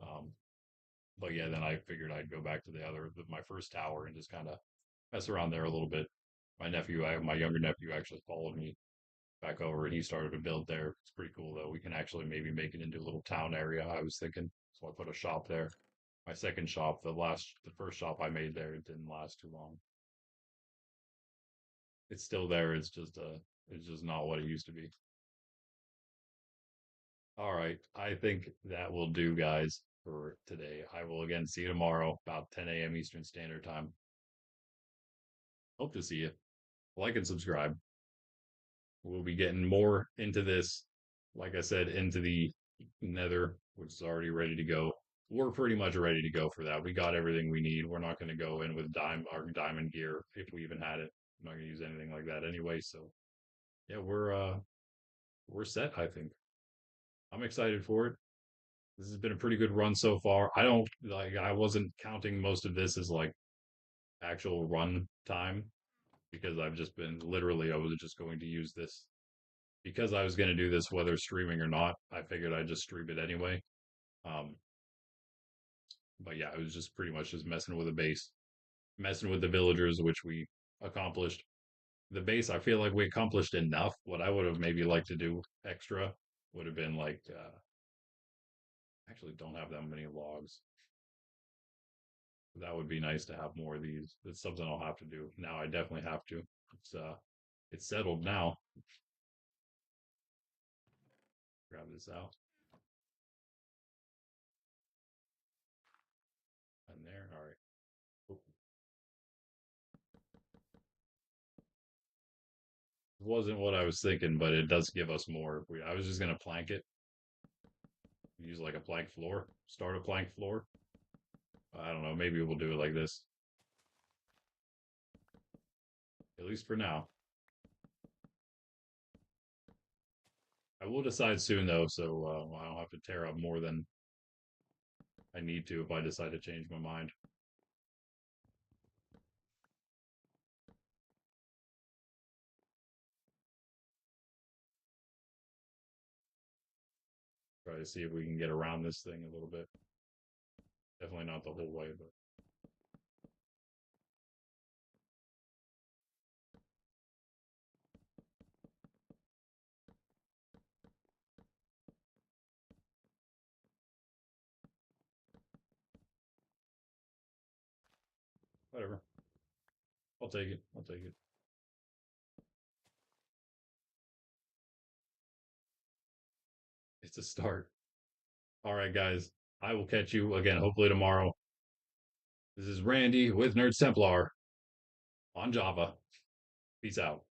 Um, but yeah, then I figured I'd go back to my first tower and just kind of mess around there a little bit. My younger nephew actually followed me back over and he started to build there. It's pretty cool though. We can actually maybe make it into a little town area, I was thinking. So I put a shop there. My second shop, the first shop I made there, it didn't last too long. It's still there. It's just not what it used to be. All right. I think that will do, guys, for today. I will again see you tomorrow about 10 a.m. Eastern Standard Time. Hope to see you. Like and subscribe. We'll be getting more into this, like I said, into the Nether, which is already ready to go. We're pretty much ready to go for that. We got everything we need. We're not going to go in with our diamond gear if we even had it. I'm not going to use anything like that anyway. So yeah, we're set. I think I'm excited for it. This has been a pretty good run so far. I wasn't counting most of this as like actual run time because I've just been literally, I was just going to use this because I was going to do this whether streaming or not. I figured I'd just stream it anyway. Um, but yeah, I was just pretty much just messing with the base, messing with the villagers, which we accomplished. The base, I feel like we accomplished enough. What I would have maybe liked to do extra would have been like, actually don't have that many logs. That would be nice to have more of these. It's something I'll have to do. Now I definitely have to. It's settled now. Grab this out. And there. All right. It wasn't what I was thinking, but it does give us more. I was just gonna plank it. Use like a plank floor. Start a plank floor. I don't know. Maybe we'll do it like this. At least for now. I will decide soon though, so I don't have to tear up more than I need to if I decide to change my mind. Try to see if we can get around this thing a little bit. Definitely not the whole way, but whatever. I'll take it. I'll take it. It's a start. All right, guys. I will catch you again, hopefully tomorrow. This is Randy with Nerds Templar on Java. Peace out.